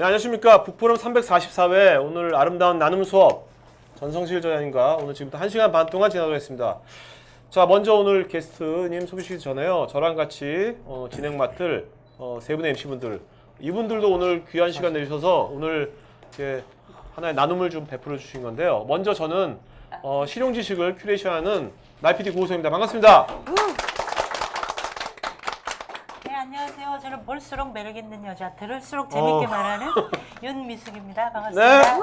네, 안녕하십니까. 북포럼 344회 오늘 아름다운 나눔 수업 전성실 저자님과 오늘 지금부터 1시간 반 동안 진행하도록 하겠습니다. 자, 먼저 오늘 게스트님 소개 시키기 전에요. 저랑 같이 진행 맡을 세 분의 MC분들, 이분들도 오늘 귀한 시간 내주셔서 오늘 이렇게 하나의 나눔을 좀 베풀어 주신 건데요. 먼저 저는 실용 지식을 큐레이션하는 나이피디 고우성입니다. 반갑습니다. 네, 안녕하세요. 저는 볼수록 매력 있는 여자, 들을수록 재밌게 말하는 윤미숙입니다. 반갑습니다.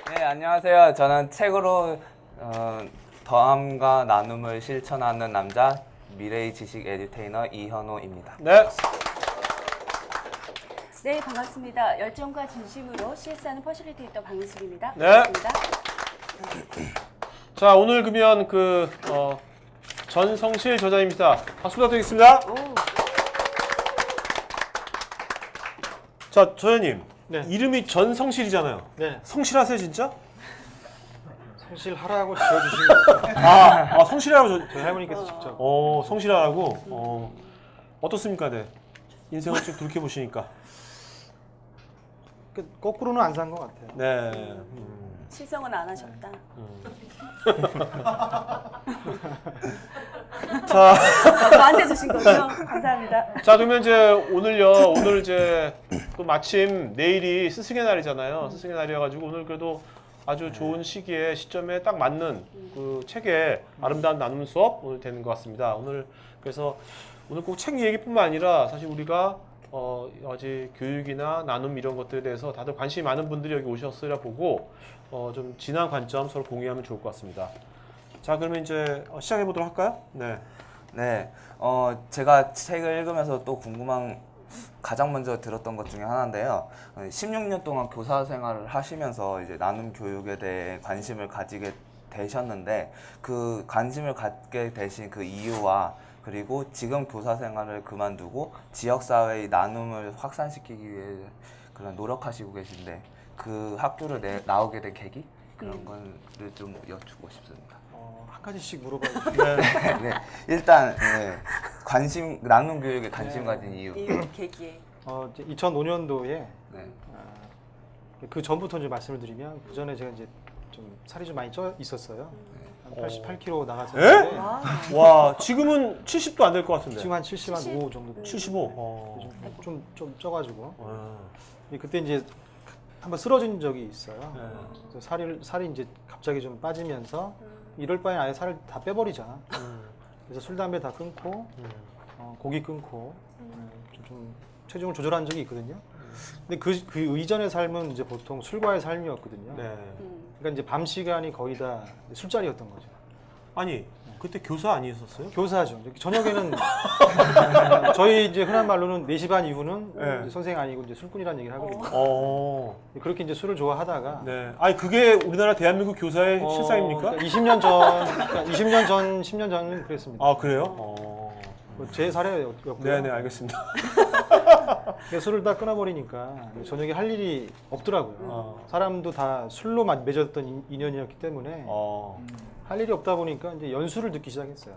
네, 안녕하세요. 저는 책으로 더함과 나눔을 실천하는 남자, 미래의 지식 에듀테이너 이현호입니다. 네. 네, 반갑습니다. 열정과 진심으로 CS하는 퍼실리테이터 방은숙입니다. 네. 반갑습니다. 자, 오늘 그러면 전성실 저자입니다. 박수 부탁드리겠습니다. 자, 저자님. 네. 이름이 전성실이잖아요. 네, 성실하세요, 진짜? 성실하라고 지어주신 거 아, 성실하라고 저희 할머니께서 직접. 성실하라고? 어떻습니까, 네? 인생을 쭉 돌이켜보시니까. 거꾸로는 안 산 것 같아요. 네. 실성은 안 하셨다. 자, 저한테 주신 거죠? 감사합니다. 자, 그러면 이제 오늘 이제 또 마침 내일이 스승의 날이잖아요. 스승의 날이어가지고 오늘 그래도 아주 좋은 시점에 딱 맞는 그 책의 아름다운 나눔 수업 오늘 되는 것 같습니다. 그래서 오늘 꼭 책 얘기뿐만 아니라 사실 우리가 어제 교육이나 나눔 이런 것들에 대해서 다들 관심이 많은 분들이 여기 오셨으리라 보고 좀 진한 관점 서로 공유하면 좋을 것 같습니다. 자, 그러면 이제 시작해 보도록 할까요? 네. 네, 제가 책을 읽으면서 또 궁금한 가장 먼저 들었던 것 중에 하나인데요. 16년 동안 교사 생활을 하시면서 이제 나눔 교육에 대해 관심을 가지게 되셨는데 그 관심을 갖게 되신 그 이유와 그리고 지금 교사 생활을 그만두고 지역사회의 나눔을 확산시키기 위해 그런 노력하시고 계신데 그 학교를 나오게 된 계기? 그런 거를 좀 여쭙고 싶습니다. 한 가지씩 물어봐 주시면. 네, 일단 나눔 교육에 관심 가진 이유. 이 계기에. 2005년도에 네. 그 전부터 이제 말씀을 드리면 그 전에 제가 이제 좀 살이 좀 많이 쪄 있었어요. 한 88kg 나갔었는데 와, 지금은 70도 안 될 것 같은데. 지금 한 75 정도. 75. 좀 쪄가지고 그때 이제 한번 쓰러진 적이 있어요. 그래서 살이 이제 갑자기 좀 빠지면서 이럴 바엔 아예 살을 다 빼버리자. 그래서 술, 담배 다 끊고 고기 끊고 좀 체중을 조절한 적이 있거든요. 근데 그 이전의 삶은 이제 보통 술과의 삶이었거든요. 네. 그러니까 이제 밤 시간이 거의 다 술자리였던 거죠. 아니, 그때 교사 아니었었어요? 교사죠. 저녁에는 저희 이제 흔한 말로는 4시 반 이후는 네. 이제 선생 아니고 이제 술꾼이라는 얘기를 하거든요. 그렇게 이제 술을 좋아하다가 네. 아니, 그게 우리나라 대한민국 교사의 실상입니까? 그러니까 20년 전, 10년 전은 그랬습니다. 아, 그래요? 뭐제 사례였고요. 네네, 알겠습니다. 그래서 술을 다 끊어버리니까 저녁에 할 일이 없더라고요. 사람도 다 술로 맺었던 인연이었기 때문에 할 일이 없다 보니까 이제 연수를 듣기 시작했어요.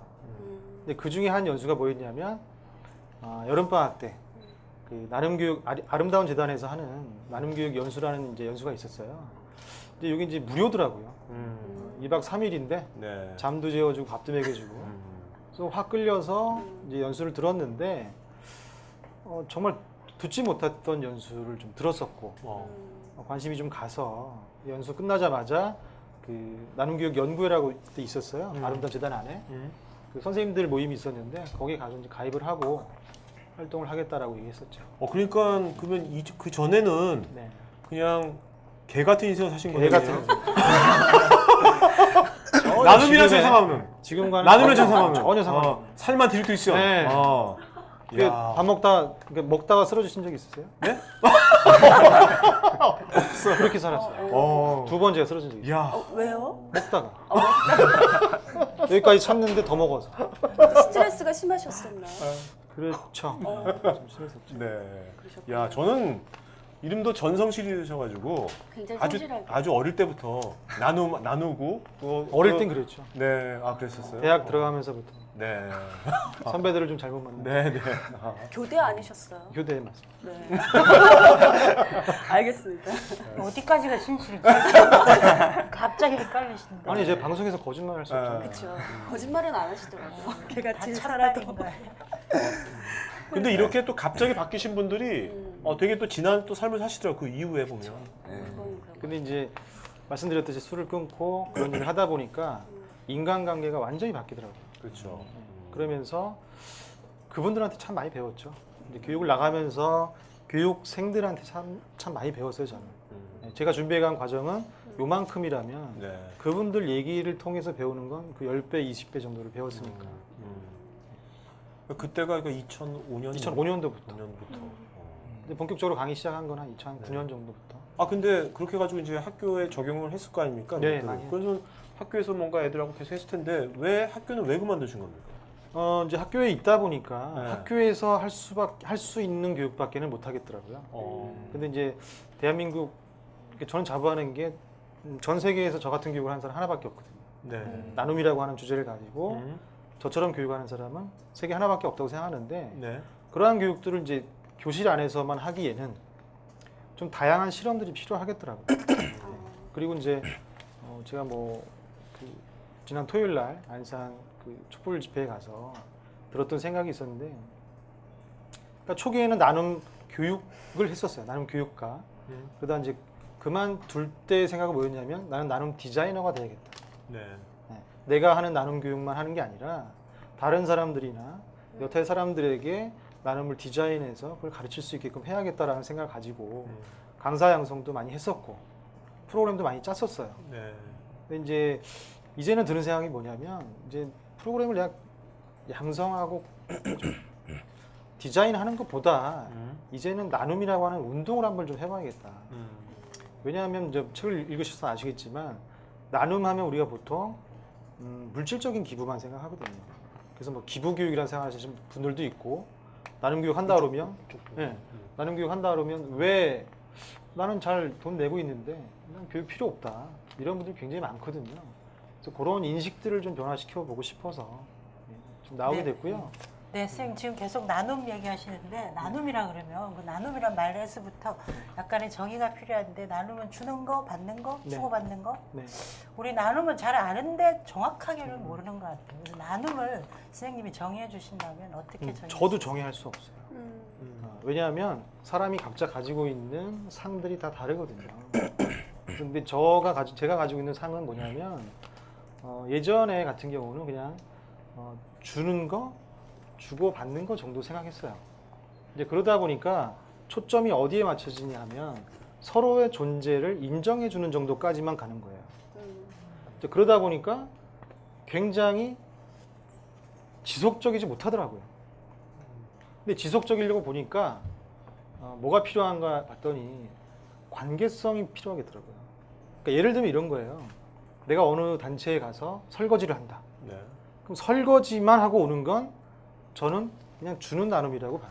근데 그 중에 한 연수가 뭐였냐면 여름방학 때 그 나눔교육 아름다운 재단에서 하는 나눔교육 연수라는 이제 연수가 있었어요. 근데 여기 이제 무료더라고요. 2박 3일인데 네. 잠도 재워주고 밥도 먹여주고. 그래서 확 끌려서 이제 연수를 들었는데 정말 듣지 못했던 연수를 좀 들었었고 관심이 좀 가서 연수 끝나자마자 그 나눔교육 연구회라고 그때 있었어요. 아름다운 재단 안에 그 선생님들 모임이 있었는데 거기에 가서 이제 가입을 하고 활동을 하겠다라고 얘기했었죠. 그러니까 그러면 그 전에는 네. 그냥 개 같은 인생을 사신 개 거네요. 같은 나눔이란 상관없는. 지금과는 나눔이란 상관없는. 전혀 상관없는. 살만 드릴 수 있어. 네. 밥 먹다가 쓰러지신 적 있으세요? 네? 없어. 그렇게 살았어요. 2번 제가 쓰러진 적이 있어요. 야. 왜요? 먹다가. 여기까지 참는데 더 먹어서. 스트레스가 심하셨었나? 그렇죠. 좀 심했었죠. 네. 야, 저는 이름도 전성실이셔가지고 굉장히 아주 성실하게. 아주 어릴 때부터 나누고 또 어릴 땐 그랬죠. 네, 아 그랬었어요. 대학 들어가면서부터 네, 선배들을 좀 잘못 만나. 네, 네. 아. 교대 아니셨어요? 교대에 맞습니다. 네. 알겠습니다. 어디까지가 진실이지? 갑자기 헷갈리신다. 아니 이제 방송에서 거짓말할 수 없잖아요. 그렇죠. 거짓말은 안 하시더라고요. 걔가 다 진짜라도. 참말인 거야. 근데 이렇게 또 갑자기 바뀌신 분들이 되게 또 지난 또 삶을 사시더라고 그 이후에 보면. 네. 근데 이제 말씀드렸듯이 술을 끊고 그런 일을 하다 보니까 인간관계가 완전히 바뀌더라고요. 그렇죠. 그러면서 그분들한테 참 많이 배웠죠. 이제 교육을 나가면서 교육생들한테 참 많이 배웠어요, 저는. 제가 준비해간 과정은 요만큼이라면 네. 그분들 얘기를 통해서 배우는 건 그 10배, 20배 정도를 배웠으니까. 그때가 그 2005년 2005년도부터. 5년부터. 근데 본격적으로 강의 시작한 건 한 2009년 정도부터. 아 근데 그렇게 가지고 이제 학교에 적용을 했을 거 아닙니까? 네, 그것들을. 많이 그래서 학교에서 뭔가 애들하고 계속 했을 텐데 왜 학교는 왜 그만두신 겁니까? 이제 학교에 있다 보니까 네. 학교에서 할 수 있는 교육밖에는 못 하겠더라고요. 근데 이제 대한민국 저는 자부하는 게 전 세계에서 저 같은 교육을 하는 사람 하나밖에 없거든요. 네. 나눔이라고 하는 주제를 가지고 음. 저처럼 교육하는 사람은 세계 하나밖에 없다고 생각하는데 네. 그러한 교육들을 이제 교실 안에서만 하기에는 좀 다양한 실험들이 필요하겠더라고요. 그리고 이제 제가 지난 토요일 날 안산 그 촛불 집회에 가서 들었던 생각이 있었는데, 그러니까 초기에는 나눔 교육을 했었어요. 나눔 교육가. 그러다 이제 그만둘 때 생각은 뭐였냐면 나는 나눔 디자이너가 돼야겠다. 네. 네. 내가 하는 나눔 교육만 하는 게 아니라 다른 사람들이나 여타의 사람들에게 나눔을 디자인해서 그걸 가르칠 수 있게끔 해야겠다라는 생각을 가지고 강사 양성도 많이 했었고 프로그램도 많이 짰었어요. 네. 근데 이제는 드는 생각이 뭐냐면 이제 프로그램을 내가 양성하고 디자인하는 것보다 이제는 나눔이라고 하는 운동을 한번 좀 해봐야겠다. 왜냐하면 이제 책을 읽으셔서 아시겠지만 나눔하면 우리가 보통 물질적인 기부만 생각하거든요. 그래서 뭐 기부 교육이라는 생각하시는 분들도 있고 나눔 교육 한다 그러면 나눔 교육 한다 그러면 왜 나는 잘 돈 내고 있는데 난 교육 필요 없다 이런 분들이 굉장히 많거든요. 그래서 그런 인식들을 좀 변화시켜 보고 싶어서 좀 나오게 네. 됐고요. 네, 선생님 지금 계속 나눔 얘기하시는데 나눔이라 그러면 그 나눔이란 말에서부터 약간의 정의가 필요한데 나눔은 주는 거, 받는 거, 네. 주고받는 거. 네. 우리 나눔은 잘 아는데 정확하게는 모르는 것 같아요. 그래서 나눔을 선생님이 정의해 주신다면 어떻게 정의해 저도 정의할 수 없어요. 음. 왜냐하면 사람이 각자 가지고 있는 상들이 다 다르거든요. 근데 제가 가지고 있는 상은 뭐냐면 예전에 같은 경우는 그냥 주는 거, 주고 받는 거 정도 생각했어요. 이제 그러다 보니까 초점이 어디에 맞춰지냐 하면 서로의 존재를 인정해 주는 정도까지만 가는 거예요. 이제 그러다 보니까 굉장히 지속적이지 못하더라고요. 근데 지속적이려고 보니까 뭐가 필요한가 봤더니 관계성이 필요하겠더라고요. 그러니까 예를 들면 이런 거예요. 내가 어느 단체에 가서 설거지를 한다. 네. 그럼 설거지만 하고 오는 건 저는 그냥 주는 나눔이라고 봐요.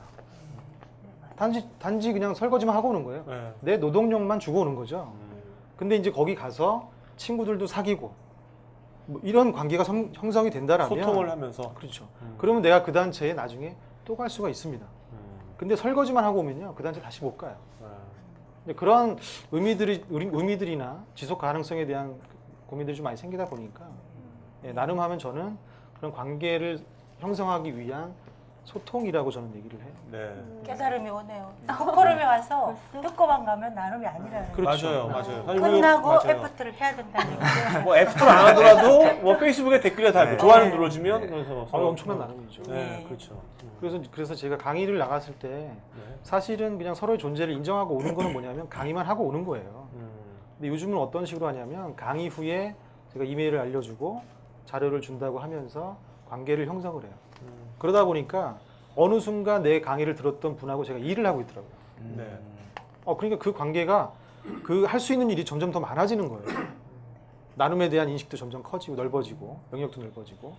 단지 그냥 설거지만 하고 오는 거예요. 네. 내 노동력만 주고 오는 거죠. 근데 이제 거기 가서 친구들도 사귀고 뭐 이런 관계가 형성이 된다라면 소통을 하면서. 그렇죠. 그러면 내가 그 단체에 나중에 또 갈 수가 있습니다. 근데 설거지만 하고 오면요, 그 단체 다시 못 가요. 근데 그런 의미들이나 지속 가능성에 대한 고민들이 좀 많이 생기다 보니까 나눔하면 저는 그런 관계를 형성하기 위한 소통이라고 저는 얘기를 해요. 네. 깨달음이 오네요. 콧걸음에 와서 듣고만 가면 나눔이 아니라는 거예요. 맞아요, 맞아요. 사실 끝나고 맞아요. 애프터를 해야 된다는 얘기죠. 뭐 애프터를 안 하더라도 뭐 페이스북에 댓글에 달고 네. 좋아요는 눌러주면 그래서 엄청난 나눔이죠. 네, 네. 그렇죠. 그래서 제가 강의를 나갔을 때 사실은 그냥 서로의 존재를 인정하고 오는 거는 뭐냐면 강의만 하고 오는 거예요. 근데 요즘은 어떤 식으로 하냐면 강의 후에 제가 이메일을 알려주고 자료를 준다고 하면서 관계를 형성을 해요. 그러다 보니까 어느 순간 내 강의를 들었던 분하고 제가 일을 하고 있더라고요. 네. 그러니까 그 관계가 그 할 수 있는 일이 점점 더 많아지는 거예요. 나눔에 대한 인식도 점점 커지고 넓어지고 영역도 넓어지고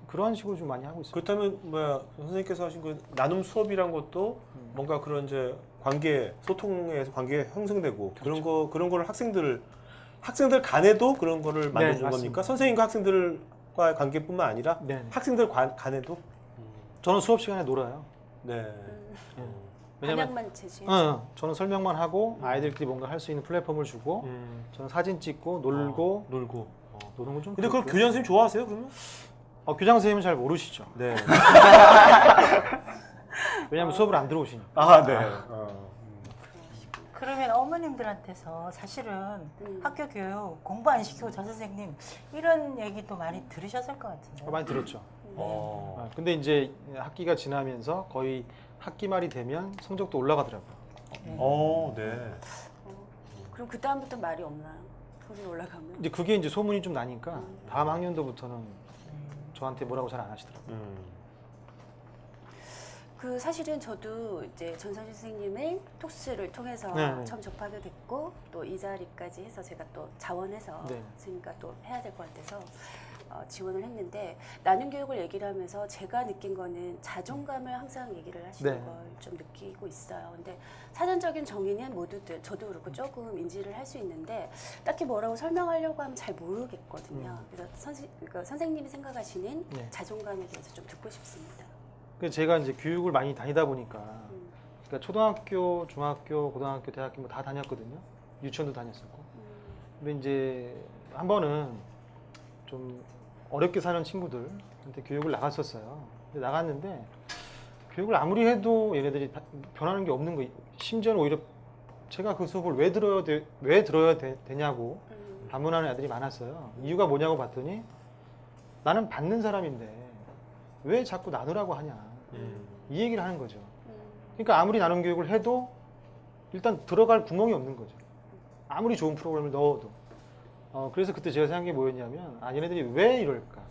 그런 식으로 좀 많이 하고 있어요. 그렇다면 뭐야 선생님께서 하신 그 나눔 수업이란 것도 뭔가 그런 이제 관계 소통에서 관계 형성되고 그런 거를 학생들 간에도 그런 거를 만들어주는 맞습니다. 겁니까? 선생님과 학생들과의 관계뿐만 아니라 네. 학생들 간에도? 저는 수업 시간에 놀아요. 네. 왜냐면 방향만 제시해. 저는 설명만 하고 아이들끼리 뭔가 할 수 있는 플랫폼을 주고 저는 사진 찍고 놀고 놀고. 노는 건좀 근데 그걸 교장 선생님 좋아하세요, 그러면? 교장 선생님은 잘 모르시죠. 네. 왜냐하면 수업을 안 들어오시니까. 아, 네. 그러면 어머님들한테서 사실은 학교 교육 공부 안 시키고 저 선생님 이런 얘기도 많이 들으셨을 것 같은데. 많이 들었죠. 어. 근데 이제 학기가 지나면서 거의 학기 말이 되면 성적도 올라가더라고요. 네. 그럼 그 다음부터 말이 없나요? 성적이 올라가면? 이제 그게 이제 소문이 좀 나니까 다음 학년도부터는 저한테 뭐라고 잘 안 하시더라고요. 그 사실은 저도 이제 전선실 선생님의 톡스를 통해서 네. 처음 접하게 됐고 또 이 자리까지 해서 제가 또 자원해서 네. 선생님과 또 해야 될 것 같아서 지원을 했는데 나눔 교육을 얘기를 하면서 제가 느낀 거는 자존감을 항상 얘기를 하시는 네. 걸 좀 느끼고 있어요. 근데 사전적인 정의는 모두들 저도 그렇고 조금 인지를 할 수 있는데 딱히 뭐라고 설명하려고 하면 잘 모르겠거든요. 그래서 그러니까 선생님이 생각하시는 네. 자존감에 대해서 좀 듣고 싶습니다. 그래서 제가 이제 교육을 많이 다니다 보니까 그러니까 초등학교, 중학교, 고등학교, 대학교 뭐 다 다녔거든요. 유치원도 다녔었고. 근데 이제 한 번은 좀 어렵게 사는 친구들한테 교육을 나갔었어요. 근데 나갔는데 교육을 아무리 해도 얘네들이 변하는 게 없는 거예요. 심지어는 오히려 제가 그 수업을 왜 들어야 되냐고 반문하는 애들이 많았어요. 이유가 뭐냐고 봤더니 나는 받는 사람인데 왜 자꾸 나누라고 하냐. 이 얘기를 하는 거죠. 그러니까 아무리 나눔 교육을 해도 일단 들어갈 구멍이 없는 거죠. 아무리 좋은 프로그램을 넣어도. 그래서 그때 제가 생각한 게 뭐였냐면 얘네들이 왜 이럴까?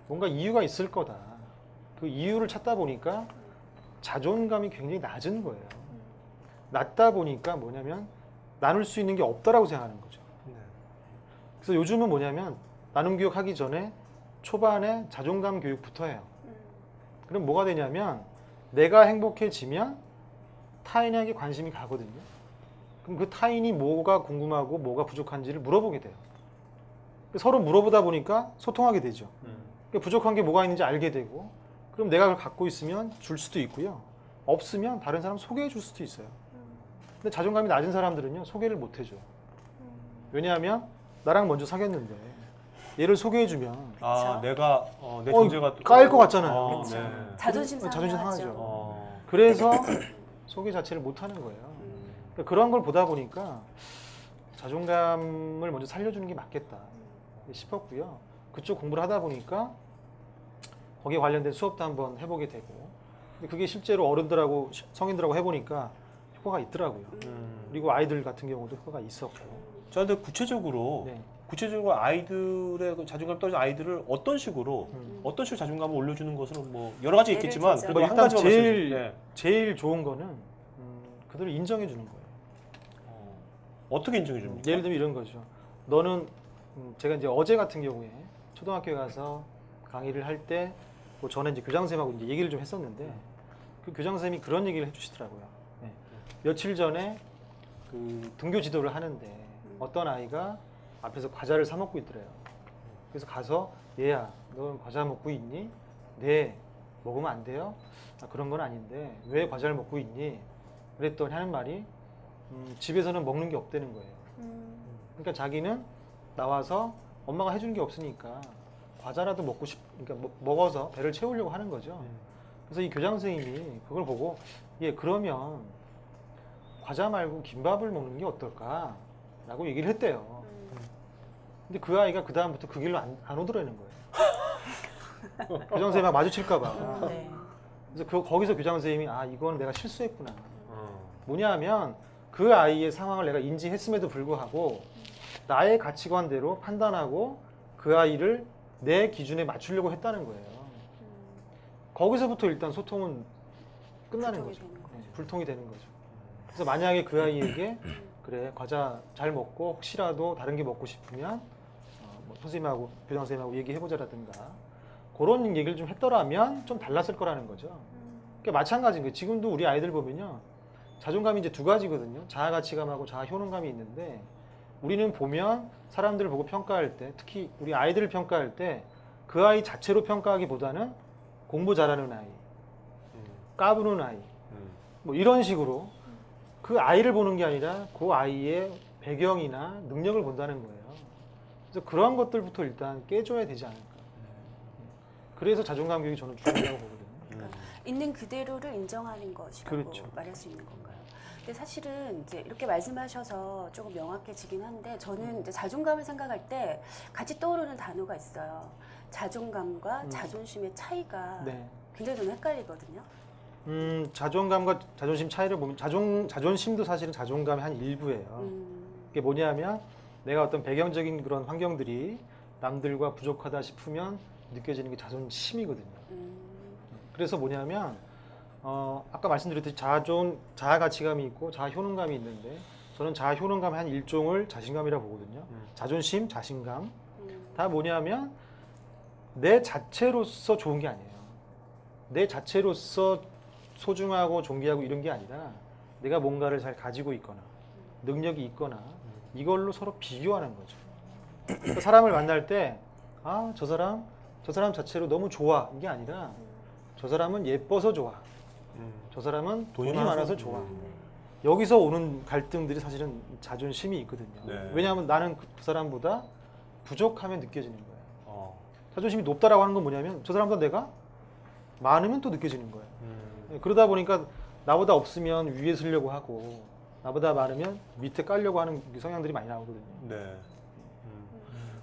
뭔가 이유가 있을 거다. 그 이유를 찾다 보니까 자존감이 굉장히 낮은 거예요. 낮다 보니까 뭐냐면 나눌 수 있는 게 없다라고 생각하는 거죠. 그래서 요즘은 뭐냐면 나눔 교육 하기 전에 초반에 자존감 교육부터 해요. 그럼 뭐가 되냐면 내가 행복해지면 타인에게 관심이 가거든요. 그럼 그 타인이 뭐가 궁금하고 뭐가 부족한지를 물어보게 돼요. 서로 물어보다 보니까 소통하게 되죠. 그러니까 부족한 게 뭐가 있는지 알게 되고 그럼 내가 그걸 갖고 있으면 줄 수도 있고요. 없으면 다른 사람 소개해 줄 수도 있어요. 근데 자존감이 낮은 사람들은요 소개를 못 해줘요. 왜냐하면 나랑 먼저 사귀었는데 얘를 소개해 주면 내가 내 존재가 까일 것 같잖아요. 그쵸. 네. 자존심 자존심 상하죠. 상하죠. 그래서 소개 자체를 못 하는 거예요. 그러니까 그런 걸 보다 보니까 자존감을 먼저 살려주는 게 맞겠다 싶었고요. 그쪽 공부를 하다 보니까 거기에 관련된 수업도 한번 해보게 되고 근데 그게 실제로 어른들하고 성인들하고 해보니까 효과가 있더라고요. 그리고 아이들 같은 경우도 효과가 있었고. 저한테 구체적으로 네. 아이들의 그 자존감 떨어진 아이들을 어떤 식으로 자존감을 올려주는 것은 뭐 여러 가지 예를 있겠지만 들자면 그래도 한 일단 가지만 말씀해 제일 좋은 거는 그들을 인정해 주는 거예요. 어떻게 인정해 줍니까? 예를 들면 이런 거죠. 너는 제가 이제 어제 같은 경우에 초등학교에 가서 강의를 할 때 뭐 저는 이제 교장 선생님하고 이제 얘기를 좀 했었는데 그 교장 선생님이 그런 얘기를 해주시더라고요. 네. 며칠 전에 그 등교 지도를 하는데 어떤 아이가 앞에서 과자를 사 먹고 있더래요. 그래서 가서 얘야, 너 과자 먹고 있니? 네, 먹으면 안 돼요? 그런 건 아닌데 왜 과자를 먹고 있니? 그랬더니 하는 말이 집에서는 먹는 게 없다는 거예요. 그러니까 자기는 나와서 엄마가 해주는 게 없으니까 과자라도 그러니까 먹어서 배를 채우려고 하는 거죠. 그래서 이 교장 선생님이 그걸 보고 그러면 과자 말고 김밥을 먹는 게 어떨까? 라고 얘기를 했대요. 근데 그 아이가 그 다음부터 그 길로 안 오더라는 거예요. 교장 선생님하고 마주칠까 봐. 네. 그래서 거기서 교장 선생님이 이건 내가 실수했구나. 뭐냐 하면 그 아이의 상황을 내가 인지했음에도 불구하고 나의 가치관대로 판단하고 그 아이를 내 기준에 맞추려고 했다는 거예요. 거기서부터 일단 소통은 끝나는 거죠. 불통이 되는 거죠. 그래서 만약에 그 아이에게 그래 과자 잘 먹고 혹시라도 다른 게 먹고 싶으면 뭐 선생님하고 교장 선생님하고 얘기해보자라든가 그런 얘기를 좀 했더라면 좀 달랐을 거라는 거죠. 그러니까 마찬가지인 거예요. 지금도 우리 아이들 보면요. 자존감이 이제 두 가지거든요. 자아 가치감하고 자아 효능감이 있는데 우리는 보면 사람들을 보고 평가할 때 특히 우리 아이들을 평가할 때 그 아이 자체로 평가하기보다는 공부 잘하는 아이, 까부는 아이 뭐 이런 식으로 그 아이를 보는 게 아니라 그 아이의 배경이나 능력을 본다는 거예요. 그래서 그러한 것들부터 일단 깨줘야 되지 않을까. 그래서 자존감 교육이 저는 중요하다고 보거든요. 있는 그대로를 인정하는 것이라고 그렇죠. 말할 수 있는 건가요? 근데 사실은 이제 이렇게 말씀하셔서 조금 명확해지긴 한데 저는 이제 자존감을 생각할 때 같이 떠오르는 단어가 있어요. 자존감과 자존심의 차이가 네. 굉장히 좀 헷갈리거든요. 자존감과 자존심 차이를 보면 자존심도 사실은 자존감의 한 일부예요. 그게 뭐냐면 내가 어떤 배경적인 그런 환경들이 남들과 부족하다 싶으면 느껴지는 게 자존심이거든요. 그래서 뭐냐면 아까 말씀드렸듯이 자아 가치감이 있고 자아 효능감이 있는데 저는 자아 효능감의 한 일종을 자신감이라고 보거든요. 자존심, 자신감 다 뭐냐면 내 자체로서 좋은 게 아니에요. 내 자체로서 소중하고 존귀하고 이런 게 아니라 내가 뭔가를 잘 가지고 있거나 능력이 있거나 이걸로 서로 비교하는 거죠. 그러니까 사람을 만날 때 저 사람 자체로 너무 좋아 이게 아니라 저 사람은 예뻐서 좋아. 저 사람은 돈이 많아서 좋아. 여기서 오는 갈등들이 사실은 자존심이 있거든요. 네. 왜냐하면 나는 그 사람보다 부족하면 느껴지는 거예요. 자존심이 높다라고 하는 건 뭐냐면 저 사람보다 내가 많으면 또 느껴지는 거예요. 그러다 보니까 나보다 없으면 위에 서려고 하고 나보다 많으면 밑에 깔려고 하는 성향들이 많이 나오거든요. 네.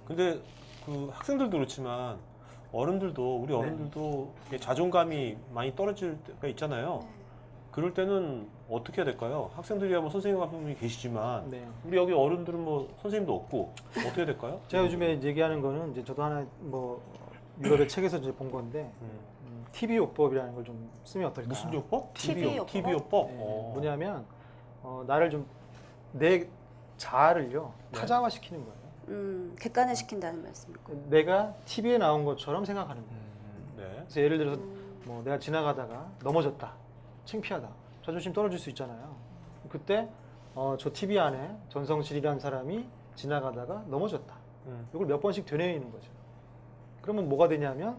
근데 그 학생들도 그렇지만 어른들도 우리 어른들도 이게 자존감이 많이 떨어질 때가 있잖아요. 그럴 때는 어떻게 해야 될까요? 학생들이야 뭐 선생님 같은 분이 계시지만 네. 우리 여기 어른들은 뭐 선생님도 없고 어떻게 해야 될까요? 제가 요즘에 얘기하는 거는 이제 저도 하나 뭐 유럽의 책에서 이제 본 건데 TV 요법이라는 걸 좀 쓰면 어떨까? 무슨 요법? TV 요법? TV 요법? 네, 뭐냐면 나를 좀 내 자아를요 타자화시키는 거예요. 객관화시킨다는 말씀이고. 내가 TV에 나온 것처럼 생각하는 거예요. 네. 그래서 예를 들어서 뭐 내가 지나가다가 넘어졌다, 창피하다, 자존심 떨어질 수 있잖아요. 그때 저 TV 안에 전성실이라는 사람이 지나가다가 넘어졌다. 이걸 몇 번씩 되뇌이는 거죠. 그러면 뭐가 되냐면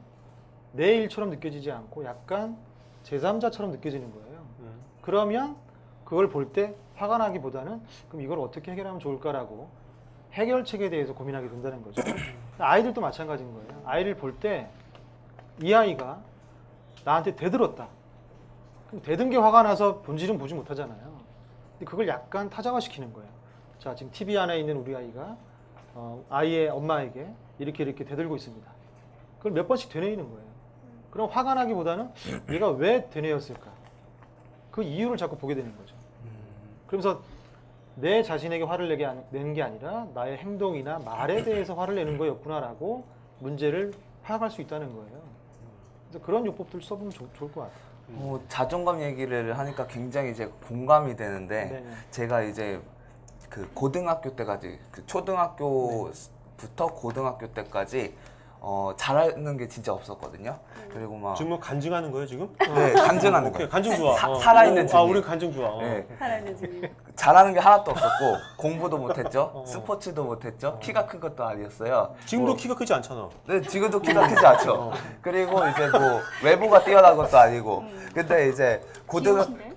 내 일처럼 느껴지지 않고 약간 제3자처럼 느껴지는 거예요. 그러면 그걸 볼 때 화가 나기보다는 그럼 이걸 어떻게 해결하면 좋을까라고 해결책에 대해서 고민하게 된다는 거죠. 아이들도 마찬가지인 거예요. 아이를 볼 때 이 아이가 나한테 대들었다. 그럼 대든 게 화가 나서 본질은 보지 못하잖아요. 근데 그걸 약간 타자화시키는 거예요. 자, 지금 TV 안에 있는 우리 아이가 아이의 엄마에게 이렇게 대들고 있습니다. 그걸 몇 번씩 되뇌이는 거예요. 그럼 화가 나기보다는 얘가 왜 되뇌었을까? 그 이유를 자꾸 보게 되는 거죠. 그러면서 내 자신에게 화를 내는 게 아니라 나의 행동이나 말에 대해서 화를 내는 거였구나라고 문제를 파악할 수 있다는 거예요. 그래서 그런 요법들 써보면 좋을 것 같아요. 자존감 얘기를 하니까 굉장히 이제 공감이 되는데 네네. 제가 이제 그 고등학교 때까지 그 초등학교부터 고등학교 때까지 잘하는 게 진짜 없었거든요. 그리고 막 지금 뭐 간증하는 거예요 지금? 네, 간증하는 오케이 거예요. 간증 좋아. 살아있는 증인. 우리 간증 좋아. 네. 살아있는 증인. 잘하는 게 하나도 없었고 공부도 못했죠. 스포츠도 못했죠. 키가 큰 것도 아니었어요. 지금도 뭐, 키가 크지 않잖아. 네, 지금도 키가 크지 않죠. 그리고 이제 뭐 외모가 뛰어난 것도 아니고. 근데 이제 귀여우신데?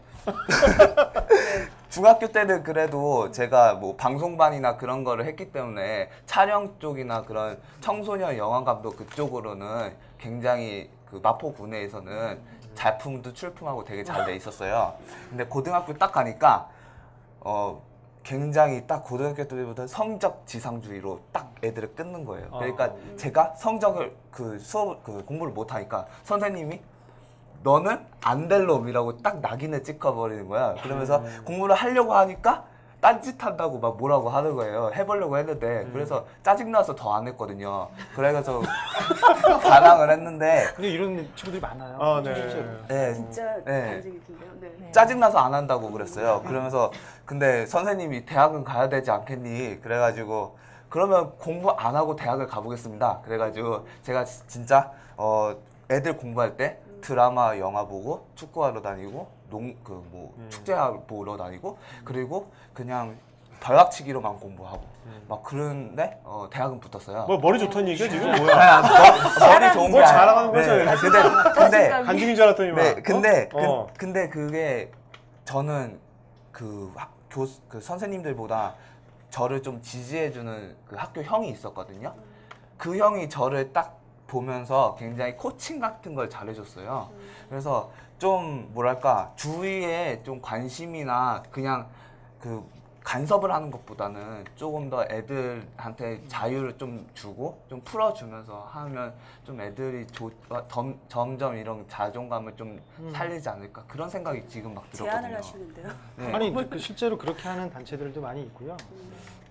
중학교 때는 그래도 제가 뭐 방송반이나 그런 거를 했기 때문에 촬영 쪽이나 그런 청소년 영화 감독 그쪽으로는 굉장히 그 마포구내에서는 작품도 출품하고 되게 잘 돼 있었어요. 근데 고등학교 딱 가니까 굉장히 딱 고등학교 때부터 성적 지상주의로 딱 애들을 끊는 거예요. 그러니까 제가 성적을 공부를 못 하니까 선생님이 너는 안 될 놈이라고 딱 낙인을 찍어버리는 거야. 그러면서 공부를 하려고 하니까 딴짓한다고 막 뭐라고 하는 거예요. 해보려고 했는데 그래서 짜증나서 더 안 했거든요. 그래서 반항을 했는데 근데 이런 친구들이 많아요. 아, 네. 실제로. 네, 진짜 네. 간증이 긴데요. 네. 짜증나서 안 한다고 그랬어요. 그러면서 근데 선생님이 대학은 가야 되지 않겠니? 그래가지고 그러면 공부 안 하고 대학을 가보겠습니다. 그래가지고 제가 진짜 애들 공부할 때 드라마 영화 보고 축구하러 다니고 축제 보러 다니고 그리고 그냥 벼락치기로만 공부하고 막 그런데 대학은 붙었어요. 뭐 머리 좋다는 얘기야 지금 뭐야? 머리 좋은 게 뭘 자랑하는 아니라- 거죠? 근데 간증인 줄 알았더니만. 네, 근데 어. 근데 그게 저는 그 선생님들보다 저를 좀 지지해주는 그 학교 형이 있었거든요. 그 형이 저를 딱 보면서 굉장히 코칭 같은 걸 잘해줬어요. 그래서 좀 뭐랄까 주위에 좀 관심이나 그냥 그 간섭을 하는 것보다는 조금 더 애들한테 자유를 좀 주고 좀 풀어주면서 하면 좀 애들이 점점 이런 자존감을 좀 살리지 않을까 그런 생각이 지금 막 들었거든요. 제안을 하시는데요. 네. 아니 그 실제로 그렇게 하는 단체들도 많이 있고요.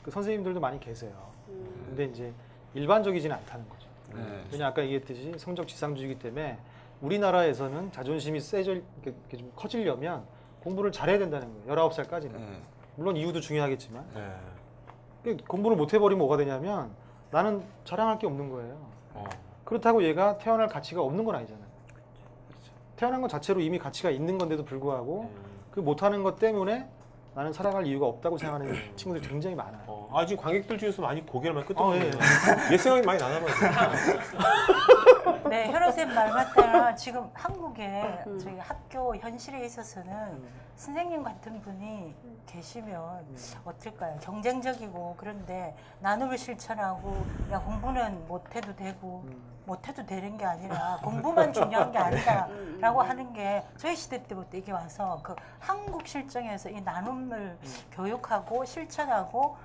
그 선생님들도 많이 계세요. 근데 이제 일반적이지는 않다는 거죠. 네. 왜냐 아까 얘기했듯이 성적 지상주의이기 때문에 우리나라에서는 자존심이 이렇게 좀 커지려면 공부를 잘해야 된다는 거예요. 19살까지는. 네. 물론 이유도 중요하겠지만 네. 공부를 못 해버리면 뭐가 되냐면 나는 자랑할 게 없는 거예요. 그렇다고 얘가 태어날 가치가 없는 건 아니잖아요. 태어난 것 자체로 이미 가치가 있는 건데도 불구하고 그 못하는 것 때문에 나는 살아갈 이유가 없다고 생각하는 친구들이 굉장히 많아요. 지금 관객들 중에서 많이 고개를 많이 예. 끄덕거려요. 옛 생각이 많이 나나 봐요. 네, 현호쌤 말 맞다나 지금 한국에 저희 학교 현실에 있어서는 선생님 같은 분이 계시면 어떨까요? 경쟁적이고 그런데 나눔을 실천하고 야 공부는 못해도 되고 못해도 되는 게 아니라 공부만 중요한 게 아니다라고 하는 게 저희 시대 때부터 이게 와서 그 한국 실정에서 이 나눔을 교육하고 실천하고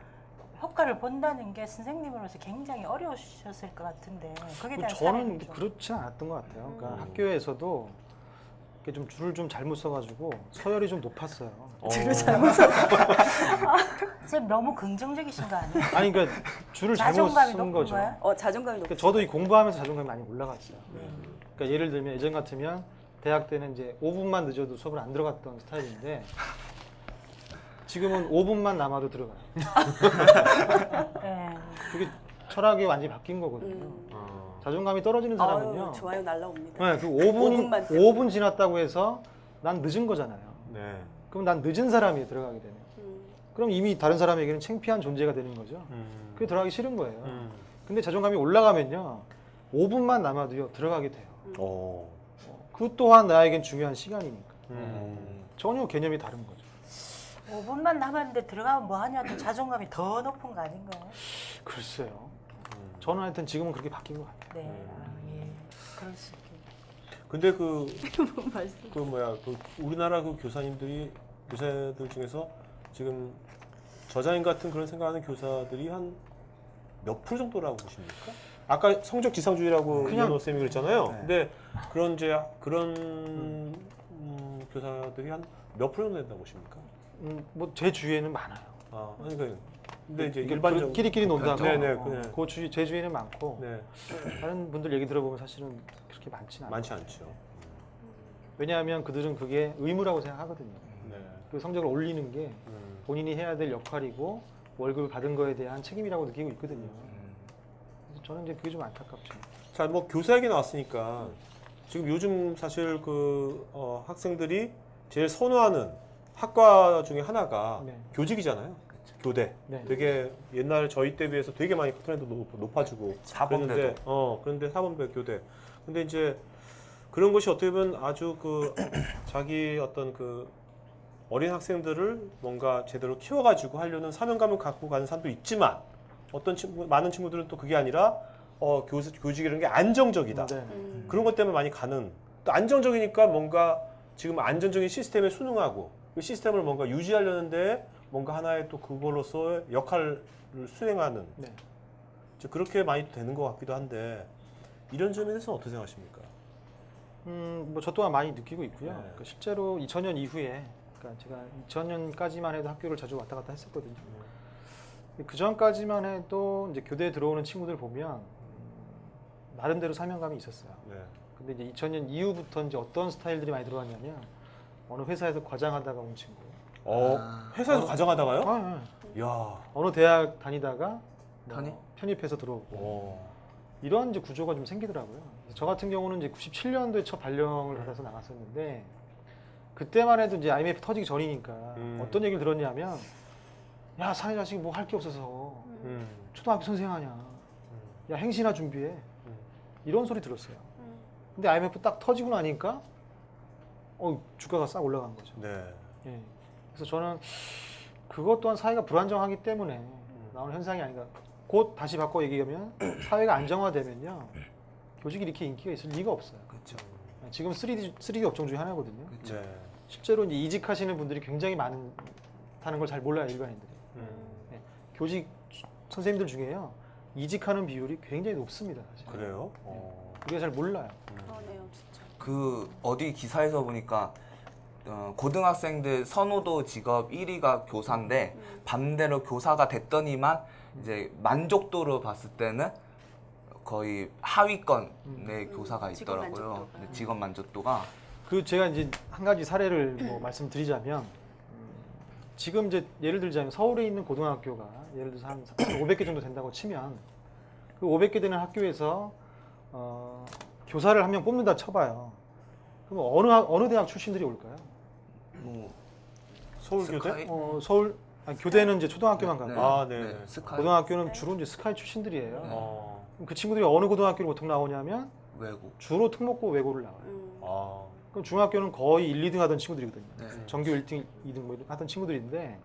효과를 본다는 게 선생님으로서 굉장히 어려우셨을 것 같은데 그게 대한 저는 사례는 좀. 그렇지 않았던 것 같아요. 그러니까 학교에서도 이렇게 좀 줄을 좀 잘못 써가지고 서열이 좀 높았어요. 선생님 너무 긍정적이신 거 아니에요? 아니 그러니까 줄을 잘못 자존감이 쓴 높은 거죠. 거야? 자존감이 높. 그러니까 저도 이 공부하면서 자존감이 많이 올라갔어요. 그러니까 예를 들면 예전 같으면 대학 때는 이제 5분만 늦어도 수업을 안 들어갔던 스타일인데 지금은 5분만 남아도 들어가요. 네. 그게 철학이 완전히 바뀐 거거든요. 자존감이 떨어지는 사람은요. 아유, 좋아요 날라옵니다. 네, 그 5분 5분만 5분 지났다고 해서 난 늦은 거잖아요. 네. 그럼 난 늦은 사람이 들어가게 되네요. 그럼 이미 다른 사람에게는 창피한 존재가 되는 거죠. 그게 들어가기 싫은 거예요. 근데 자존감이 올라가면요. 5분만 남아도요. 들어가게 돼요. 그 또한 나에겐 중요한 시간이니까. 전혀 개념이 다른 거죠. 5분만 남았는데 들어가면 뭐 하냐도 자존감이 더 높은 거 아닌가요? 글쎄요. 저는 하여튼 지금은 그렇게 바뀐 것 같아요. 네. 예. 그럴 수 있겠네요. 근데 우리나라 그 교사들 중에서 지금 저자인 같은 그런 생각하는 교사들이 한 몇 프로 정도라고 보십니까? 아까 성적 지상주의라고 그냥- 이현호 쌤이 그랬잖아요. 네. 근데 그런 교사들이 한 몇 프로 정도 된다고 보십니까? 뭐 제 주위에는 많아요. 그러니까 근데 이제 이게 일반적으로 끼리끼리 논다고. 네네, 그 제 주위에는 많고 네, 다른 분들 얘기 들어보면 사실은 그렇게 많지는 않아요. 많지 않죠. 왜냐하면 그들은 그게 의무라고 생각하거든요. 네. 그 성적을 올리는 게 본인이 해야 될 역할이고 월급을 받은 거에 대한 책임이라고 느끼고 있거든요. 그래서 저는 이제 그게 좀 안타깝죠. 자, 뭐 교사 얘기 나왔으니까 지금 요즘 사실 학생들이 제일 선호하는 학과 중에 하나가 네. 교직이잖아요. 교대. 네. 되게 옛날 저희 때 비해서 되게 많이 트렌드 높아지고 사범대도. 그런데 사범대 교대. 근데 이제 그런 것이 어떻게 보면 아주 자기 어떤 어린 학생들을 뭔가 제대로 키워가지고 하려는 사명감을 갖고 가는 사람도 있지만 많은 친구들은 또 그게 아니라 교직이라는 게 안정적이다. 네. 그런 것 때문에 많이 가는. 또 안정적이니까 뭔가 지금 안정적인 시스템에 순응하고 그 시스템을 뭔가 유지하려는데 뭔가 하나의 또 그걸로서 역할을 수행하는. 네. 이제 그렇게 많이 되는 것 같기도 한데 이런 점에 대해서는 어떻게 생각하십니까? 뭐 저 또한 많이 느끼고 있고요. 네. 그러니까 실제로 2000년 이후에, 그러니까 제가 2000년까지만 해도 학교를 자주 왔다 갔다 했었거든요. 그 전까지만 해도 이제 교대에 들어오는 친구들 보면 나름대로 사명감이 있었어요. 네. 근데 이제 2000년 이후부터 이제 어떤 스타일들이 많이 들어왔냐면 어느 회사에서 과장하다가 온 친구, 회사에서 과정하다가요? 네. 야. 어느 대학 다니다가 편입? 편입해서 들어오고 오. 이런 이제 구조가 좀 생기더라고요. 저 같은 경우는 이제 97년도에 첫 발령을 받아서 나갔었는데 그때만 해도 이제 IMF 터지기 전이니까 어떤 얘기를 들었냐면 야 사내 자식 뭐 할 게 없어서 초등학교 선생하냐 야 행시나 준비해 이런 소리 들었어요. 근데 IMF 딱 터지고 나니까 주가가 싹 올라간 거죠. 네. 예. 그래서 저는 그것 또한 사회가 불안정하기 때문에 나오는 현상이 아닌가. 곧 다시 바꿔 얘기하면 사회가 안정화되면요 교직이 이렇게 인기가 있을 리가 없어요. 그렇죠. 지금 3D 업종 중에 하나거든요. 네. 실제로 이제 이직하시는 분들이 굉장히 많다는 걸 잘 몰라요 일반인들이. 예. 교직 선생님들 중에요 이직하는 비율이 굉장히 높습니다. 사실. 그래요? 우리가 잘 몰라요. 그러네요, 진짜. 그 어디 기사에서 보니까 고등학생들 선호도 직업 1위가 교사인데 반대로 교사가 됐더니만 이제 만족도로 봤을 때는 거의 하위권의 교사가 직업 있더라고요. 만족도가. 네, 직업 만족도가. 그 제가 이제 한 가지 사례를 뭐 말씀드리자면 지금 이제 예를 들자면 서울에 있는 고등학교가 예를 들어서 한 500개 정도 된다고 치면 그 500개 되는 학교에서 교사를 한 명 뽑는다 쳐봐요. 그럼 어느 대학 출신들이 올까요? 뭐 서울교대? 스카이? 서울 교대는 이제 초등학교만 가고 아, 네. 스카이 고등학교는 주로 이제 스카이 출신들이에요. 네. 그럼 그 친구들이 어느 고등학교로 보통 나오냐면 외국. 주로 특목고 외고를 나와요. 아. 그럼 중학교는 거의 1, 2등 하던 친구들이거든요. 네. 전교 1등, 2등 뭐 하던 친구들인데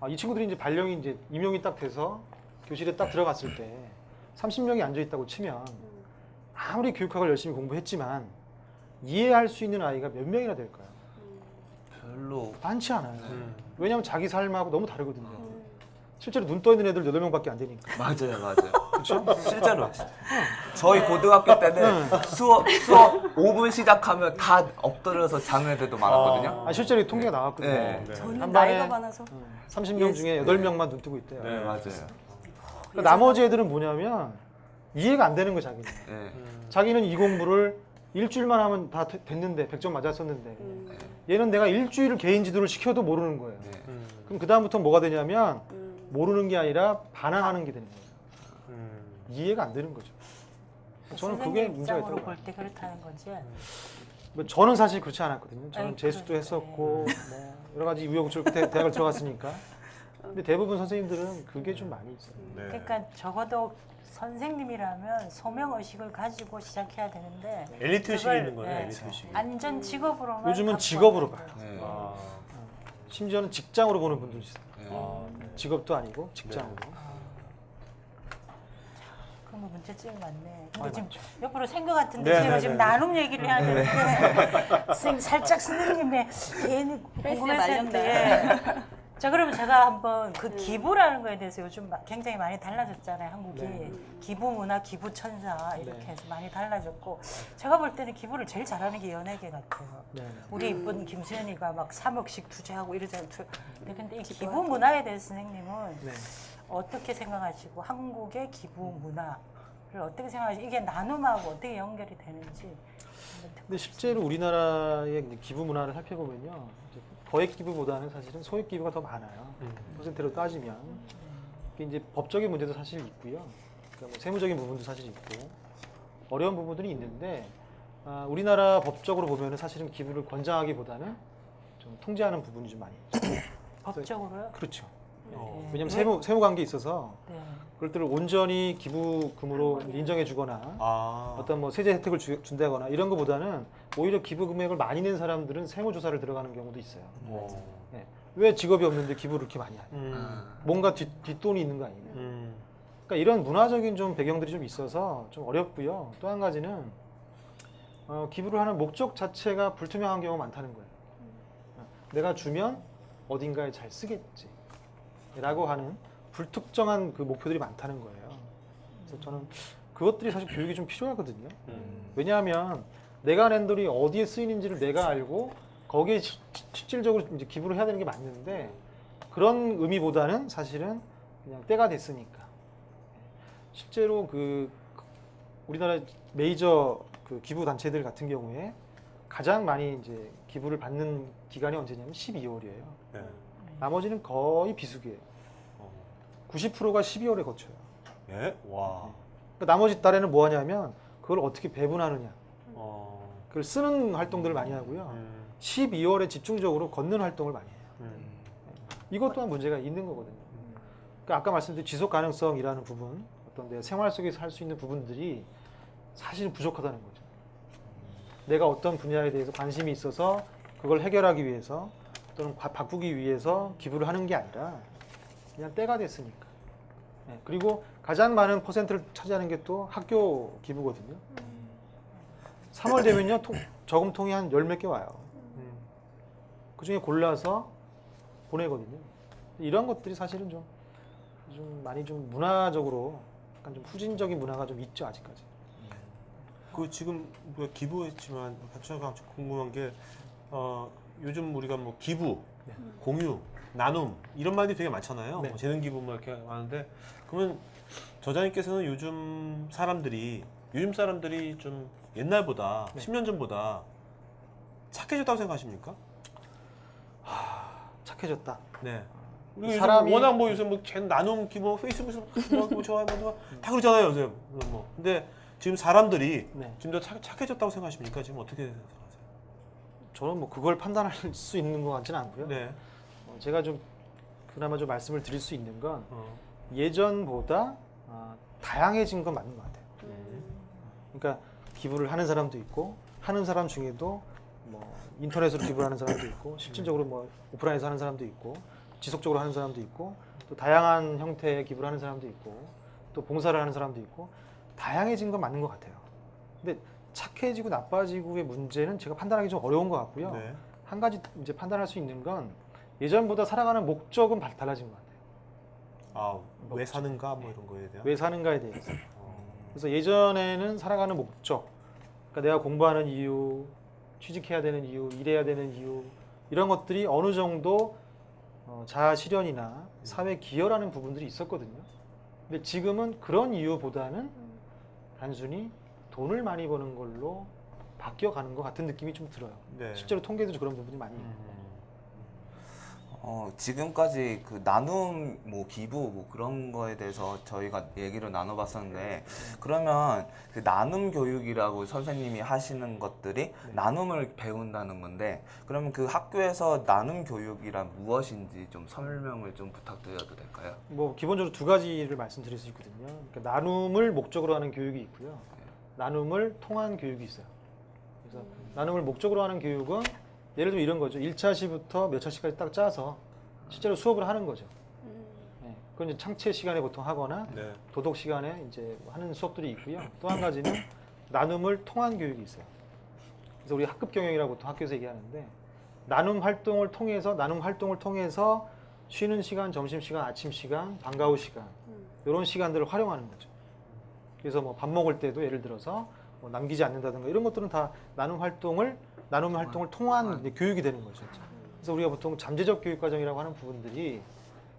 이 친구들이 이제 발령이 이제 임용이 딱 돼서 교실에 딱 들어갔을 때 30명이 앉아 있다고 치면 아무리 교육학을 열심히 공부했지만 이해할 수 있는 아이가 몇 명이나 될까요? 별로. 많지 않아요. 음. 왜냐하면 자기 삶하고 너무 다르거든요. 실제로 눈 떠 있는 애들 8명밖에 안 되니까. 맞아요. 그렇죠? 실제로. 저희 고등학교 때는 수업 5분 시작하면 다 엎드려서 자는 애들도 많았거든요. 실제로 통계가 나왔거든요. 네. 네. 저는 한 나이가 반에- 많아서 30명 중에 8명만 눈 뜨고 있대요. 네. 맞아요. 그러니까 나머지 애들은 뭐냐면 이해가 안 되는 거 자기는. 네. 자기는 이 공부를 일주일만 하면 다 됐는데 100점 맞았었는데 얘는 내가 일주일을 개인 지도를 시켜도 모르는 거예요. 네. 그럼 그 다음부터 뭐가 되냐면 모르는 게 아니라 반항하는 게 되는 거예요. 이해가 안 되는 거죠. 저는 그게 선생님 문제가 입장으로 있다고 볼 때 그렇다는 거지. 뭐 저는 사실 그렇지 않았거든요. 저는 아니, 재수도 그래. 했었고 뭐 여러 가지 우여곡절 끝에 대학을 들어갔으니까. 근데 대부분 선생님들은 그게 좀 많이 있어요. 네. 그러니까 적어도 선생님이라면 소명 의식을 가지고 시작해야 되는데 엘리트 의식이 그걸, 있는 거네, 네. 엘리트 의식이. 안전 직업으로만 요즘은 갖고 직업으로 왔다는 봐요. 거지. 네. 아. 심지어는 직장으로 보는 분들도 있어요. 네. 아, 네. 직업도 아니고 직장으로. 그런 거 문제점이 많네. 근데 많이 지금 많죠. 옆으로 생각 같은데 네, 제가 네, 지금 네. 나눔 얘기를 해야 되는데 살짝 선생님의 개인이 헬스에 궁금해서인데 자 그러면 제가 한번 그 기부라는 거에 대해서 요즘 굉장히 많이 달라졌잖아요. 한국이 네. 기부 문화, 기부 천사 이렇게 네. 해서 많이 달라졌고 제가 볼 때는 기부를 제일 잘하는 게 연예계 같아요. 네. 우리 이쁜 김수현이가 막 3억씩 투자하고 이러잖아요. 근데 이 기부 문화에 대해서 선생님은 네. 어떻게 생각하시고 한국의 기부 문화를 어떻게 생각하시고 이게 나눔하고 어떻게 연결이 되는지 한번 듣고 근데 실제로 우리나라의 이제 기부 문화를 살펴보면요, 이제 거액 기부보다는 사실은 소액 기부가 더 많아요. 퍼센트로 따지면 이게 이제 법적인 문제도 사실 있고요, 그러니까 뭐 세무적인 부분도 사실 있고 어려운 부분들이 있는데 우리나라 법적으로 보면은 사실은 기부를 권장하기보다는 좀 통제하는 부분이 좀 많이 있어요. 법적으로요? 그렇죠. 어. 왜냐하면 세무 관계에 있어서 네. 그럴 때를 온전히 기부금으로 인정해 주거나 아. 어떤 뭐 세제 혜택을 준다거나 이런 것보다는 오히려 기부 금액을 많이 낸 사람들은 세무조사를 들어가는 경우도 있어요. 어. 네. 왜 직업이 없는데 기부를 이렇게 많이 하냐? 음. 뭔가 뒷돈이 있는 거 아니냐? 음. 그러니까 이런 문화적인 좀 배경들이 좀 있어서 좀 어렵고요. 또 한 가지는 기부를 하는 목적 자체가 불투명한 경우가 많다는 거예요. 내가 주면 어딘가에 잘 쓰겠지 라고 하는 불특정한 그 목표들이 많다는 거예요. 그래서 저는 그것들이 사실 교육이 좀 필요하거든요. 왜냐하면 내가 낸 돈이 어디에 쓰이는지를 내가 알고 거기에 실질적으로 이제 기부를 해야 되는 게 맞는데 그런 의미보다는 사실은 그냥 때가 됐으니까 실제로 그 우리나라 메이저 그 기부 단체들 같은 경우에 가장 많이 이제 기부를 받는 기간이 언제냐면 12월이에요. 네. 나머지는 거의 비수기예요. 90%가 12월에 거쳐요. 예? 와. 그러니까 나머지 달에는 뭐 하냐면 그걸 어떻게 배분하느냐. 그걸 쓰는 활동들을 많이 하고요. 12월에 집중적으로 걷는 활동을 많이 해요. 이것 또한 문제가 있는 거거든요. 그러니까 아까 말씀드린 지속 가능성이라는 부분, 어떤 내 생활 속에서 할 수 있는 부분들이 사실은 부족하다는 거죠. 내가 어떤 분야에 대해서 관심이 있어서 그걸 해결하기 위해서 또는 바꾸기 위해서 기부를 하는 게 아니라 그냥 때가 됐으니까. 그리고 가장 많은 퍼센트를 차지하는 게 또 학교 기부거든요. 3월 되면요, 저금통이 한 열 몇 개 와요. 그 중에 골라서 보내거든요. 이런 것들이 사실은 좀 많이 좀 문화적으로 약간 좀 후진적인 문화가 좀 있죠, 아직까지. 그 지금 우리가 기부했지만 갑자기 궁금한 게 요즘 우리가 뭐 기부, 공유, 나눔 이런 말이 되게 많잖아요. 네. 뭐 재능 기부 뭐 이렇게 많은데 그러면 저자님께서는 요즘 사람들이 좀 옛날보다 네. 10년 전보다 착해졌다고 생각하십니까? 착해졌다. 네. 우리가 사람이- 요즘 워낙 뭐 요새 뭐 나눔 기부 페이스북에서 뭐 좋아요 다 그러잖아요 요새. 뭐 근데 지금 사람들이 네. 지금 더 착해졌다고 생각하십니까? 지금 어떻게 생각하세요? 저는 뭐 그걸 판단할 수 있는 것 같지는 않고요. 네. 제가 좀 그나마 좀 말씀을 드릴 수 있는 건 어. 예전보다 다양해진 건 맞는 것 같아요. 그러니까 기부를 하는 사람도 있고 하는 사람 중에도 뭐 인터넷으로 기부를 하는 사람도 있고 실질적으로 뭐 오프라인에서 하는 사람도 있고 지속적으로 하는 사람도 있고 또 다양한 형태의 기부를 하는 사람도 있고 또 봉사를 하는 사람도 있고 다양해진 건 맞는 것 같아요. 근데 착해지고 나빠지고의 문제는 제가 판단하기 좀 어려운 것 같고요. 네. 한 가지 이제 판단할 수 있는 건 예전보다 살아가는 목적은 달라진 것 같아요. 왜 사는가 뭐 이런 거에 대한. 왜 사는가에 대해서. 그래서 예전에는 살아가는 목적, 그러니까 내가 공부하는 이유, 취직해야 되는 이유, 일해야 되는 이유 이런 것들이 어느 정도 자아 실현이나 사회 기여라는 부분들이 있었거든요. 근데 지금은 그런 이유보다는 단순히 돈을 많이 버는 걸로 바뀌어가는 것 같은 느낌이 좀 들어요. 네. 실제로 통계도 그런 부분이 많이 있고. 지금까지 그 나눔, 뭐 기부, 뭐 그런 거에 대해서 저희가 얘기를 나눠봤었는데, 그러면 그 나눔 교육이라고 선생님이 하시는 것들이 나눔을 배운다는 건데, 그러면 그 학교에서 나눔 교육이란 무엇인지 좀 설명을 좀 부탁드려도 될까요? 뭐 기본적으로 두 가지를 말씀드릴 수 있거든요. 그러니까 나눔을 목적으로 하는 교육이 있고요. 나눔을 통한 교육이 있어요. 그래서 나눔을 목적으로 하는 교육은 예를 들면 이런 거죠. 1차 시부터 몇 차 시까지 딱 짜서 실제로 수업을 하는 거죠. 네. 그건 이제 창체 시간에 보통 하거나 네. 도덕 시간에 이제 하는 수업들이 있고요. 또 한 가지는 나눔을 통한 교육이 있어요. 그래서 우리 학급 경영이라고 보통 학교에서 얘기하는데 나눔 활동을 통해서 쉬는 시간, 점심 시간, 아침 시간, 방과 후 시간 이런 시간들을 활용하는 거죠. 그래서 뭐 밥 먹을 때도 예를 들어서 뭐 남기지 않는다든가 이런 것들은 다 나눔 활동을 통한 이제 교육이 되는 거죠. 그래서 우리가 보통 잠재적 교육 과정이라고 하는 부분들이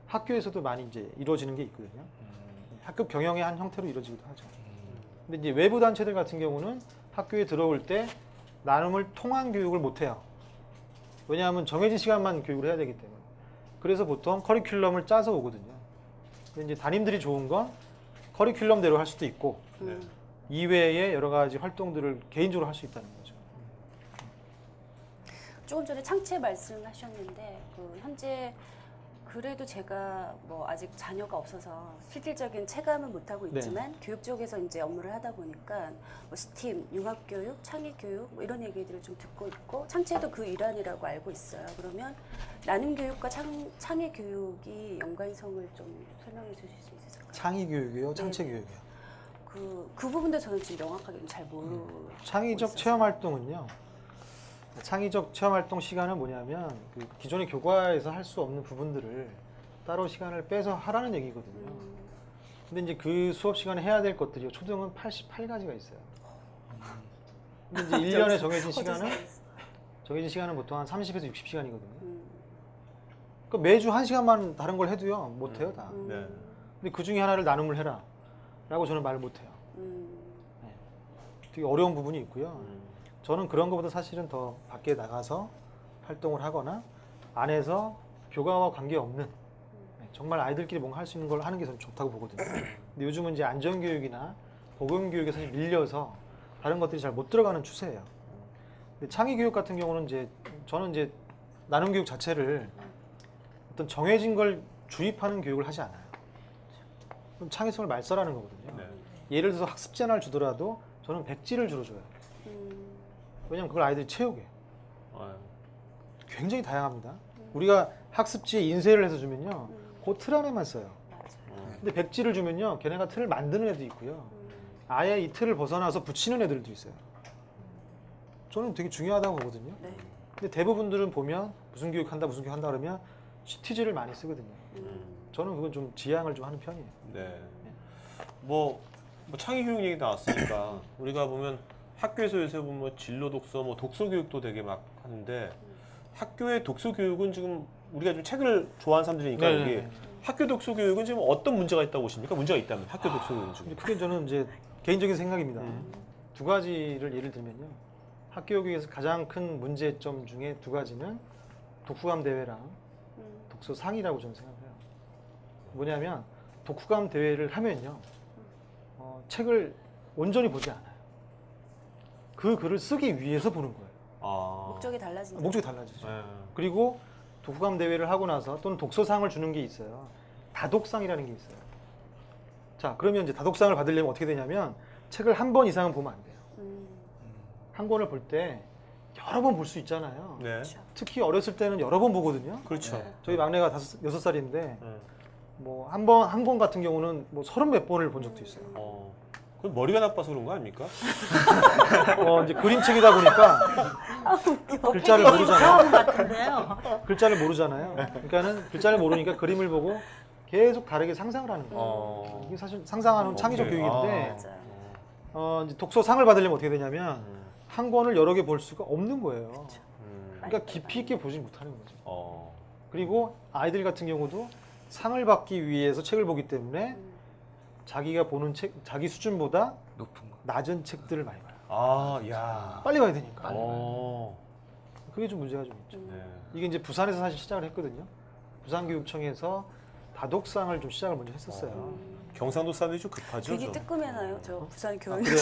학교에서도 많이 이제 이루어지는 게 있거든요. 학급 경영의 한 형태로 이루어지기도 하죠. 근데 이제 외부 단체들 같은 경우는 학교에 들어올 때 나눔을 통한 교육을 못 해요. 왜냐하면 정해진 시간만 교육을 해야 되기 때문에. 그래서 보통 커리큘럼을 짜서 오거든요. 근데 이제 담임들이 좋은 건 커리큘럼대로 할 수도 있고 이외에 여러 가지 활동들을 개인적으로 할 수 있다는 거죠. 조금 전에 창체 말씀하셨는데 현재 그래도 제가 뭐 아직 자녀가 없어서 실질적인 체감은 못 하고 있지만 교육 쪽에서 이제 업무를 하다 보니까 뭐 스팀, 융합교육, 창의교육 뭐 이런 얘기들을 좀 듣고 있고 창체도 그 일환이라고 알고 있어요. 그러면 나눔교육과 창의교육이 연관성을 좀 설명해 주실 수 있을까요? 창의교육이요, 창체교육이요. 그 부분도 저는 지금 명확하게 좀 잘 모르고 창의적 있어서. 체험 활동은요. 창의적 체험 활동 시간은 뭐냐면 그 기존의 교과에서 할 수 없는 부분들을 따로 시간을 빼서 하라는 얘기거든요. 근데 이제 그 수업 시간에 해야 될 것들이요. 초등은 88가지가 있어요. 근데 이제 1년에 정해진 시간은 보통 한 30에서 60시간이거든요. 그러니까 매주 1시간만 다른 걸 해도요. 못 해요, 다. 네. 근데 그 중에 하나를 나눔을 해라. 라고 저는 말을 못 해요. 되게 어려운 부분이 있고요. 저는 그런 것보다 사실은 더 밖에 나가서 활동을 하거나 안에서 교과와 관계없는 정말 아이들끼리 뭔가 할 수 있는 걸 하는 게 저는 좋다고 보거든요. 근데 요즘은 이제 안전교육이나 보건교육에 사실 밀려서 다른 것들이 잘 못 들어가는 추세예요. 근데 창의 교육 같은 경우는 저는 이제 나눔 교육 자체를 어떤 정해진 걸 주입하는 교육을 하지 않아요. 그럼 창의성을 말살하는 거거든요. 네. 예를 들어서 학습지 하나를 주더라도 저는 백지를 주로 줘요. 왜냐면 그걸 아이들이 채우게. 아유. 굉장히 다양합니다. 우리가 학습지에 인쇄를 해서 주면요, 그 틀 안에만 써요. 근데 백지를 주면요, 걔네가 틀을 만드는 애도 있고요, 아예 이 틀을 벗어나서 붙이는 애들도 있어요. 저는 되게 중요하다고 보거든요. 네. 근데 대부분들은 보면 무슨 교육한다 그러면 CTG를 많이 쓰거든요. 저는 그건 좀 지양을 좀 하는 편이에요. 네. 뭐 창의 교육 얘기 나왔으니까 우리가 보면 학교에서 요새 보면 뭐 진로 독서, 뭐 독서 교육도 되게 막 하는데 학교의 독서 교육은 지금 우리가 좀 책을 좋아하는 사람들이니까 네, 여기 네, 네. 학교 독서 교육은 지금 어떤 문제가 있다고 보십니까? 문제가 있다면 학교 독서 교육 근데 중에. 그게 저는 이제 개인적인 생각입니다. 두 가지를 예를 들면요, 학교 교육에서 가장 큰 문제점 중에 두 가지는 독후감 대회랑 독서상이라고 저는 생각해요. 뭐냐면 독후감 대회를 하면요, 책을 온전히 보지 않아요. 그 글을 쓰기 위해서 보는 거예요. 아. 목적이 달라진다. 목적이 달라지죠. 네. 그리고 독후감 대회를 하고 나서 또는 독서상을 주는 게 있어요. 다독상이라는 게 있어요. 자, 그러면 이제 다독상을 받으려면 어떻게 되냐면 책을 한 번 이상은 보면 안 돼요. 한 권을 볼 때 여러 번 볼 수 있잖아요. 네. 특히 어렸을 때는 여러 번 보거든요. 그렇죠. 네. 저희 막내가 6살인데 네. 뭐 한 권 같은 경우는 뭐 30몇 번을 본 적도 있어요. 그건 머리가 나빠서 그런 거 아닙니까? 이제 그림책이다 보니까 글자를 모르잖아요. 처음 같은데요. 글자를 모르잖아요. 그러니까는 글자를 모르니까 그림을 보고 계속 다르게 상상을 하는 거예요. 이게 사실 상상하는 창의적 오케이. 교육인데 맞아요. 이제 독서상을 받으려면 어떻게 되냐면 한 권을 여러 개 볼 수가 없는 거예요. 그러니까 깊이 있게 보지 못하는 거죠. 그리고 아이들 같은 경우도 상을 받기 위해서 책을 보기 때문에 자기가 보는 책, 자기 수준보다 높은 거. 낮은 책들을 많이 봐요. 아, 야. 빨리 봐야 되니까. 그게 좀 문제가 좀 있죠. 네. 이게 이제 부산에서 사실 시작을 했거든요. 부산교육청에서 다독상을 좀 시작을 먼저 했었어요. 경상도 사람들이 좀 급하죠. 되게 좀. 뜨끔해나요, 저 부산 교육. 그래요.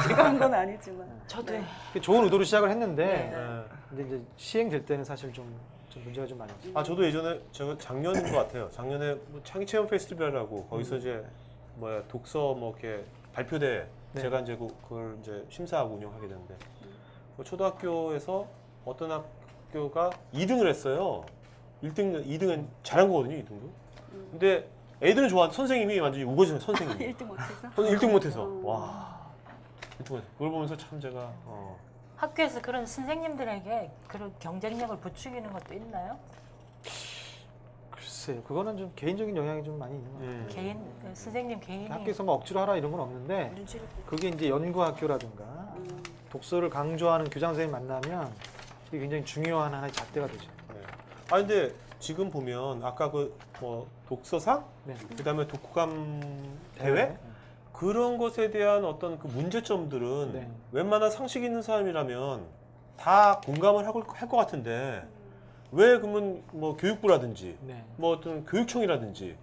제가 한 건 아니지만. 저도 그게 좋은 의도로 시작을 했는데 네. 근데 이제 시행될 때는 사실 좀 문제가 좀 많이 있어요. 저도 예전에 제가 작년인 것 같아요. 작년에 뭐 창의 체험 페스티벌이라고 거기서 이제 독서 뭐 이렇게 발표대 네. 제가 이제 그걸 이제 심사하고 운영하게 됐는데 그 초등학교에서 어떤 학교가 2등을 했어요. 2등은 잘한 거거든요, 2등도. 근데 애들은 좋아하는데 선생님이 완전히 우거지는 선생님이. 1등 못해서? 1등 못해서. 와. 1등 못해서. 그걸 보면서 참 제가 학교에서 그런 선생님들에게 그런 경쟁력을 부추기는 것도 있나요? 글쎄요, 그거는 좀 개인적인 영향이 좀 많이 있는 것 같아요. 개인 선생님 개인이 학교에서 뭐 억지로 하라 이런 건 없는데 눈치를 보고. 그게 이제 연구학교라든가 독서를 강조하는 교장 선생님 만나면 이게 굉장히 중요한 하나의 잣대가 되죠. 네. 근데 지금 보면 아까 뭐 독서상, 네. 그다음에 독후감 대회 그런 것에 대한 어떤 그 문제점들은 네. 웬만한 상식 있는 사람이라면 다 공감을 할 것 같은데 왜 그러면 뭐 교육부라든지 네. 뭐 어떤 교육청이라든지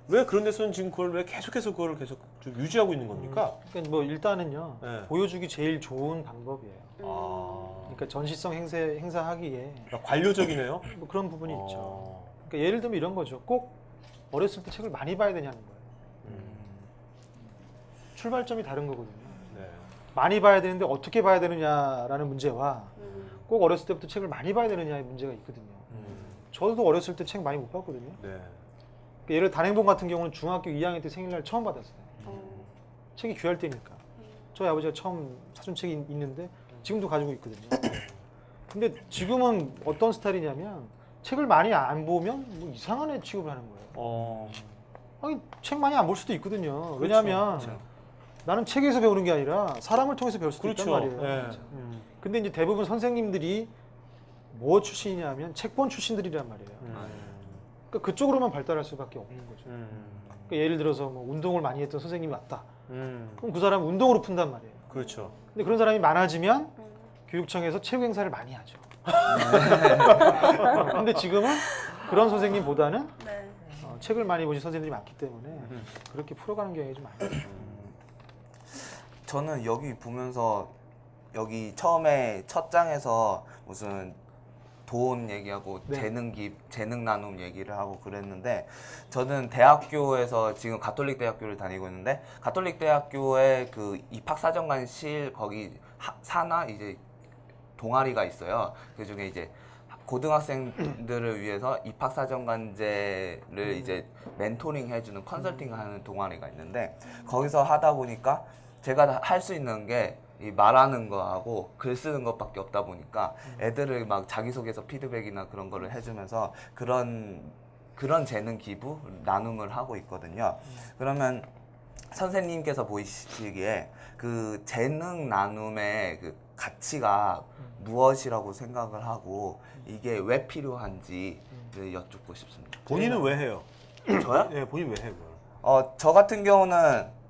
왜 그런 데서는 지금 그걸 왜 계속해서 그걸 계속 좀 유지하고 있는 겁니까? 그러니까 뭐 일단은요, 네. 보여주기 제일 좋은 방법이에요. 아, 그러니까 전시성 행사하기에 그러니까 관료적이네요. 뭐 그런 부분이 있죠. 그러니까 예를 들면 이런 거죠. 꼭 어렸을 때 책을 많이 봐야 되냐는 거예요. 출발점이 다른 거거든요. 네. 많이 봐야 되는데 어떻게 봐야 되느냐라는 문제와 꼭 어렸을 때부터 책을 많이 봐야 되느냐의 문제가 있거든요. 저도 어렸을 때 책 많이 못 봤거든요. 네. 그러니까 예를 단행본 같은 경우는 중학교 2학년 때 생일날 처음 받았어요. 책이 귀할 때니까. 저희 아버지가 처음 사준 책이 있는데 지금도 가지고 있거든요. 근데 지금은 어떤 스타일이냐면 책을 많이 안 보면 뭐 이상한 애 취급을 하는 거예요. 아니, 책 많이 안 볼 수도 있거든요. 왜냐하면 그렇죠. 나는 책에서 배우는 게 아니라 사람을 통해서 배울 수도 있단 말이에요. 네. 근데 이제 대부분 선생님들이 뭐 출신이냐면 책본 출신들이란 말이에요. 그러니까 그쪽으로만 발달할 수밖에 없는 거죠. 그러니까 예를 들어서 뭐 운동을 많이 했던 선생님이 왔다. 그럼 그 사람은 운동으로 푼단 말이에요. 그렇죠. 근데 그런 사람이 많아지면 교육청에서 체육 행사를 많이 하죠. 근데 지금은 그런 선생님보다는 네. 책을 많이 보신 선생님들이 많기 때문에 그렇게 풀어가는 경향이 좀 많아요. 저는 여기 보면서 여기 처음에 첫 장에서 무슨 돈 얘기하고 네. 재능 나눔 얘기를 하고 그랬는데 저는 대학교에서 지금 가톨릭 대학교를 다니고 있는데 가톨릭 대학교에 그 입학사정관실 거기 사나 이제 동아리가 있어요. 그 중에 이제 고등학생들을 위해서 입학사정관제를 이제 멘토링 해주는 컨설팅을 하는 동아리가 있는데 거기서 하다 보니까 제가 할 수 있는 게 이 말하는 거하고 글 쓰는 것밖에 없다 보니까 애들을 막 자기소개서 피드백이나 그런 거를 해주면서 그런 재능 기부 나눔을 하고 있거든요. 그러면 선생님께서 보시기에 그 재능 나눔의 그 가치가 무엇이라고 생각을 하고 이게 왜 필요한지를 여쭙고 싶습니다. 본인은 왜 해요? 저요? 예, 본인 왜 해요? 그걸? 저 같은 경우는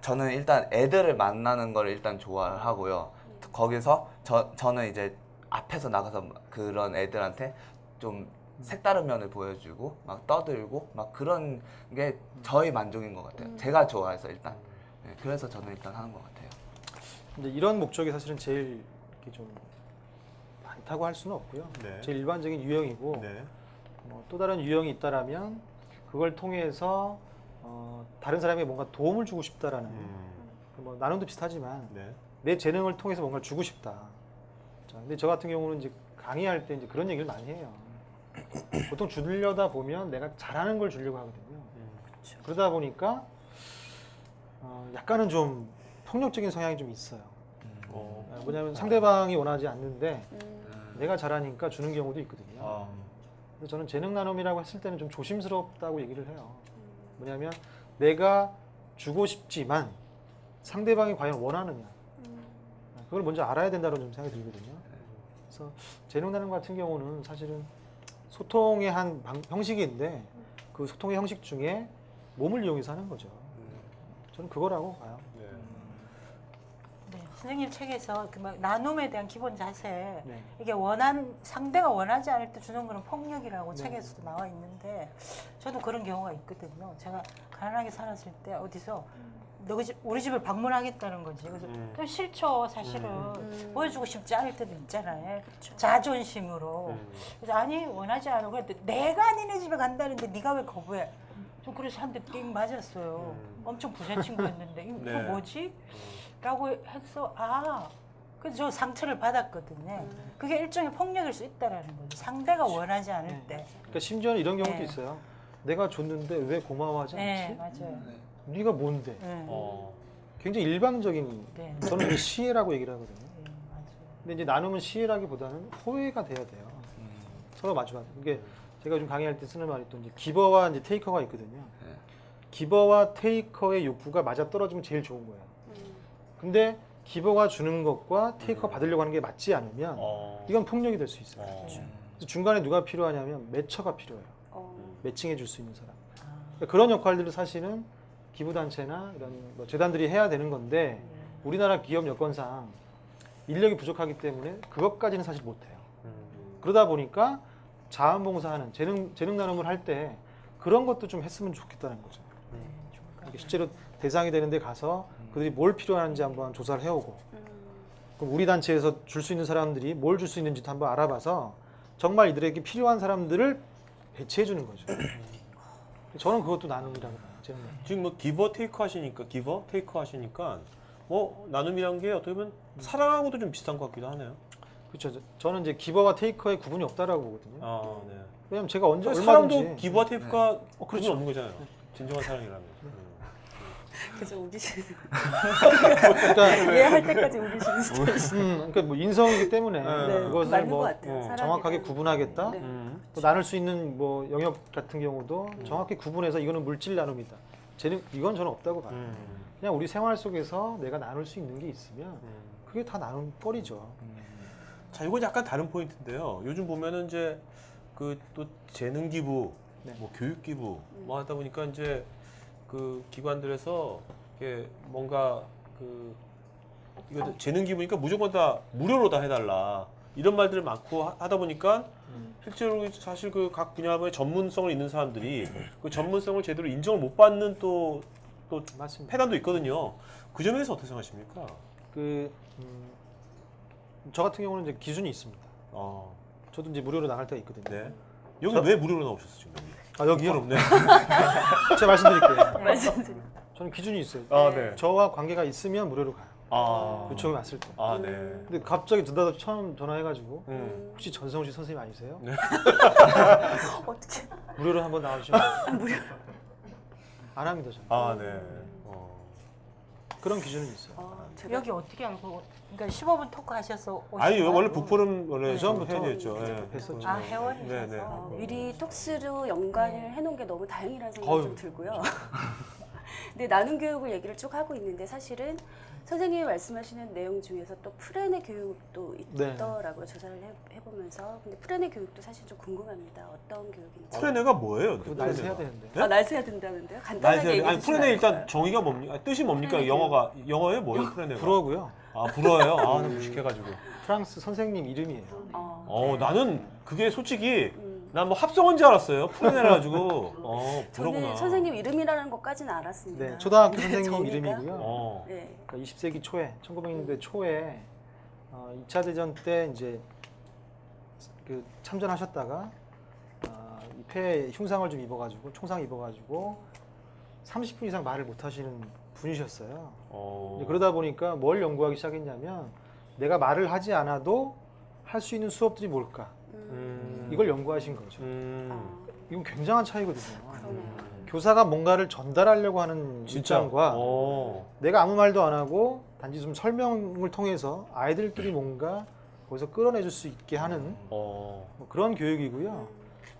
저는 일단 애들을 만나는 걸 일단 좋아하고요. 거기서 저는 이제 앞에서 나가서 그런 애들한테 좀 색다른 면을 보여주고 막 떠들고 막 그런 게 저의 만족인 것 같아요. 제가 좋아해서 일단. 네, 그래서 저는 일단 하는 것 같아요. 근데 이런 목적이 사실은 제일 이렇게 좀 많다고 할 수는 없고요. 네. 제일 일반적인 유형이고 네. 또 다른 유형이 있다라면 그걸 통해서 다른 사람에게 뭔가 도움을 주고 싶다라는 뭐 나눔도 비슷하지만 네. 내 재능을 통해서 뭔가를 주고 싶다. 자, 근데 저 같은 경우는 이제 강의할 때 이제 그런 얘기를 많이 해요. 보통 주려다 보면 내가 잘하는 걸 주려고 하거든요. 그러다 보니까 약간은 좀 폭력적인 성향이 좀 있어요. 뭐냐면 상대방이 원하지 않는데 내가 잘하니까 주는 경우도 있거든요. 아. 근데 저는 재능 나눔이라고 했을 때는 좀 조심스럽다고 얘기를 해요. 뭐냐면 내가 주고 싶지만 상대방이 과연 원하느냐 그걸 먼저 알아야 된다고 좀 생각이 들거든요. 그래서 재능 나눔 같은 경우는 사실은 소통의 한 형식인데 그 소통의 형식 중에 몸을 이용해서 하는 거죠. 저는 그거라고 봐요. 네. 네, 선생님 책에서 그 막 나눔에 대한 기본 자세 네. 이게 상대가 원하지 않을 때 주는 거는 폭력이라고 네. 책에서도 나와 있는데 저도 그런 경우가 있거든요. 제가 가난하게 살았을 때 어디서 우리 집을 방문하겠다는 거지. 그래서 또 싫죠, 사실은. 보여주고 싶지 않을 때도 있잖아요. 자존심으로. 그래서 아니 원하지 않아. 그랬더니 내가 니네 집에 간다는데 네가 왜 거부해? 좀 그래서 한 대 띵 맞았어요. 엄청 부자 친구였는데 이거 네. 뭐지? 라고 해서 그래서 저 상처를 받았거든요. 그게 일종의 폭력일 수 있다라는 거죠. 상대가 원하지 않을 네. 때. 그러니까 심지어는 이런 경우도 네. 있어요. 내가 줬는데 왜 고마워하지 않지? 네, 맞아요. 네가 뭔데? 네. 굉장히 일방적인 네. 저는 이제 시혜라고 얘기를 하거든요. 네, 맞아요. 근데 이제 나눔은 시혜라기보다는 호혜가 돼야 돼요. 서로 마주하는. 이게 제가 요즘 강의할 때 쓰는 말이 또 이제 기버와 이제 테이커가 있거든요. 네. 기버와 테이커의 욕구가 맞아 떨어지면 제일 좋은 거예요. 근데 기버가 주는 것과 테이커가 받으려고 하는 게 맞지 않으면 이건 폭력이 될 수 있어요. 그래서 중간에 누가 필요하냐면 매처가 필요해요. 매칭해 줄 수 있는 사람. 그러니까 그런 역할들을 사실은 기부단체나 이런 뭐 재단들이 해야 되는 건데 우리나라 기업 여건상 인력이 부족하기 때문에 그것까지는 사실 못해요. 그러다 보니까 자원봉사하는 재능 나눔을 할 때 그런 것도 좀 했으면 좋겠다는 거죠. 이렇게 실제로 대상이 되는데 가서 그들이 뭘 필요하는지 한번 조사를 해오고 그럼 우리 단체에서 줄 수 있는 사람들이 뭘 줄 수 있는지도 한번 알아봐서 정말 이들에게 필요한 사람들을 배치해 주는 거죠. 저는 그것도 나눔이라고 봐요. 재능 나눔. 지금 뭐 기버 테이커 하시니까 나눔이란 게 어떻게 보면 사랑하고도 좀 비슷한 것 같기도 하네요. 그렇죠. 저는 이제 기버와 테이커의 구분이 없다라고 보거든요. 네. 왜냐면 제가 언제 사랑도 얼마든지 기버와 테이커가 그렇죠. 그건 없는 거잖아요. 진정한 사랑이라면. 그래서 우기시는. 그러니까 이해할 때까지 우기시는 스타일. 그러니까 뭐 인성이기 때문에 네, 그것을 맞는 뭐 것 같아요. 사람이랑. 정확하게 구분하겠다. 네. 또 나눌 수 있는 뭐 영역 같은 경우도 정확히 구분해서 이거는 물질 나눔이다. 이건 저는 없다고 봐요. 그냥 우리 생활 속에서 내가 나눌 수 있는 게 있으면 그게 다 나눔거리죠. 자, 이건 약간 다른 포인트인데요. 요즘 보면은 이제 그 또 재능 기부, 네. 뭐 교육 기부, 뭐 하다 보니까 이제 그 기관들에서 이게 뭔가 그 이거 재능 기부니까 무조건 다 무료로 다 해달라 이런 말들을 많고 하다 보니까 실제로 사실 그 각 분야의 전문성을 있는 사람들이 그 전문성을 제대로 인정을 못 받는 또 또 맞습니다. 폐단도 있거든요. 그 점에서 어떻게 생각하십니까? 저 같은 경우는 이제 기준이 있습니다. 어, 저도 이제 무료로 나갈 때가 있거든요. 네. 여기 왜 무료로 나오셨어요 지금? 아 여기요? 부끄럽네. 제가 말씀드릴게요. 말씀드릴게요. 저는 기준이 있어요. 아 네. 저와 관계가 있으면 무료로 가요. 아, 요청이 왔을 때. 아 네. 근데 갑자기 듣다가 처음 전화해가지고 혹시 전성시 선생님 아니세요? 네. 어떻게? 무료로 한번 나와주시면 무료. 안 합니다 저는. 아 네. 그런 기준은 있어요. 제가 여기 어떻게 알고? 그러니까 15분 토크 하셔서 오신 아니 거예요? 원래 북포럼 원래 예전부터 해야 되죠. 했었죠. 아 회원이셔서. 네네. 미리 톡스로 연관을 네. 해놓은 게 너무 다행이라는 생각이 어휴. 좀 들고요. 근데 나눔 교육을 얘기를 쭉 하고 있는데 사실은 선생님이 말씀하시는 내용 중에서 또 프레네 교육도 네. 있더라고요. 조사를 해보면서. 근데 프레네 교육도 사실 좀 궁금합니다. 어떤 교육인지. 프레네가 뭐예요? 그거 날 새야 되는데. 네? 아, 날 새야 된다는데요? 간단하게 날새야 얘기해 아니 주시면 프레네 안 일단 될까요? 정의가 뭡니까? 아니, 뜻이 뭡니까? 프레네 영어에 뭐예요? 프레네가? 불어고요. 아 불어예요? 아 무식해가지고. 프랑스 선생님 이름이에요. 어 나는 그게 솔직히 난 뭐 합성어인 줄 알았어요. 프레네라 가지고. 저는 그러구나. 선생님 이름이라는 것까지는 알았습니다. 네, 초등학교 근데 선생님 정의가? 이름이고요. 어. 네. 그러니까 20세기 초에 1900년대 초에 2차 대전 때 이제 그 참전하셨다가 이 폐에 흉상을 좀 입어가지고 총상 입어가지고 30분 이상 말을 못하시는 분이셨어요. 이제 그러다 보니까 뭘 연구하기 시작했냐면 내가 말을 하지 않아도 할 수 있는 수업들이 뭘까? 이걸 연구하신 거죠. 이건 굉장한 차이거든요. 그러네요. 교사가 뭔가를 전달하려고 하는 진짜. 입장과 어. 내가 아무 말도 안 하고 단지 좀 설명을 통해서 아이들끼리 뭔가 거기서 끌어내줄 수 있게 하는 뭐 그런 교육이고요.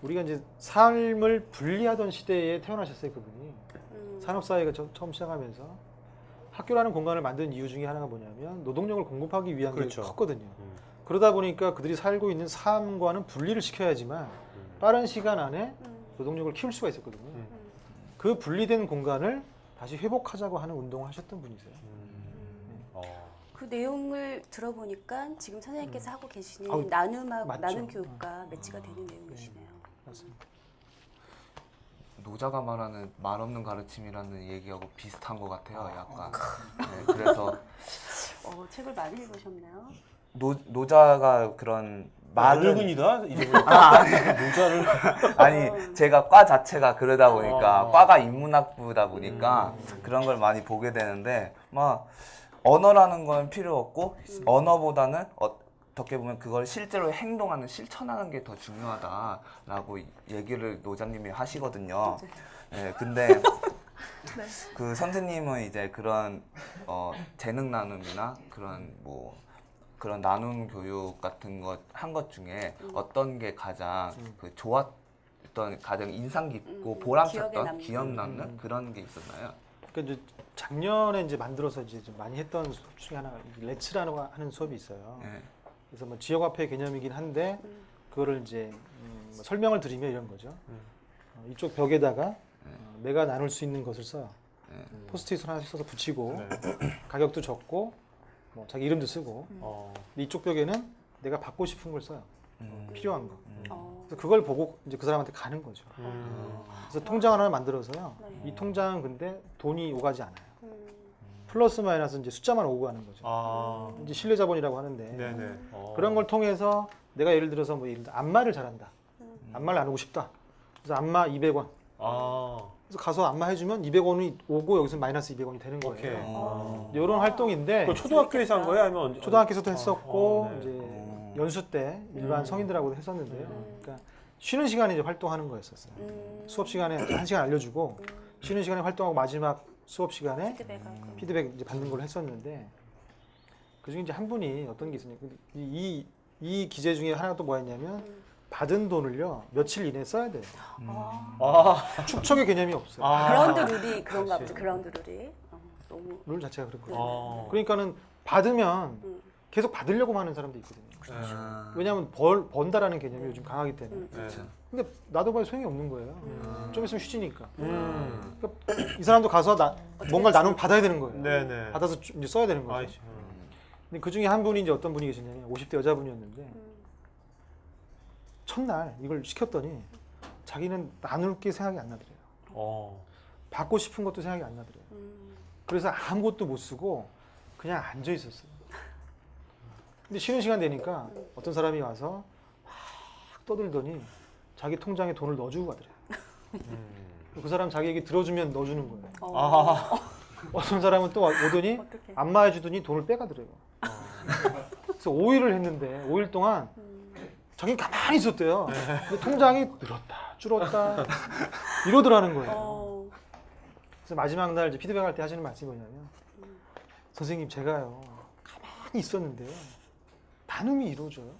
우리가 이제 삶을 분리하던 시대에 태어나셨어요, 그분이. 산업사회가 처음 시작하면서 학교라는 공간을 만든 이유 중에 하나가 뭐냐면 노동력을 공급하기 위한 그렇죠. 게 컸거든요. 그러다 보니까 그들이 살고 있는 삶과는 분리를 시켜야지만 빠른 시간 안에 노동력을 키울 수가 있었거든요. 그 분리된 공간을 다시 회복하자고 하는 운동을 하셨던 분이세요. 그 내용을 들어보니까 지금 선생님께서 하고 계시는 아우, 나눔 맞죠. 교육과 매치가 되는 내용이시네요. 맞습니다. 노자가 말하는 말 없는 가르침이라는 얘기하고 비슷한 것 같아요. 약간. 네, 그래서 책을 많이 읽으셨나요? 노자가 그런 말을 늙은이다 이름을. 노자를. 아니 제가 과 자체가 그러다 보니까 과가 인문학부다 보니까 그런 걸 많이 보게 되는데 막 언어라는 건 필요 없고 언어보다는 어떻게 보면 그걸 실제로 행동하는 실천하는 게 더 중요하다라고 얘기를 노자님이 하시거든요. 네, 근데 그 선생님은 이제 그런 재능 나눔이나 그런 뭐 그런 나눔 교육 같은 것 한 것 중에 어떤 게 가장 그 좋았던 가장 인상 깊고 보람찼던 기억 남는 그런 게 있었나요? 그러니까 이제 작년에 이제 만들어서 이제 좀 많이 했던 수업 중에 하나가 레츠라고 하는 수업이 있어요. 네. 그래서 뭐 지역화폐 개념이긴 한데 그거를 이제 뭐 설명을 드리면 이런 거죠. 이쪽 벽에다가 내가 나눌 수 있는 것을 써요. 포스트잇을 하나씩 써서 붙이고 가격도 적고 뭐 자기 이름도 쓰고 근데 이쪽 벽에는 내가 받고 싶은 걸 써요. 필요한 거. 그래서 그걸 보고 이제 그 사람한테 가는 거죠. 그래서 통장 하나 만들어서요. 네. 이 통장은 근데 돈이 오가지 않아요. 플러스 마이너스 이제 숫자만 오고 가는 거죠. 이제 신뢰자본이라고 하는데 네네. 그런 걸 통해서 내가 예를 들어서 뭐 예를 들어 안마를 잘한다. 안마를 나누고 싶다. 그래서 안마 200원. 그래서 가서 안마 해주면 200원이 오고 여기서 마이너스 200원이 되는 거예요. 오케이. 이런 활동인데 그 초등학교에서 한 거예요? 아니면 초등학교에서도 했었고 네. 이제 연수 때 일반 성인들하고도 했었는데요. 그러니까 쉬는 시간에 이제 활동하는 거였었어요. 수업 시간에 1시간 알려주고 쉬는 시간에 활동하고 마지막 수업 시간에 피드백 이제 받는 걸 했었는데 그중에 이제 한 분이 어떤 게 있었냐. 이 기재 중에 하나가 또 뭐였냐면 받은 돈을요 며칠 이내에 써야 돼요. 축척의 개념이 없어요. 그라운드 룰이 그런가 보죠. 그라운드 룰이. 너무 룰 자체가 그렇거든요. 그러니까는 받으면 계속 받으려고 하는 사람도 있거든요. 왜냐하면 번다라는 개념이 요즘 강하기 때문에. 근데 놔둬봐야 소용이 없는 거예요. 좀 있으면 휴지니까. 그러니까 이 사람도 가서 뭔가를 나누면 받아야 되는 거예요. 네네. 받아서 이제 써야 되는 거죠. 아이씨. 근데 그 중에 한 분이 이제 어떤 분이 계시냐면 50대 여자분이었는데 첫날 이걸 시켰더니 자기는 나눌 게 생각이 안 나더래요. 받고 싶은 것도 생각이 안 나더래요. 그래서 아무것도 못 쓰고 그냥 앉아 있었어요. 근데 쉬는 시간 되니까 어떤 사람이 와서 막 떠들더니 자기 통장에 돈을 넣어주고 가더래요. 그 사람 자기에게 들어주면 넣어주는 거예요. 아, 어떤 사람은 또 오더니 어떡해. 안마해주더니 돈을 빼가더래요. 그래서 5일을 했는데 5일 동안 자기는 가만히 있었대요. 근데 통장이 늘었다 줄었다 이러더라는 거예요. 어. 그래서 마지막 날 이제 피드백할 때 하시는 말씀이 뭐냐면 선생님 제가요 가만히 있었는데요 나눔이 이루어져요.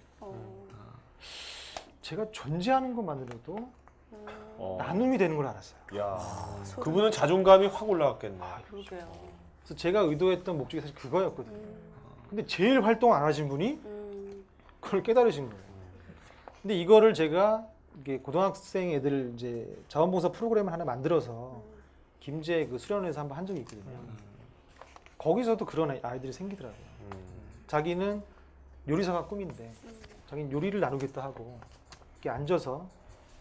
제가 존재하는 것만으로도 나눔이 되는 걸 알았어요. 야, 소름. 그분은 자존감이 확 올라갔겠네. 그러게요. 그래서 제가 의도했던 목적이 사실 그거였거든요. 근데 제일 활동 안 하신 분이 그걸 깨달으신 거예요. 근데 이거를 제가 이게 고등학생 애들 이제 자원봉사 프로그램을 하나 만들어서 김제 그 수련회에서 한번 한 적이 있거든요. 거기서도 그런 아이들이 생기더라고요. 자기는 요리사가 꿈인데 자기는 요리를 나누겠다 하고 이렇게 앉아서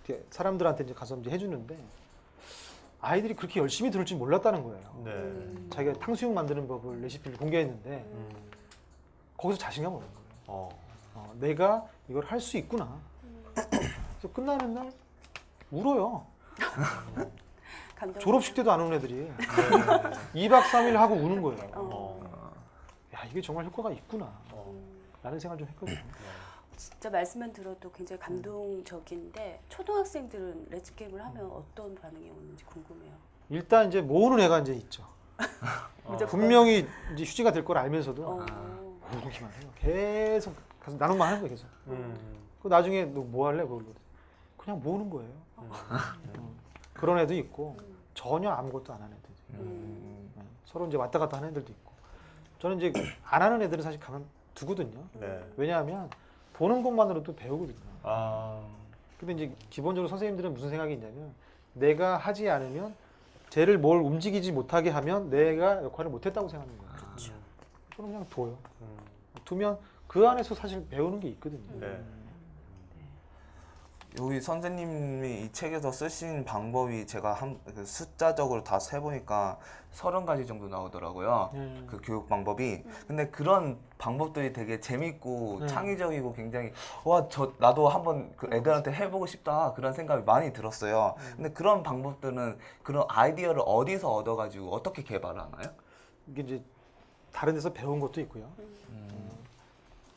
이렇게 사람들한테 이제 가서 이제 해주는데 아이들이 그렇게 열심히 들을 줄 몰랐다는 거예요. 네. 자기가 탕수육 만드는 법을 레시피를 공개했는데 거기서 자신감 얻는 거예요. 내가 이걸 할 수 있구나. 그래서 끝나는 날 울어요. 감동. 졸업식 때도 안 오는 애들이 2박 3일 하고 우는 거예요. 야 이게 정말 효과가 있구나. 라는 생각을 좀 했거든요. 진짜 말씀만 들어도 굉장히 감동적인데 초등학생들은 렛츠게임을 하면 어떤 반응이 오는지 궁금해요. 일단 이제 모으는 애가 이제 있죠. 분명히 이제 휴지가 될 걸 알면서도 모으기만 해요. 계속 가서 나눔만 하는 거예요. 계속. 그 나중에 너 뭐 할래? 그걸로 그냥 모으는 거예요. 그런 애도 있고 전혀 아무것도 안 하는 애들. 서로 이제 왔다 갔다 하는 애들도 있고. 저는 이제 안 하는 애들은 사실 가만 두거든요. 네. 왜냐하면 보는 것만으로도 배우거든요. 아, 근데 이제 기본적으로 선생님들은 무슨 생각이 있냐면 내가 하지 않으면 쟤를 뭘 움직이지 못하게 하면 내가 역할을 못했다고 생각하는 거예요. 그렇죠. 저는 그냥 둬요. 두면 그 안에서 사실 배우는 게 있거든요. 네. 여기 선생님이 이 책에서 쓰신 방법이 제가 그 숫자적으로 다 세보니까 30가지 정도 나오더라고요. 그 교육 방법이. 근데 그런 방법들이 되게 재밌고 창의적이고 굉장히 나도 한번 그 애들한테 해보고 싶다 그런 생각이 많이 들었어요. 근데 그런 방법들은 그런 아이디어를 어디서 얻어가지고 어떻게 개발하나요? 이게 이제 다른 데서 배운 것도 있고요.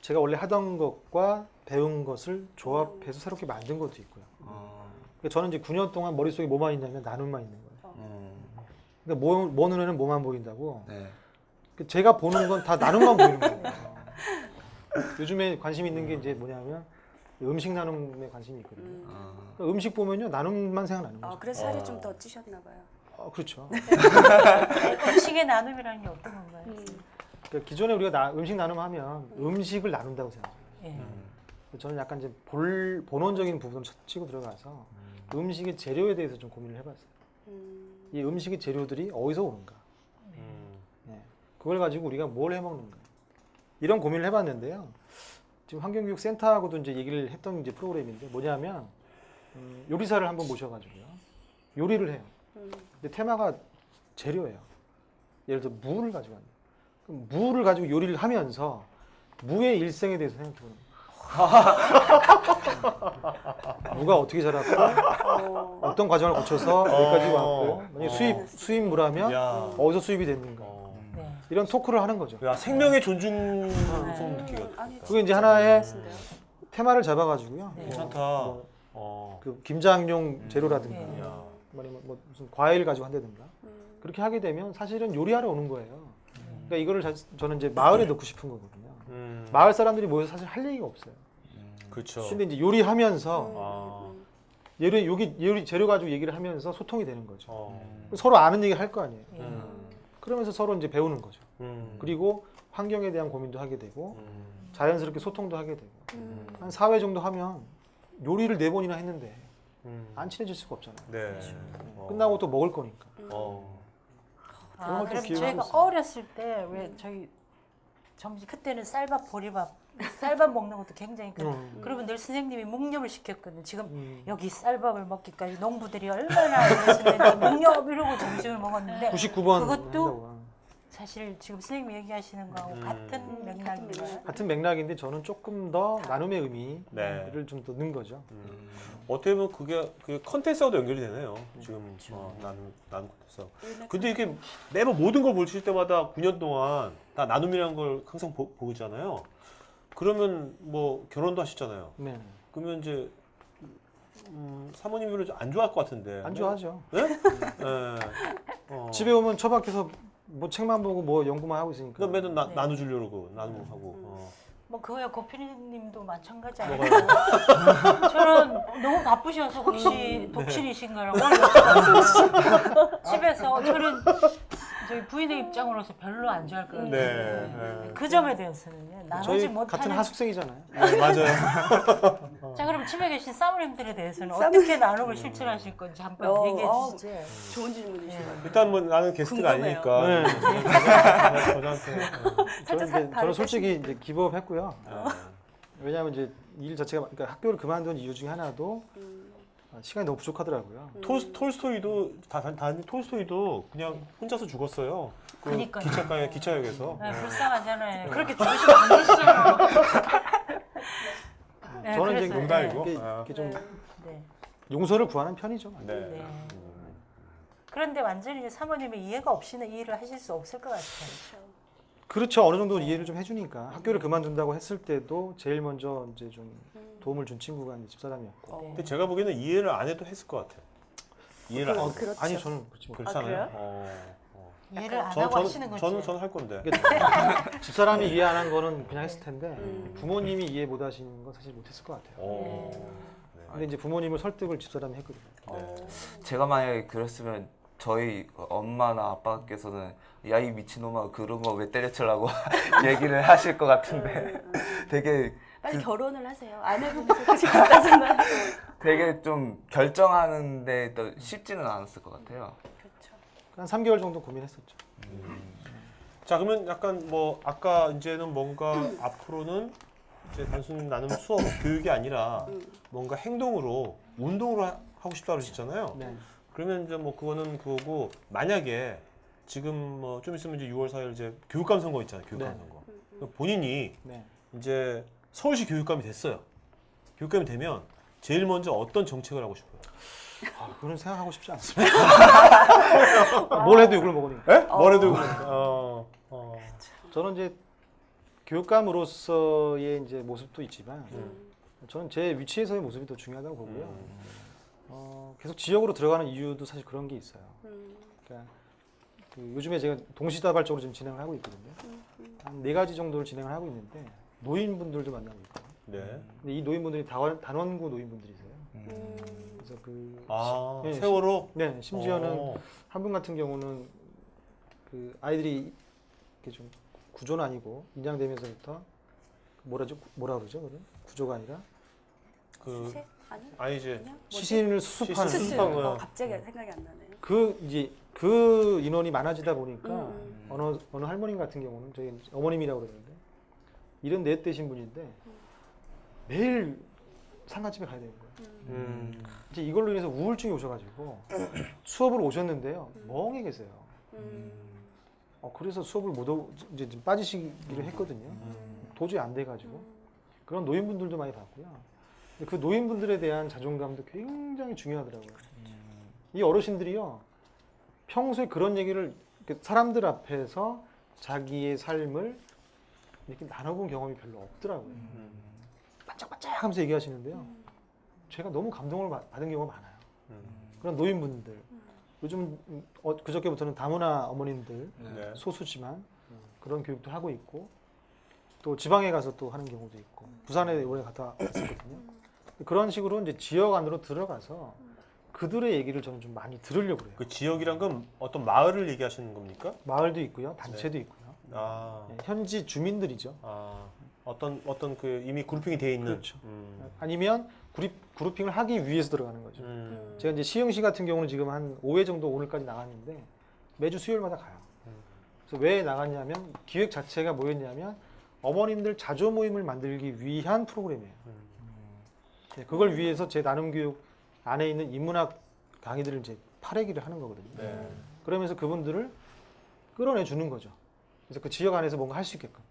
제가 원래 하던 것과 배운 것을 조합해서 새롭게 만든 것도 있고요. 그러니까 저는 이제 9년 동안 머릿속에 뭐만 있냐면 나눔만 있는 거예요. 그러니까 뭐 눈에는 뭐만 보인다고. 네. 제가 보는 건 다 나눔만 보이는 거예요. 요즘에 관심 있는 게 이제 뭐냐면 음식 나눔에 관심이 있거든요. 그러니까 음식 보면요 나눔만 생각나는 거죠. 그래서 살이 좀 더 찌셨나 봐요. 그렇죠. 음식의 나눔이라는 게 어떤 건가요? 그러니까 기존에 우리가 음식 나눔하면 음식을 나눈다고 생각해요. 예. 저는 약간 이제 본원적인 부분을 치고 들어가서 음식의 재료에 대해서 좀 고민을 해봤어요. 이 음식의 재료들이 어디서 오는가? 네. 그걸 가지고 우리가 뭘 해먹는가? 이런 고민을 해봤는데요. 지금 환경교육센터하고도 이제 얘기를 했던 이제 프로그램인데 뭐냐면 요리사를 한번 모셔가지고요. 요리를 해요. 근데 테마가 재료예요. 예를 들어 무를 가지고 왔는데 그럼 무를 가지고 요리를 하면서 무의 일생에 대해서 생각해보는 거예요. 무가 어떻게 자랐고 어떤 과정을 거쳐서 여기까지 왔고 만약에 수입무라면 야. 어디서 수입이 됐는가 네. 이런 토크를 하는 거죠. 야, 생명의 존중성 느끼거든. 아니, 그게 이제 하나의 진짜요? 테마를 잡아가지고요. 네. 괜찮다. 그 김장용 재료라든가 네. 야. 뭐 무슨 과일 가지고 한다든가 그렇게 하게 되면 사실은 요리하러 오는 거예요. 그러니까 이거를 저는 이제 마을에 넣고 싶은 거거든요. 마을 사람들이 모여서 사실 할 얘기가 없어요. 그렇죠. 근데 이제 요리하면서 요리 재료 가지고 얘기를 하면서 소통이 되는 거죠. 서로 아는 얘기 할 거 아니에요. 그러면서 서로 이제 배우는 거죠. 그리고 환경에 대한 고민도 하게 되고 자연스럽게 소통도 하게 되고 한 4회 정도 하면 요리를 4번이나 했는데 안 친해질 수가 없잖아요. 네. 끝나고 또 먹을 거니까. 아, 것도 그럼 기억하고 저희가 있어요. 어렸을 때 왜 저희 점심 그때는 쌀밥, 보리밥 쌀밥 먹는 것도 굉장히 그러면 늘 선생님이 묵념을 시켰거든요. 지금 여기 쌀밥을 먹기까지 농부들이 얼마나 애쓰는지 묵념 이러고 점심을 먹었는데 99번 그것도 사실 지금 선생님이 얘기하시는 거하고 같은 맥락입니다. 같은 맥락인데 저는 조금 더 나눔의 의미를 네. 좀 더 넣은 거죠. 어떻게 보면 그게 컨텐츠하고도 연결이 되네요. 지금 나눔 컨텐츠. 근데 이게 매번 모든 걸 보실 때마다 9년 동안 다 나눔이라는 걸 항상 보잖아요. 그러면 뭐 결혼도 하셨잖아요. 네. 그러면 이제 사모님이 안 좋아할 것 같은데. 안 좋아하죠. 네? 네. 집에 오면 처박혀서 뭐 책만 보고 뭐 연구만 하고 있으니까. 그럼 매번 나눠주려고 그러고 나눔하고. 뭐 그거야 고피디님도 마찬가지 아니에요? 뭐가요? 저는 너무 바쁘셔서 혹시 독신이신가요? 오늘 여쭤봤어요. 집에서 저는 저희 부인의 입장으로서 별로 안 좋아할 것 같아요. 네. 그 점에 대해서는요. 나누지 저희 못하는. 같은 하숙생이잖아요. 네, 맞아요. 자 그럼 집에 계신 사모님들에 대해서는 어떻게 나눔을 실천하실 건지 한번 얘기해 주시죠. 좋은 질문이시네요. 일단 뭐 나는 게스트가 궁금해요. 아니니까. 네. 저한테. 저는 솔직히 이제 기부업했고요. 왜냐하면 이제 일 자체가 그러니까 학교를 그만둔 이유 중에 하나도 시간이 너무 부족하더라고요. 톨스토이도 톨스토이도 그냥 혼자서 죽었어요. 그 그러니까요. 기차역에서. 네, 불쌍하잖아요. 그렇게 죽으시면 안 되시잖아요. 네, 저는 이제 그래서, 농담이고. 이게 좀 네. 용서를 구하는 편이죠. 네. 네. 그런데 완전히 이제 사모님의 이해가 없이는 이 일을 하실 수 없을 것 같아요. 그렇죠. 어느 정도 이해를 좀 해주니까 학교를 그만둔다고 했을 때도 제일 먼저 이제 좀 도움을 준 친구가 이제 집사람이었고. 근데 제가 보기에는 이해를 안 해도 했을 것 같아요. 이해를 안 해도. 그렇죠. 아니 저는 그렇지 뭐. 그렇지 않아요? 이해를 안 하고 하시는 거죠. 저는 할 건데. 집사람이 이해 안 한 거는 그냥 했을 텐데 부모님이 이해 못 하시는 건 사실 못했을 것 같아요. 근데 이제 부모님을 설득을 집사람이 했거든요. 네. 제가 만약에 그랬으면 저희 엄마나 아빠께서는 야 이 미친놈아 그런 거 왜 때려치려고 얘기를 하실 것 같은데 되게 빨리 결혼을 하세요. 아내분께서 하실 것 같잖아요. 되게 좀 결정하는데 또 쉽지는 않았을 것 같아요. 그렇죠. 한 3개월 정도 고민했었죠. 자 그러면 약간 뭐 아까 이제는 뭔가 앞으로는 이제 단순히 나눔 수업 교육이 아니라 뭔가 행동으로 운동으로 하고 싶다 그러셨잖아요. 네. 그러면 이제 뭐 그거는 그거고 만약에 지금 뭐 좀 있으면 이제 6월 4일 이제 교육감 선거 있잖아요. 교육감 네. 선거. 그러니까 본인이 네. 이제 서울시 교육감이 됐어요. 교육감이 되면 제일 먼저 어떤 정책을 하고 싶어요? 그건 생각하고 싶지 않습니다. 뭘 해도 욕을 먹으니까. 에? 뭐래도 저는 이제 교육감으로서의 이제 모습도 있지만 저는 제 위치에서의 모습이 더 중요하다고 보고요. 계속 지역으로 들어가는 이유도 사실 그런 게 있어요. 그러니까 그 요즘에 제가 동시다발적으로 지금 진행을 하고 있거든요. 한 4가지 정도를 진행을 하고 있는데 노인분들도 만나고 있고. 네. 근데 이 노인분들이 단원구 노인분들이세요. 그래서 네, 세월호. 네, 심지어는 한 분 같은 경우는 그 아이들이 이렇게 좀 구조는 아니고 인양되면서부터 뭐라 그러죠? 그래? 구조가 아니라 그 수세? 아니? 아니 이제 그냥 시신을 수습하는 수습. 수술. 수습하고요. 갑자기 생각이 안 나네요. 그 인원이 많아지다 보니까 음. 어느 할머님 같은 경우는 저희 어머님이라고 그러는데 74 되신 분인데 매일 상가집에 가야 되는 거예요. 이제 이걸로 인해서 우울증이 오셔가지고 수업을 오셨는데요 멍해 계세요. 그래서 수업을 못 오고 이제 좀 빠지시기로 했거든요. 도저히 안 돼가지고 그런 노인분들도 많이 봤고요. 근데 그 노인분들에 대한 자존감도 굉장히 중요하더라고요. 이 어르신들이요 평소에 그런 얘기를 사람들 앞에서 자기의 삶을 이렇게 나눠본 경험이 별로 없더라고요. 반짝반짝 하면서 얘기하시는데요. 제가 너무 감동을 받은 경우가 많아요. 그런 노인분들. 요즘 그저께부터는 다문화 어머님들 네. 소수지만 그런 교육도 하고 있고 또 지방에 가서 또 하는 경우도 있고 부산에 올해 갔다 왔었거든요. 그런 식으로 이제 지역 안으로 들어가서 그들의 얘기를 저는 좀 많이 들으려고 그래요. 그 지역이란 건 어떤 마을을 얘기하시는 겁니까? 마을도 있고요, 단체도 있고요. 아, 네, 현지 주민들이죠. 어떤 그 이미 그룹핑이 돼 있는. 그렇죠. 아니면 그룹핑을 하기 위해서 들어가는 거죠. 제가 이제 시흥시 같은 경우는 지금 한 5회 정도 오늘까지 나갔는데 매주 수요일마다 가요. 그래서 왜 나갔냐면 기획 자체가 뭐였냐면 어머님들 자조 모임을 만들기 위한 프로그램이에요. 네, 그걸 위해서 제 나눔 교육 안에 있는 인문학 강의들을 이제 파내기를 하는 거거든요. 네. 그러면서 그분들을 끌어내 주는 거죠. 그래서 그 지역 안에서 뭔가 할 수 있게끔.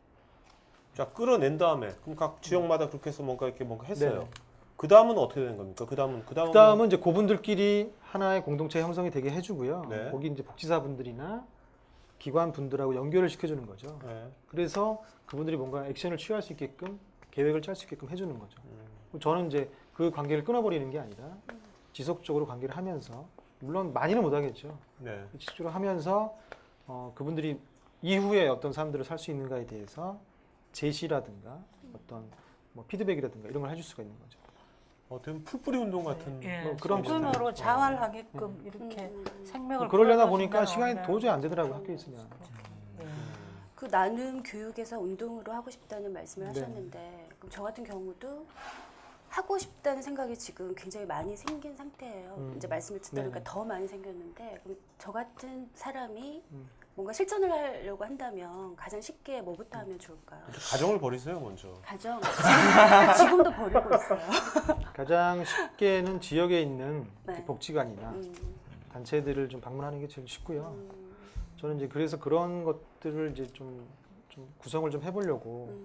자, 끌어낸 다음에 그럼 각 지역마다 그렇게 해서 뭔가 이렇게 뭔가 했어요. 네. 그 다음은 어떻게 되는 겁니까? 그 그다음은 이제 그분들끼리 하나의 공동체 형성이 되게 해주고요. 네. 거기 이제 복지사분들이나 기관 분들하고 연결을 시켜주는 거죠. 네. 그래서 그분들이 뭔가 액션을 취할 수 있게끔 계획을 짤 수 있게끔 해주는 거죠. 저는 이제 그 관계를 끊어버리는 게 아니라 지속적으로 관계를 하면서 물론 많이는 못하겠죠. 네. 지속적으로 하면서 그분들이 이후에 어떤 삶들을 살 수 있는가에 대해서 제시라든가 어떤 뭐 피드백이라든가 이런 걸 해줄 수가 있는 거죠. 어떤 풀뿌리 운동 같은 예, 뭐 그런 소금으로 비슷한- 자활하게끔 이렇게 생명을 그러려다 불어넣어준다는 보니까 시간이 거는 도저히 안 되더라고요, 학교에 있으면. 예. 그 나눔 교육에서 운동으로 하고 싶다는 말씀을 네. 하셨는데 그럼 저 같은 경우도 하고 싶다는 생각이 지금 굉장히 많이 생긴 상태예요. 이제 말씀을 듣다 보니까 네네. 더 많이 생겼는데 그럼 저 같은 사람이 음. 뭔가 실천을 하려고 한다면 가장 쉽게 뭐부터 하면 좋을까요? 가정을 버리세요 먼저. 가정 지금도 버리고 있어요. 가장 쉽게는 지역에 있는 네. 그 복지관이나 음, 단체들을 좀 방문하는 게 제일 쉽고요. 음, 저는 이제 그래서 그런 것들을 이제 좀 구성을 좀 해보려고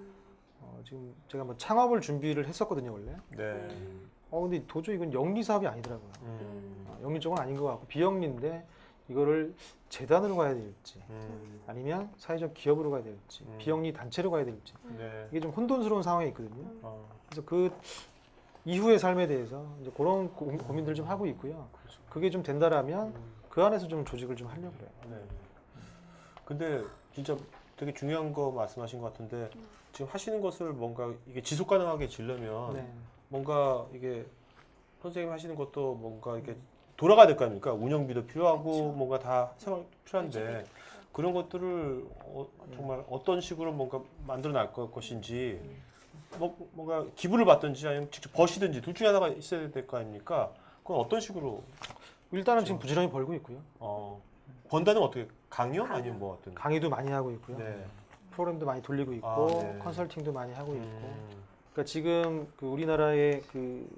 지금 제가 뭐 창업을 준비를 했었거든요 원래. 네. 근데 도저히 이건 영리 사업이 아니더라고요. 영리 쪽은 아닌 것 같고 비영리인데 이거를 재단으로 가야 될지 아니면 사회적 기업으로 가야 될지 비영리 단체로 가야 될지 네. 이게 좀 혼돈스러운 상황이 있거든요. 어. 그래서 그 이후의 삶에 대해서 이제 그런 고민들을 좀 하고 있고요. 그게 좀 된다라면 그 안에서 좀 조직을 좀 하려고 그래요. 네. 근데 진짜 되게 중요한 거 말씀하신 것 같은데 지금 하시는 것을 뭔가 이게 지속 가능하게 지려면 네. 뭔가 이게 선생님 하시는 것도 뭔가 이렇게 돌아가야 될 거 아닙니까? 운영비도 필요하고 그렇죠. 뭔가 다 생활 필요한데 그런 것들을 정말 어떤 식으로 뭔가 만들어 날 것인지 뭔가 기부를 받든지 아니면 직접 버시든지 둘 중에 하나가 있어야 될 거 아닙니까? 그건 어떤 식으로 일단은 지금 부지런히 벌고 있고요. 번다는 어떻게 강연 아니면 뭐 어떤 강의도 많이 하고 있고요. 네. 프로그램도 많이 돌리고 있고 아, 네. 컨설팅도 많이 하고 있고. 그러니까 지금 그 우리나라의 그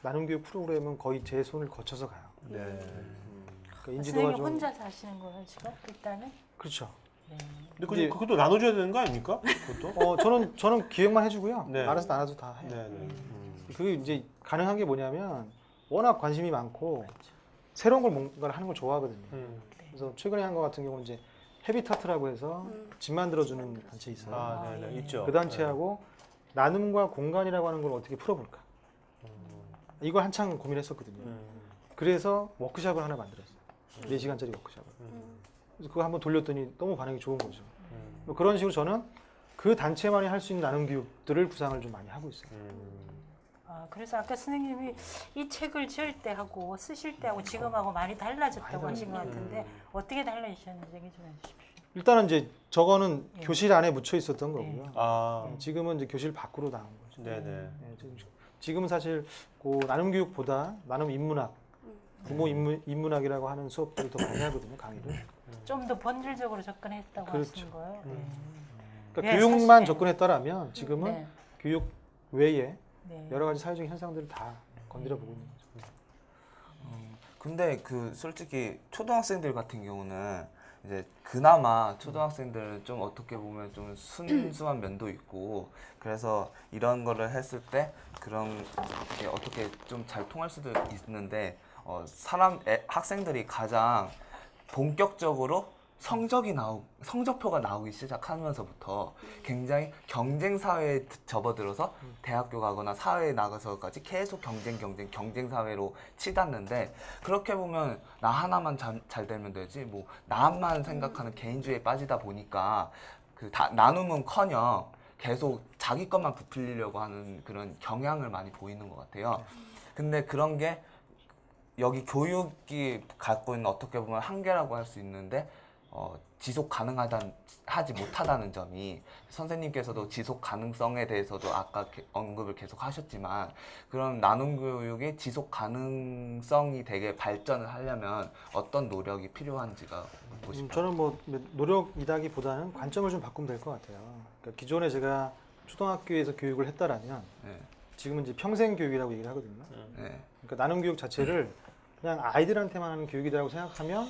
나눔 교육 프로그램은 거의 제 손을 거쳐서 가요. 네. 그러니까 인지도가 선생님 좀 혼자 사시는 거예요 지금 일단은? 그렇죠. 네. 근데 이제- 그것도 나눠줘야 되는 거 아닙니까? 그것도? 저는 기획만 해주고요. 네. 알아서 나눠서 다 해요. 네, 네. 그게 이제 가능한 게 뭐냐면 워낙 관심이 많고 새로운 걸 뭔가를 하는 걸 좋아하거든요. 그래서 최근에 한 거 같은 경우는 이제 헤비타트라고 해서 집 만들어주는 단체 있어요. 아, 네, 네, 있죠. 그 단체하고 나눔과 공간이라고 하는 걸 어떻게 풀어볼까? 이걸 한창 고민했었거든요. 그래서 워크샵을 하나 만들었어요. 4시간짜리 워크샵을. 그래서 그거 한번 돌렸더니 너무 반응이 좋은 거죠. 뭐 그런 식으로 저는 그 단체만이 할 수 있는 나눔 교육들을 구상을 좀 많이 하고 있어요. 그래서 아까 선생님이 이 책을 지을 때 하고 쓰실 때 하고 지금하고 많이 달라졌다고 많이 하신 것 같은데 어떻게 달라지셨는지 얘기 좀 해주십시오. 일단은 이제 저거는 예. 교실 안에 묻혀 있었던 거고요. 아, 지금은 이제 교실 밖으로 나온 거죠. 네네. 네, 지금은 사실 그 나눔 교육보다 나눔 인문학, 부모 인문학이라고 하는 수업들을 더 많이 하거든요, 강의를. 좀 더 본질적으로 접근했다고 그렇죠. 하시는 거예요. 그러니까 네, 교육만 사실- 접근했다라면 지금은 네. 교육 외에 네. 여러 가지 사회적인 현상들을 다 건드려 보고 있는 거죠. 근데 그 솔직히 초등학생들 같은 경우는 이제 그나마 초등학생들은 좀 어떻게 보면 좀 순수한 면도 있고 그래서 이런 거를 했을 때 그런 게 어떻게 좀 잘 통할 수도 있는데 학생들이 가장 본격적으로 성적표가 나오기 시작하면서부터 굉장히 경쟁 사회에 접어들어서 대학교 가거나 사회에 나가서까지 계속 경쟁 사회로 치닫는데 그렇게 보면 나 하나만 잘 되면 되지 뭐 나만 생각하는 개인주의에 빠지다 보니까 나눔은커녕 계속 자기 것만 부풀리려고 하는 그런 경향을 많이 보이는 것 같아요. 근데 그런 게 여기 교육이 갖고 있는 어떻게 보면 한계라고 할 수 있는데 지속 하지 못하다는 점이 선생님께서도 지속 가능성에 대해서도 아까 언급을 계속 하셨지만 그럼 나눔 교육이 지속 가능성이 되게 발전을 하려면 어떤 노력이 필요한지가 묻고 싶어요. 저는 뭐 노력이라기보다는 관점을 좀 바꾸면 될 것 같아요. 그러니까 기존에 제가 초등학교에서 교육을 했다라면 네. 지금은 이제 평생 교육이라고 얘기를 하거든요. 네. 그러니까 나눔 교육 자체를 그냥 아이들한테만 하는 교육이라고 생각하면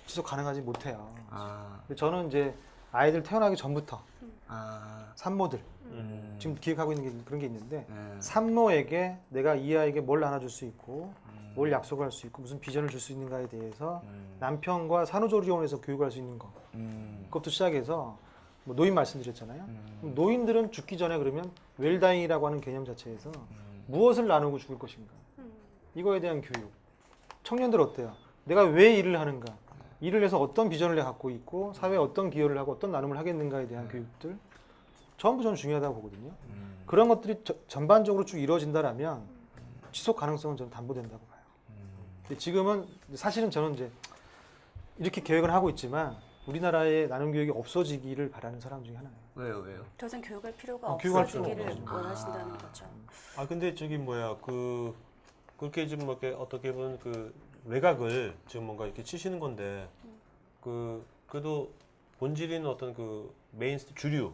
지속 가능하지 못해요. 아, 근데 저는 이제 아이들 태어나기 전부터 아, 산모들 지금 기획하고 있는 게 그런 게 있는데 네. 산모에게 내가 이 아이에게 뭘 나눠줄 수 있고 뭘 약속할 수 있고 무슨 비전을 줄 수 있는가에 대해서 남편과 산후조리원에서 교육할 수 있는 거 그것부터 시작해서 뭐 노인 말씀드렸잖아요. 그럼 노인들은 죽기 전에 그러면 웰다잉이라고 하는 개념 자체에서 무엇을 나누고 죽을 것인가 이거에 대한 교육. 청년들 어때요? 내가 왜 일을 하는가? 일을 해서 어떤 비전을 내가 갖고 있고 사회에 어떤 기여를 하고 어떤 나눔을 하겠는가에 대한 교육들 전부 저는 중요하다고 보거든요. 그런 것들이 전반적으로 쭉 이루어진다라면 지속 가능성은 저는 담보된다고 봐요. 근데 지금은 사실은 저는 이제 이렇게 계획을 하고 있지만 우리나라의 나눔 교육이 없어지기를 바라는 사람 중에 하나예요. 왜요? 더 이상 교육할 필요가 교육할 필요가 없어지기를 없어요. 원하신다는 거죠. 아 근데 저기 뭐야 그렇게 좀 이렇게 어떻게 보면 그 외곽을 지금 뭔가 이렇게 치시는 건데 그래도 본질인 어떤 그 메인 주류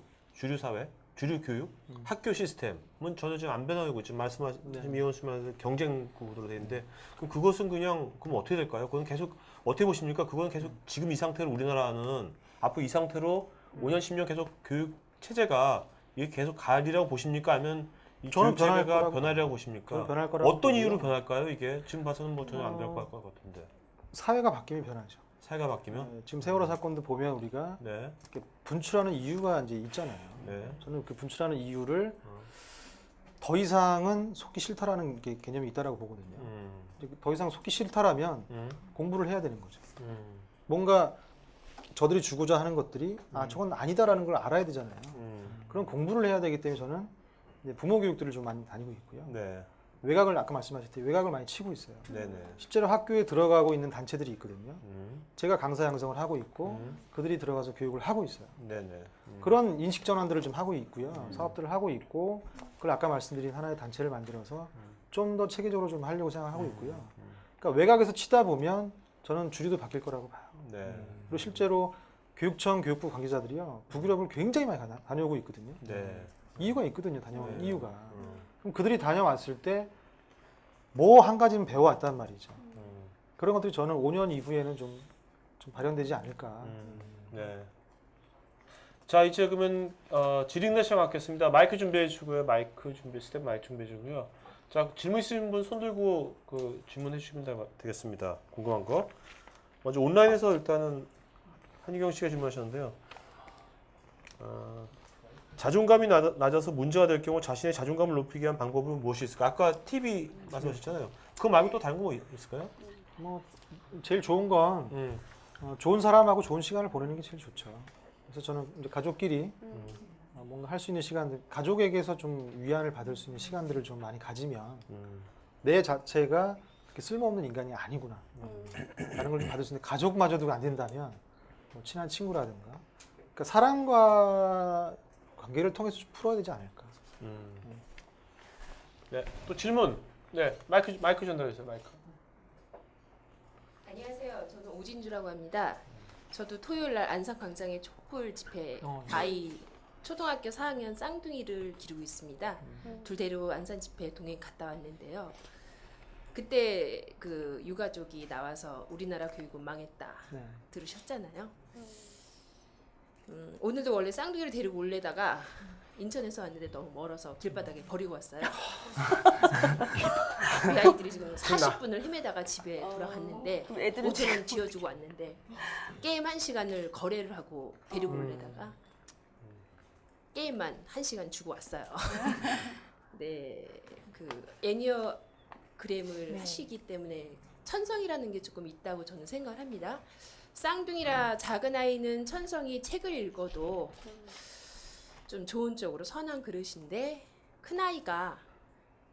사회 주류 교육 학교 시스템은 전혀 지금 안 변하고 지금 말씀하신 이현수 말씀 경쟁 구도로 돼 있는데 그럼 그것은 그럼 어떻게 될까요? 그건 계속 어떻게 보십니까? 그건 계속 지금 이 상태로 우리나라는 앞으로 이 상태로 5년 10년 계속 교육 체제가 이게 계속 가리라고 보십니까? 아니면 이 저는 교육 변할 체계가 거라고 변하리라고 보십니까? 저는 변할 거라고 어떤 이유로 보고요. 변할까요? 이게 지금 봐서는 뭐 전혀 안 변할 것 같은데 사회가 바뀌면 변하죠. 사회가 바뀌면 네, 지금 세월호 사건도 보면 우리가 네, 이렇게 분출하는 이유가 이제 있잖아요. 네. 저는 그 분출하는 이유를 더 이상은 속기 싫다라는 게 개념이 있다라고 보거든요. 이제 더 이상 속기 싫다라면 공부를 해야 되는 거죠. 뭔가 저들이 주고자 하는 것들이 저건 아니다라는 걸 알아야 되잖아요. 그런 공부를 해야 되기 때문에 저는 이제 부모 교육들을 좀 많이 다니고 있고요. 네, 외곽을 아까 말씀하셨듯이 외곽을 많이 치고 있어요. 네, 네. 실제로 학교에 들어가고 있는 단체들이 있거든요. 제가 강사 양성을 하고 있고 그들이 들어가서 교육을 하고 있어요. 네, 네. 그런 인식 전환들을 좀 하고 있고요. 사업들을 하고 있고 그걸 아까 말씀드린 하나의 단체를 만들어서 좀 더 체계적으로 좀 하려고 생각하고 있고요. 그러니까 외곽에서 치다 보면 저는 주류도 바뀔 거라고 봐요. 네. 그리고 실제로 교육청 교육부 관계자들이요. 북유럽을 굉장히 많이 다녀오고 있거든요. 네. 이유가 있거든요. 다녀온 네. 이유가. 그럼 그들이 다녀왔을 때 뭐 한 가지는 배워왔단 말이죠. 그런 것들이 저는 5년 이후에는 좀 발현되지 않을까. 네. 자 이제 그러면 질의응답 시작하겠습니다. 마이크 준비해 주고요. 스텝 마이크 준비해 주고요. 자 질문 있으신 분 손 들고 그 질문해 주시면 되겠습니다. 궁금한 거. 먼저 온라인에서 일단은 한희경 씨가 질문하셨는데요. 자존감이 낮아서 문제가 될 경우 자신의 자존감을 높이기 위한 방법은 무엇이 있을까? 아까 TV 말씀하셨잖아요. 그거 말고 또 다른 거 있을까요? 뭐 제일 좋은 건 좋은 사람하고 좋은 시간을 보내는 게 제일 좋죠. 그래서 저는 이제 가족끼리 뭔가 할 수 있는 시간들, 가족에게서 좀 위안을 받을 수 있는 시간들을 좀 많이 가지면 내 자체가 그렇게 쓸모없는 인간이 아니구나. 다른 걸 좀 받을 수 있는데 가족마저도 안 된다면 뭐 친한 친구라든가 그러니까 사람과 관계를 통해서 좀 풀어야 되지 않을까. 네, 또 질문. 네, 마이크 전달해 주세요. 마이크. 안녕하세요. 저는 오진주라고 합니다. 저도 토요일 날 안산광장의 촛불 집회 아이 초등학교 4학년 쌍둥이를 기르고 있습니다. 둘 데리고 안산 집회 동행 갔다 왔는데요. 그때 그 유가족이 나와서 우리나라 교육은 망했다 네. 들으셨잖아요. 오늘도 원래 쌍둥이를 데리고 올래다가 인천에서 왔는데 너무 멀어서 길바닥에 버리고 왔어요. 그 아이들이 지금 40분을 헤매다가 집에 돌아갔는데 그럼 애들은 5,000원 지어주고 왔는데 게임 1시간을 거래를 하고 데리고 올래다가 게임만 1시간 주고 왔어요. 네, 그 애니어그램을 하시기 때문에 천성이라는 게 조금 있다고 저는 생각을 합니다. 쌍둥이라 작은 아이는 천성이 책을 읽어도 좀 좋은 쪽으로 선한 그릇인데 큰 아이가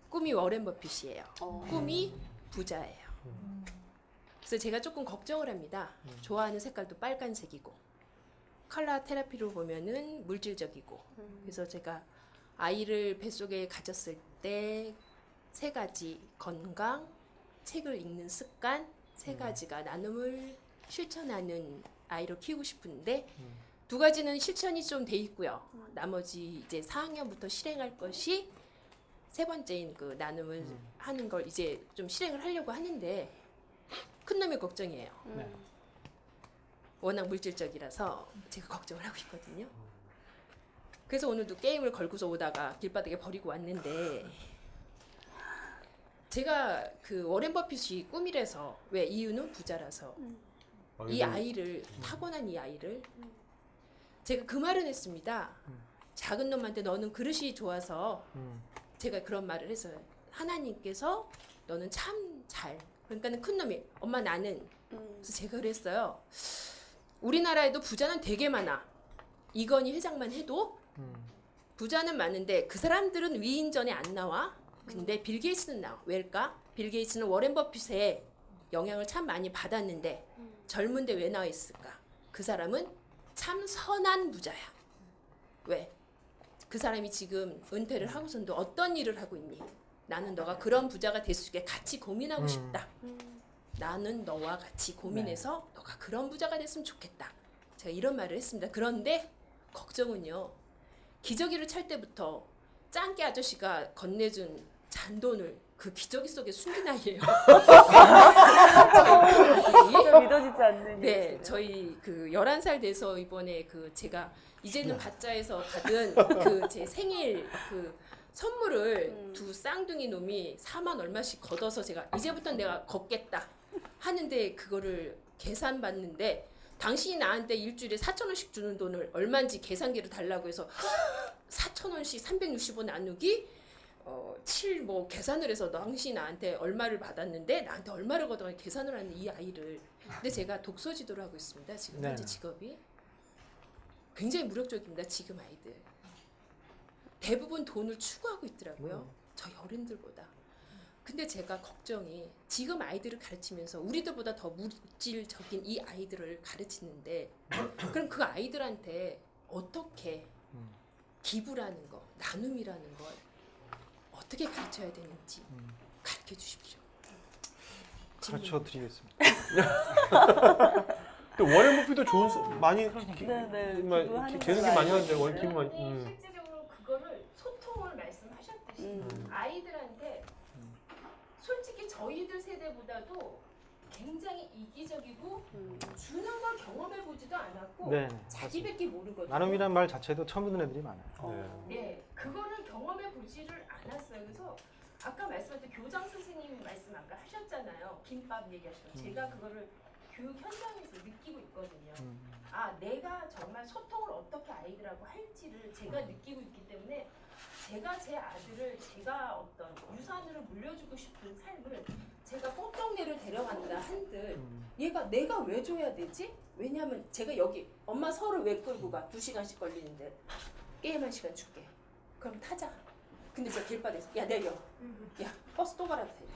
꿈이 워렌 버핏이에요. 꿈이 부자예요. 그래서 제가 조금 걱정을 합니다. 좋아하는 색깔도 빨간색이고 컬러 테라피로 보면은 물질적이고 그래서 제가 아이를 뱃속에 가졌을 때 3가지 건강, 책을 읽는 습관 3가지가 나눔을 실천하는 아이로 키우고 싶은데 2가지는 실천이 좀 돼 있고요. 나머지 이제 4학년부터 실행할 것이 3번째인 그 나눔을 하는 걸 이제 좀 실행을 하려고 하는데 큰 놈의 걱정이에요. 네. 워낙 물질적이라서 제가 걱정을 하고 있거든요. 그래서 오늘도 게임을 걸고서 오다가 길바닥에 버리고 왔는데 제가 그 워렌 버핏이 꿈이라서 왜 이유는 부자라서 이 아이를 타고난 이 아이를 제가 그 말은 했습니다. 작은 놈한테 너는 그릇이 좋아서 제가 그런 말을 했어요. 하나님께서 너는 참 잘 그러니까는 큰 놈이 엄마 나는 그래서 제가 그랬어요. 우리나라에도 부자는 되게 많아. 이건희 회장만 해도 부자는 많은데 그 사람들은 위인전에 안 나와. 근데 빌 게이츠는 나와. 왜일까? 빌 게이츠는 워렌 버핏의 영향을 참 많이 받았는데 젊은데 왜 나와 있을까? 그 사람은 참 선한 부자야. 왜? 그 사람이 지금 은퇴를 하고선도 어떤 일을 하고 있니? 나는 너가 그런 부자가 될 수 있게 같이 고민하고 싶다. 나는 너와 같이 고민해서 너가 그런 부자가 됐으면 좋겠다. 제가 이런 말을 했습니다. 그런데 걱정은요. 기저귀를 찰 때부터 짱깨 아저씨가 건네준 잔돈을 그 기저귀 속에 숨긴 아이예요. 믿어지지 않는 네, 저희 그 11살 돼서 이번에 그 제가 이제는 가짜에서 받은 그 제 생일 그 선물을 2 쌍둥이 놈이 4만 얼마씩 걷어서 제가 이제부터 내가 걷겠다 하는데 그거를 계산받는데 당신이 나한테 일주일에 4,000원씩 주는 돈을 얼마인지 계산기를 달라고 해서 4,000원씩 365 나누기 7 뭐 계산을 해서 당신이 나한테 얼마를 받았는데 나한테 얼마를 걷어 계산을 하는 이 아이를 근데 제가 독서 지도를 하고 있습니다. 지금 현재 네. 직업이 굉장히 무력적입니다. 지금 아이들 대부분 돈을 추구하고 있더라고요. 저희 어른들보다. 근데 제가 걱정이 지금 아이들을 가르치면서 우리들보다 더 물질적인 이 아이들을 가르치는데 그럼 그 아이들한테 어떻게 기부라는 거, 나눔이라는 걸 어떻게 가르쳐야 되는지 가르쳐 주십시오. 가르쳐 드리겠습니다. 근데 워렌 버핏도 좋은 많이 네, 정말 기부하는 되는 게 걸로 많이 알고 하는데 원 있어요. 기부만. 실제적으로 그거를 소통을 말씀하셨듯이 아이들한테 솔직히 저희들 세대보다도 굉장히 이기적이고 주는 걸 경험해 보지도 않았고 네, 자기밖에 모르거든요. 나눔이란 말 자체도 처음 듣는 애들이 많아요. 네, 그거를 경험해 보지를 않았어요. 그래서 아까 말씀하셨던 교장 선생님 말씀 아까 하셨잖아요. 김밥 얘기하셨던 제가 그거를 교육 현장에서 느끼고 있거든요. 아, 내가 정말 소통을 어떻게 아이들하고 할지를 제가 느끼고 있기 때문에 제가 제 아들을 제가 어떤 유산으로 물려주고 싶은 삶을 제가 꼭정리를 데려간다 한들 얘가 내가 왜 줘야 되지? 왜냐하면 제가 여기 엄마 서를 왜 끌고 가? 2시간씩 걸리는데 게임 1시간 줄게. 그럼 타자. 근데 저 길바닥에서 야 내려. 야 버스 또 갈아야 돼.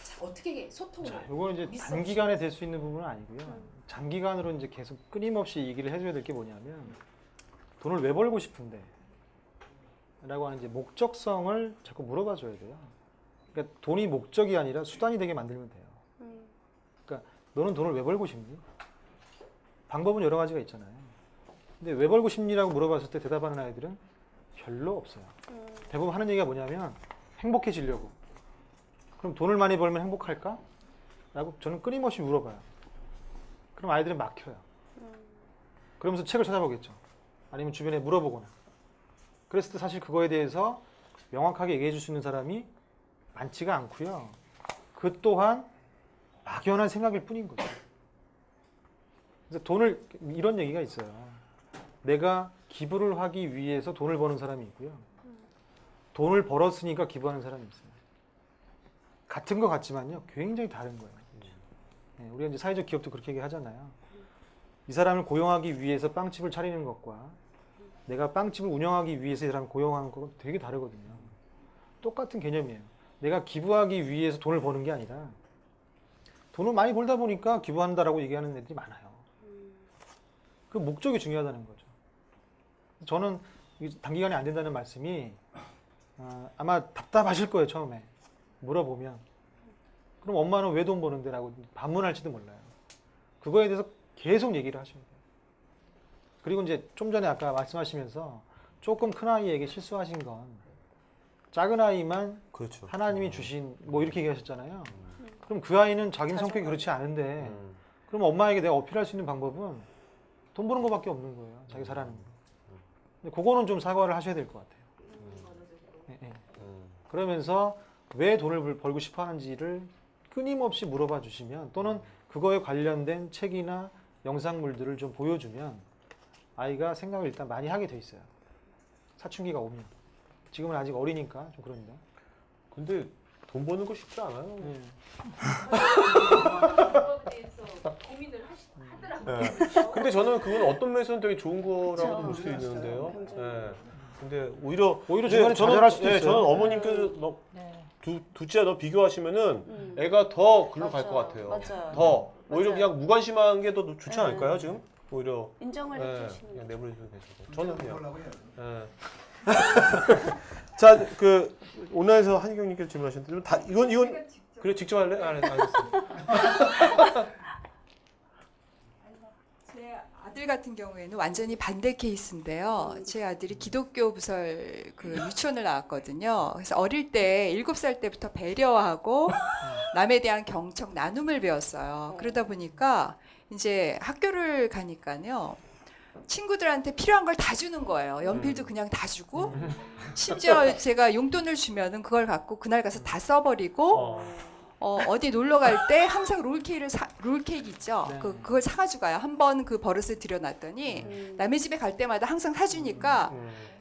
자 어떻게 소통을? 자, 이거는 이제 미스 단기간에 될 수 있는 부분은 아니고요. 장기간으로 이제 계속 끊임없이 얘기를 해줘야 될 게 뭐냐면 돈을 왜 벌고 싶은데? 라고 하는 이제 목적성을 자꾸 물어봐 줘야 돼요. 그러니까 돈이 목적이 아니라 수단이 되게 만들면 돼요. 그러니까 너는 돈을 왜 벌고 싶니? 방법은 여러 가지가 있잖아요. 근데 왜 벌고 싶니라고 물어봤을 때 대답하는 아이들은 별로 없어요. 대부분 하는 얘기가 뭐냐면 행복해지려고. 그럼 돈을 많이 벌면 행복할까? 라고 저는 끊임없이 물어봐요. 그럼 아이들은 막혀요. 그러면서 책을 찾아보겠죠. 아니면 주변에 물어보거나. 그랬을 때 사실 그거에 대해서 명확하게 얘기해 줄 수 있는 사람이 많지가 않고요. 그 또한 막연한 생각일 뿐인 거죠. 그래서 돈을 이런 얘기가 있어요. 내가 기부를 하기 위해서 돈을 버는 사람이 있고요. 돈을 벌었으니까 기부하는 사람이 있어요. 같은 것 같지만요. 굉장히 다른 거예요. 네, 우리가 이제 사회적 기업도 그렇게 얘기하잖아요. 이 사람을 고용하기 위해서 빵집을 차리는 것과 내가 빵집을 운영하기 위해서 이 사람을 고용하는 건 되게 다르거든요. 똑같은 개념이에요. 내가 기부하기 위해서 돈을 버는 게 아니라 돈을 많이 벌다 보니까 기부한다라고 얘기하는 애들이 많아요. 그 목적이 중요하다는 거죠. 저는 단기간에 안 된다는 말씀이 아마 답답하실 거예요, 처음에. 물어보면. 그럼 엄마는 왜 돈 버는데? 라고 반문할지도 몰라요. 그거에 대해서 계속 얘기를 하셔야 돼요. 그리고 이제 좀 전에 아까 말씀하시면서 조금 큰 아이에게 실수하신 건 작은 아이만 그렇죠. 하나님이 주신 뭐 이렇게 얘기하셨잖아요. 그럼 그 아이는 자기는 성격이 그렇지 않은데 그럼 엄마에게 내가 어필할 수 있는 방법은 돈 버는 것밖에 없는 거예요. 자기 살아는 거. 근데 그거는 좀 사과를 하셔야 될 것 같아요. 네, 네. 그러면서 왜 돈을 벌고 싶어 하는지를 끊임없이 물어봐 주시면 또는 그거에 관련된 책이나 영상물들을 좀 보여주면 아이가 생각을 일단 많이 하게 돼 있어요. 사춘기가 오면. 지금은 아직 어리니까 좀 그런데. 근데 돈 버는 거 쉽지 않아요. 네. 그거에 대해서 고민을 하더라고요. 네. 근데 저는 그건 어떤 면에서는 되게 좋은 거라고 볼 수 그렇죠. 있는데요. 굉장히. 네. 근데 오히려 중간에 좌절할 수도 있어요. 저는 어머님께서 너 네. 둘째 너 비교하시면은 애가 더 글로 갈 것 맞아요. 같아요. 맞아요. 더 오히려 맞아요. 그냥 무관심한 게 더 좋지 네. 않을까요 지금? 오히려 인정을 네, 해주시는 그냥 거죠. 내버려두면 되시고 저는 그냥. 네. 자, 그 온라인에서 한희경님께서 질문하셨는데 다 이건 그래 직접 할래? 알겠습니다. 제 아들 같은 경우에는 완전히 반대 케이스인데요. 제 아들이 기독교 부설 그 유치원을 나왔거든요. 그래서 어릴 때 7살 때부터 배려하고 남에 대한 경청, 나눔을 배웠어요. 그러다 보니까 이제 학교를 가니까요. 친구들한테 필요한 걸 다 주는 거예요. 연필도 그냥 다 주고 심지어 제가 용돈을 주면은 그걸 갖고 그날 가서 다 써버리고 어디 놀러 갈 때 항상 롤케이크 있죠. 네. 그걸 사가지고 가요. 한 번 그 버릇을 들여놨더니 남의 집에 갈 때마다 항상 사주니까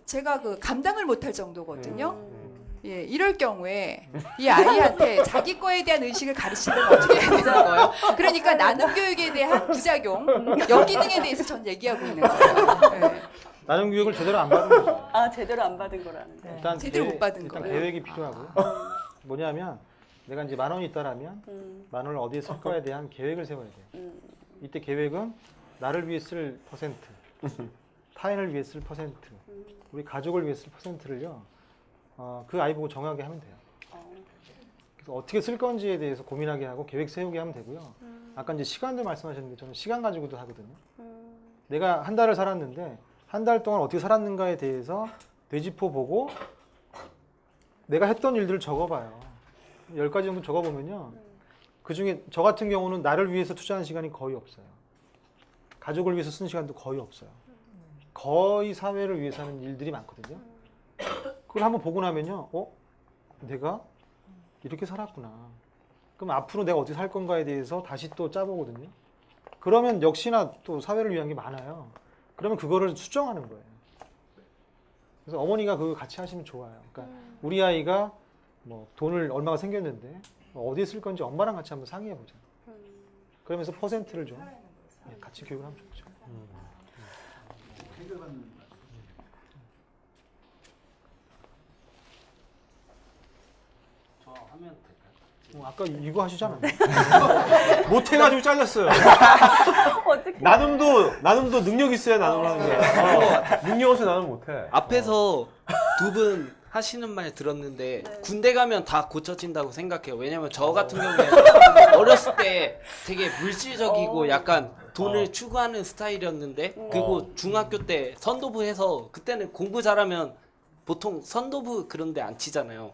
제가 그 감당을 못할 정도거든요. 예, 이럴 경우에 이 아이한테 자기 거에 대한 의식을 가르치려면 어떻게 해야 되는 거예요? 그러니까 나눔 교육에 대한 부작용, 역기능에 대해서 전 얘기하고 있는 거예요. 예. 나눔 교육을 제대로 안 받은 거죠. 아 제대로 안 받은 거라는데. 일단 제대로 못 받은 일단 거예요. 계획이 필요하고요. 뭐냐면 내가 이제 10,000원이 있다라면 10,000원을 어디에 쓸 거에 대한 계획을 세워야 돼요. 이때 계획은 나를 위해 쓸 퍼센트, 타인을 위해 쓸 퍼센트, 우리 가족을 위해 쓸 퍼센트를요. 그 아이 보고 정하게 하면 돼요. 그래서 어떻게 쓸 건지에 대해서 고민하게 하고 계획 세우게 하면 되고요. 아까 이제 시간도 말씀하셨는데 저는 시간 가지고도 하거든요. 내가 한 달을 살았는데 한 달 동안 어떻게 살았는가에 대해서 되짚어 보고 내가 했던 일들을 적어봐요. 10가지 정도 적어보면요. 그 중에 저 같은 경우는 나를 위해서 투자한 시간이 거의 없어요. 가족을 위해서 쓴 시간도 거의 없어요. 거의 사회를 위해서 하는 일들이 많거든요. 그걸 한번 보고 나면요. 내가 이렇게 살았구나. 그럼 앞으로 내가 어떻게 살 건가에 대해서 다시 또 짜보거든요. 그러면 역시나 또 사회를 위한 게 많아요. 그러면 그거를 수정하는 거예요. 그래서 어머니가 그거 같이 하시면 좋아요. 그러니까 우리 아이가 뭐 돈을 얼마가 생겼는데 어디에 쓸 건지 엄마랑 같이 한번 상의해 보자. 그러면서 퍼센트를 좀 같이 교육을 하면 좋죠. 아까 이거 하시지 않았나요? 못해가지고 잘렸어요. 나눔도 능력 있어야 나눔을 하는 거야. 능력 없어 나눔 못해. 앞에서 두 분 하시는 말 들었는데 군대 가면 다 고쳐진다고 생각해요. 왜냐면 저 같은 경우에 어렸을 때 되게 물질적이고 약간 돈을 추구하는 스타일이었는데 그리고 중학교 때 선도부 해서 그때는 공부 잘하면 보통 선도부 그런 데 안 치잖아요.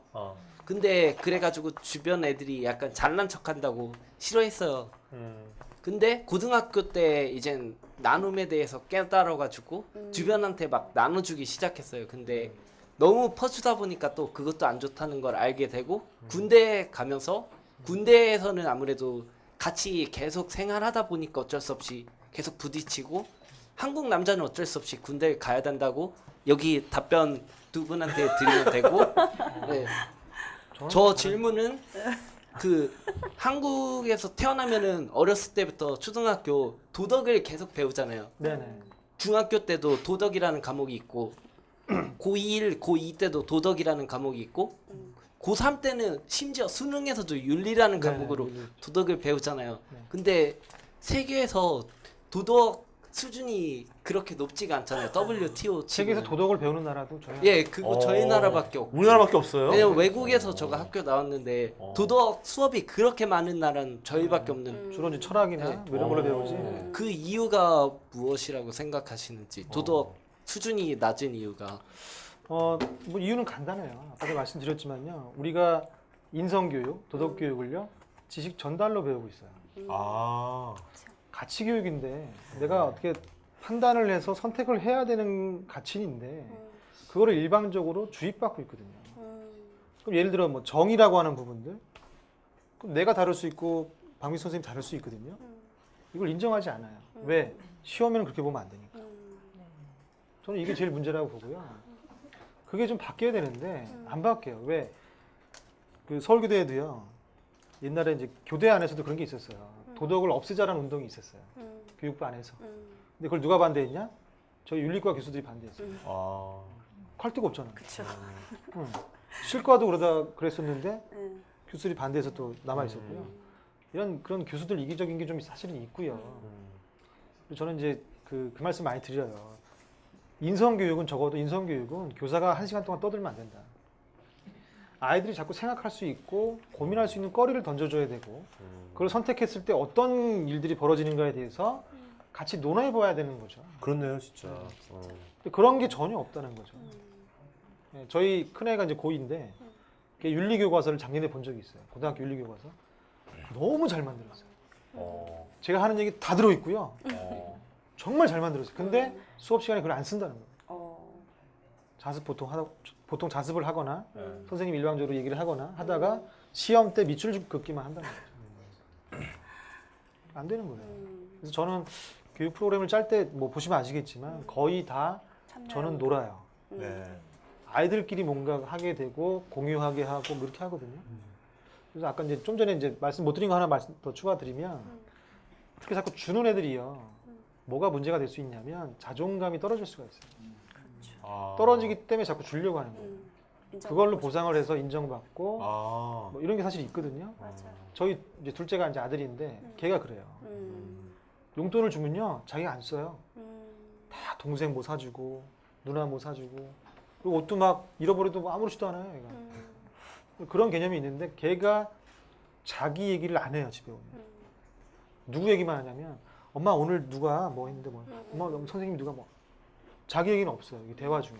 근데 그래가지고 주변 애들이 약간 잘난 척한다고 싫어했어요. 근데 고등학교 때 이젠 나눔에 대해서 깨달아가지고 주변한테 막 나눠주기 시작했어요. 근데 너무 퍼주다 보니까 또 그것도 안 좋다는 걸 알게 되고 군대에 가면서 군대에서는 아무래도 같이 계속 생활하다 보니까 어쩔 수 없이 계속 부딪히고 한국 남자는 어쩔 수 없이 군대를 가야 된다고 여기 답변 두 분한테 드리면 되고 네. 저 질문은 그 한국에서 태어나면은 어렸을 때부터 초등학교 도덕을 계속 배우잖아요. 네네. 중학교 때도 도덕이라는 과목이 있고 고1, 고2 때도 도덕이라는 과목이 있고 고3 때는 심지어 수능에서도 윤리라는 과목으로 윤리. 도덕을 배우잖아요. 네. 근데 세계에서 도덕 수준이 그렇게 높지가 않잖아요. WTO 세계에서 치고는. 도덕을 배우는 나라도 저희 예, 그거 저희 어. 나라밖에 없고. 우리나라밖에 없어요. 왜냐면 외국에서 저가 학교 나왔는데 어. 도덕 수업이 그렇게 많은 나라는 저희밖에 없는. 주로 이제 철학이나 네. 뭐 이런 걸로 어. 배우지. 그 이유가 무엇이라고 생각하시는지 도덕 수준이 낮은 이유가 뭐 이유는 간단해요. 아까도 말씀드렸지만요. 우리가 인성교육, 도덕교육을요. 지식 전달로 배우고 있어요. 아. 가치 교육인데 내가 어떻게 판단을 해서 선택을 해야 되는 가치인데 그거를 일방적으로 주입받고 있거든요. 그럼 예를 들어 뭐 정의라고 하는 부분들 그럼 내가 다룰 수 있고 박미수 선생님 다룰 수 있거든요. 이걸 인정하지 않아요. 왜? 시험에는 그렇게 보면 안 되니까. 저는 이게 제일 문제라고 보고요. 그게 좀 바뀌어야 되는데 안 바뀌어요. 왜? 그 서울교대에도요. 옛날에 이제 교대 안에서도 그런 게 있었어요. 도덕을 없애자라는 운동이 있었어요. 교육부 안에서. 근데 그걸 누가 반대했냐? 저희 윤리과 교수들이 반대했어요. 아. 할 데가 없잖아요. 그렇죠. 응. 실과도 그랬었는데 교수들이 반대해서 또 남아 있었고요. 이런 그런 교수들 이기적인 게 좀 사실은 있고요. 저는 이제 그 말씀 많이 드려요. 인성교육은 적어도 인성교육은 교사가 1시간 동안 떠들면 안 된다. 아이들이 자꾸 생각할 수 있고 고민할 수 있는 거리를 던져줘야 되고 그걸 선택했을 때 어떤 일들이 벌어지는가에 대해서 같이 논해 봐야 되는 거죠. 그렇네요, 진짜. 근데 그런 게 전혀 없다는 거죠. 예, 저희 큰애가 이제 고2인데 윤리교과서를 작년에 본 적이 있어요. 고등학교 윤리교과서. 너무 잘 만들었어요. 제가 하는 얘기 다 들어있고요. 정말 잘 만들었어요. 근데 수업 시간에 그걸 안 쓴다는 거예요. 자습 보통 자습을 하거나 선생님 일방적으로 얘기를 하거나 하다가 시험 때 밑줄 긋기만 한다는 거죠. 안 되는 거예요. 그래서 저는 교육 프로그램을 짤 때 뭐 보시면 아시겠지만 거의 다 저는 놀아요. 네. 아이들끼리 뭔가 하게 되고 공유하게 하고 뭐 이렇게 하거든요. 그래서 아까 이제 좀 전에 이제 말씀 못 드린 거 하나 말씀 더 추가드리면 특히 자꾸 주는 애들이요. 뭐가 문제가 될 수 있냐면 자존감이 떨어질 수가 있어요. 아. 떨어지기 때문에 자꾸 주려고 하는 거예요. 그걸로 인정받고 보상을 해서 인정받고 아. 뭐 이런 게 사실 있거든요. 맞아요. 저희 이제 둘째가 이제 아들인데 걔가 그래요. 용돈을 주면요 자기가 안 써요. 다 동생 뭐 사주고 누나 뭐 사주고 그리고 옷도 막 잃어버려도 뭐 아무렇지도 않아요. 얘가. 그런 개념이 있는데 걔가 자기 얘기를 안 해요 집에 오면. 누구 얘기만 하냐면 엄마 오늘 누가 뭐 했는데 뭐 엄마 선생님 누가 뭐 자기 얘기는 없어요. 이 대화 중에.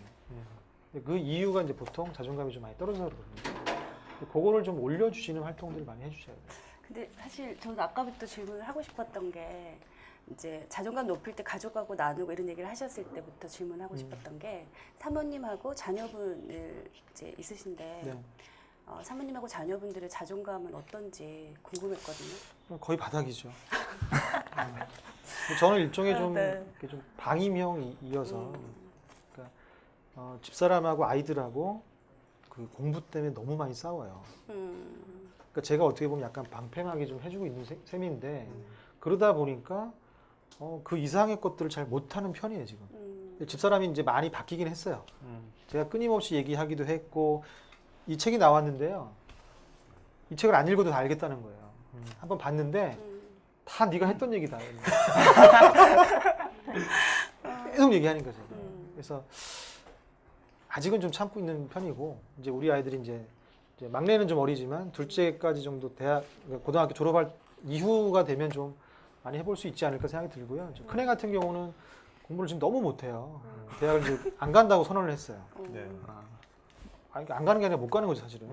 근데 그 이유가 이제 보통 자존감이 좀 많이 떨어져서 그러거든요. 그거를 좀 올려주시는 활동들을 많이 해주셔야 돼요. 근데 사실 저는 아까부터 질문을 하고 싶었던 게 이제 자존감 높일 때 가족하고 나누고 이런 얘기를 하셨을 때부터 질문하고 싶었던 게 사모님하고 자녀분을 이제 있으신데 네. 사모님하고 자녀분들의 자존감은 어떤지 궁금했거든요. 거의 바닥이죠. 저는 일종의 좀, 네. 이렇게 좀 방임형이어서 그러니까, 집사람하고 아이들하고 그 공부 때문에 너무 많이 싸워요. 그러니까 제가 어떻게 보면 약간 방패막이 좀 해주고 있는 셈인데 그러다 보니까 그 이상의 것들을 잘 못하는 편이에요 지금. 근데 집사람이 이제 많이 바뀌긴 했어요. 제가 끊임없이 얘기하기도 했고 이 책이 나왔는데요. 이 책을 안 읽어도 다 알겠다는 거예요. 한번 봤는데 다 네가 했던 얘기다. 계속 얘기하는 거죠. 그래서 아직은 좀 참고 있는 편이고 이제 우리 아이들이 이제 막내는 좀 어리지만 둘째까지 정도 고등학교 졸업할 이후가 되면 좀 많이 해볼 수 있지 않을까 생각이 들고요. 큰애 같은 경우는 공부를 지금 너무 못해요. 대학을 이제 안 간다고 선언을 했어요. 네. 안 가는 게 아니라 못 가는 거죠 사실은.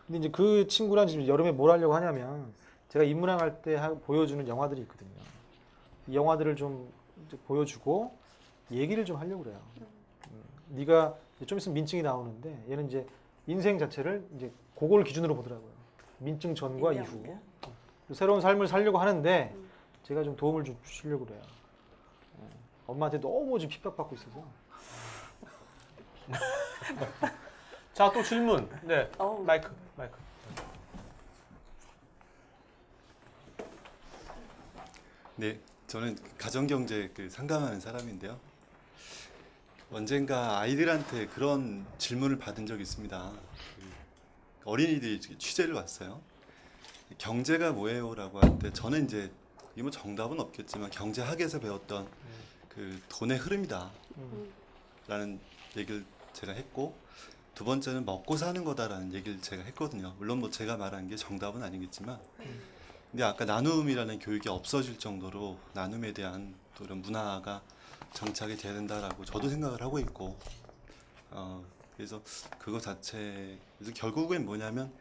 근데 이제 그 친구랑 지금 여름에 뭘 하려고 하냐면 제가 인문학 할 때 보여주는 영화들이 있거든요. 이 영화들을 좀 이제 보여주고 얘기를 좀 하려고 그래요. 네가 좀 있으면 민증이 나오는데 얘는 이제 인생 자체를 이제 그걸 기준으로 보더라고요. 민증 전과 이후. 새로운 삶을 살려고 하는데 제가 좀 도움을 좀 주시려고 그래요. 엄마한테 너무 지금 핍박받고 있어서. 자, 또 질문. 네. 마이크. 네, 저는 가정경제 상담하는 사람인데요. 언젠가 아이들한테 그런 질문을 받은 적이 있습니다. 어린이들이 취재를 왔어요. 경제가 뭐예요? 라고 할 때 저는 이제 이뭐 정답은 없겠지만 경제학에서 배웠던 그 돈의 흐름이다 라는 얘기를 제가 했고, 두 번째는 먹고 사는 거다라는 얘기를 제가 했거든요. 물론 뭐 제가 말한 게 정답은 아니겠지만, 근데 아까 나눔이라는 교육이 없어질 정도로 나눔에 대한 또 이런 문화가 정착이 돼야 된다라고 저도 생각을 하고 있고, 그래서 그거 자체, 그래서 결국엔 뭐냐면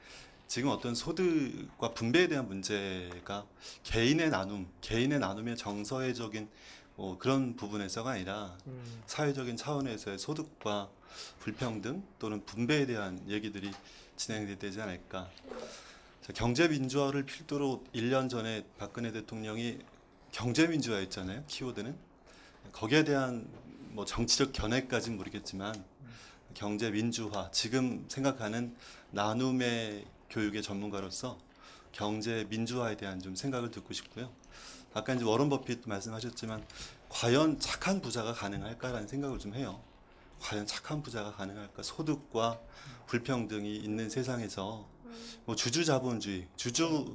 지금 어떤 소득과 분배에 대한 문제가 개인의 나눔의 정서회적인 뭐 그런 부분에서가 아니라 사회적인 차원에서의 소득과 불평등 또는 분배에 대한 얘기들이 진행되지 않을까. 자, 경제민주화를 필두로 1년 전에 박근혜 대통령이 경제민주화였잖아요. 키워드는. 거기에 대한 뭐 정치적 견해까지는 모르겠지만 경제민주화, 지금 생각하는 나눔의 교육의 전문가로서 경제민주화에 대한 좀 생각을 듣고 싶고요. 아까 이제 워런 버핏 말씀하셨지만 과연 착한 부자가 가능할까라는 생각을 좀 해요. 과연 착한 부자가 가능할까? 소득과 불평등이 있는 세상에서 뭐 주주자본주의,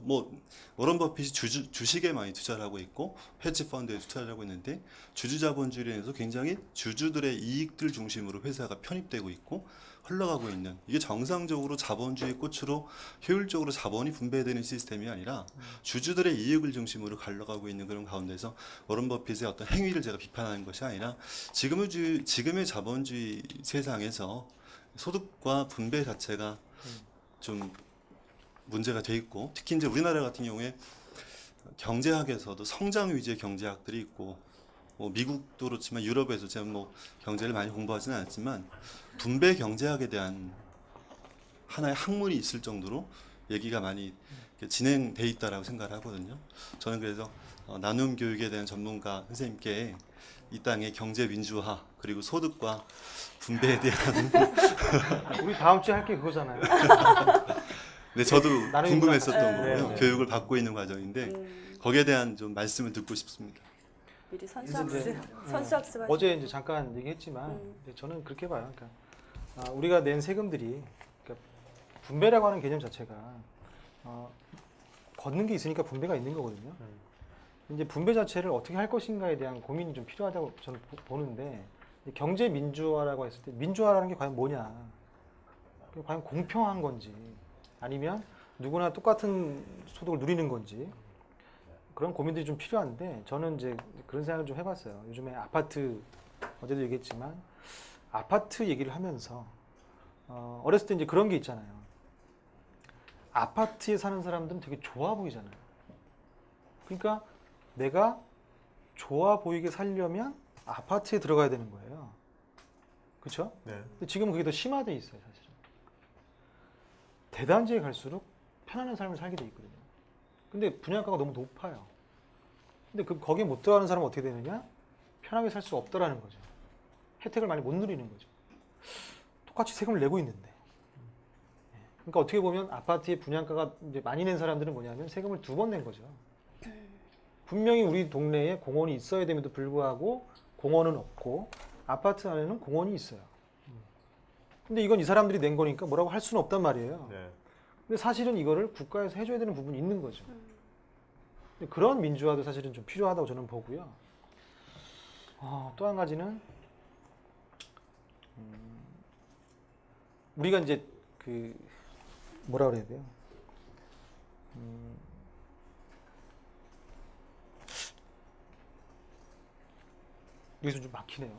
뭐 워런 버핏이 주식에 많이 투자를 하고 있고 헤지 펀드에 투자를 하고 있는데, 주주자본주의로 인해서 굉장히 주주들의 이익들 중심으로 회사가 편입되고 있고 흘러가고 있는, 이게 정상적으로 자본주의 꽃으로 효율적으로 자본이 분배되는 시스템이 아니라 주주들의 이익을 중심으로 갈라가고 있는 그런 가운데서 워런 버핏의 어떤 행위를 제가 비판하는 것이 아니라 지금의 자본주의 세상에서 소득과 분배 자체가 좀 문제가 돼 있고, 특히 이제 우리나라 같은 경우에 경제학에서도 성장 위주의 경제학들이 있고, 뭐 미국도 그렇지만 유럽에서 제가 뭐 경제를 많이 공부하지는 않았지만 분배 경제학에 대한 하나의 학문이 있을 정도로 얘기가 많이 진행돼 있다라고 생각을 하거든요. 저는 그래서 나눔 교육에 대한 전문가 선생님께 이 땅의 경제 민주화 그리고 소득과 분배에 대한 우리 다음 주에 할 게 그거잖아요. 네, 저도 나눔 궁금했었던 네, 거고요. 네. 교육을 받고 있는 과정인데 거기에 대한 좀 말씀을 듣고 싶습니다. 미리 그래서 이제, 선수학습 어제 이제 잠깐 얘기했지만 근데 저는 그렇게 봐요. 그러니까 우리가 낸 세금들이, 그러니까 분배라고 하는 개념 자체가 걷는 게 있으니까 분배가 있는 거거든요. 이제 분배 자체를 어떻게 할 것인가에 대한 고민이 좀 필요하다고 저는 보는데, 경제 민주화라고 했을 때 민주화라는 게 과연 뭐냐? 그게 과연 공평한 건지, 아니면 누구나 똑같은 소득을 누리는 건지, 그런 고민들이 좀 필요한데, 저는 이제 그런 생각을 좀 해봤어요. 요즘에 아파트, 어제도 얘기했지만 아파트 얘기를 하면서 어렸을 때 이제 그런 게 있잖아요. 아파트에 사는 사람들은 되게 좋아 보이잖아요. 그러니까 내가 좋아 보이게 살려면 아파트에 들어가야 되는 거예요. 그렇죠? 네. 근데 지금 그게 더 심화돼 있어요, 사실은. 대단지에 갈수록 편안한 삶을 살게 돼 있거든요. 근데 분양가가 너무 높아요. 근데 거기에 못 들어가는 사람은 어떻게 되느냐? 편하게 살 수 없더라는 거죠. 혜택을 많이 못 누리는 거죠. 똑같이 세금을 내고 있는데. 그러니까 어떻게 보면 아파트의 분양가가 이제 많이 낸 사람들은 뭐냐면 세금을 2번 낸 거죠. 분명히 우리 동네에 공원이 있어야 됨에도 불구하고 공원은 없고 아파트 안에는 공원이 있어요. 근데 이건 이 사람들이 낸 거니까 뭐라고 할 수는 없단 말이에요. 네. 근데 사실은 이거를 국가에서 해줘야 되는 부분이 있는 거죠. 근데 그런 민주화도 사실은 좀 필요하다고 저는 보고요. 또 한 가지는 우리가 이제 뭐라 그래야 돼요? 여기서 좀 막히네요.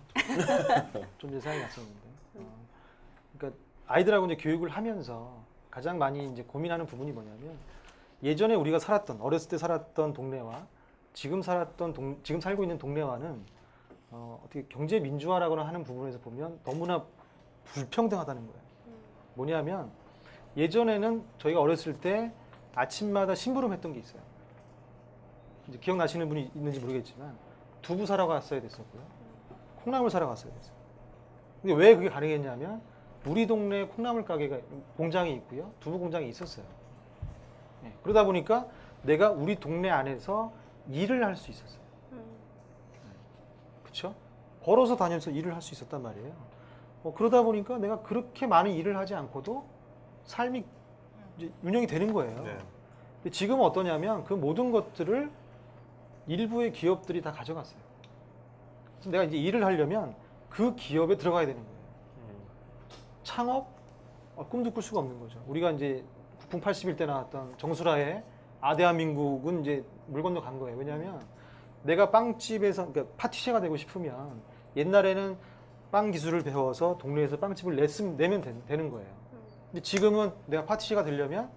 좀 전에 생각이 났었는데. 그러니까 아이들하고 이제 교육을 하면서 가장 많이 이제 고민하는 부분이 뭐냐면, 예전에 우리가 어렸을 때 살았던 동네와 지금 살고 있는 동네와는 어떻게 경제 민주화라고 하는 부분에서 보면 너무나 불평등하다는 거예요. 뭐냐면 예전에는 저희가 어렸을 때 아침마다 심부름 했던 게 있어요. 이제 기억나시는 분이 있는지 모르겠지만 두부 사러 갔어야 됐었고요. 콩나물 사러 갔어야 됐어요. 근데 왜 그게 가능했냐면 우리 동네에 콩나물 가게가 공장이 있고요. 두부 공장이 있었어요. 네, 그러다 보니까 내가 우리 동네 안에서 일을 할 수 있었어요. 그렇죠? 걸어서 다니면서 일을 할 수 있었단 말이에요. 그러다 보니까 내가 그렇게 많은 일을 하지 않고도 삶이 이제 운영이 되는 거예요. 네. 근데 지금은 어떠냐면 그 모든 것들을 일부의 기업들이 다 가져갔어요. 그래서 내가 이제 일을 하려면 그 기업에 들어가야 되는 거예요. 창업? 꿈도 꿀 수가 없는 거죠. 우리가 이제 국풍 81때 나왔던 정수라의 아대한민국은 이제 물 건너 간 거예요. 왜냐하면 내가 빵집에서, 그러니까 파티셰가 되고 싶으면 옛날에는 빵 기술을 배워서 동네에서 빵집을 내면 되는 거예요. 근데 지금은 내가 파티셰가 되려면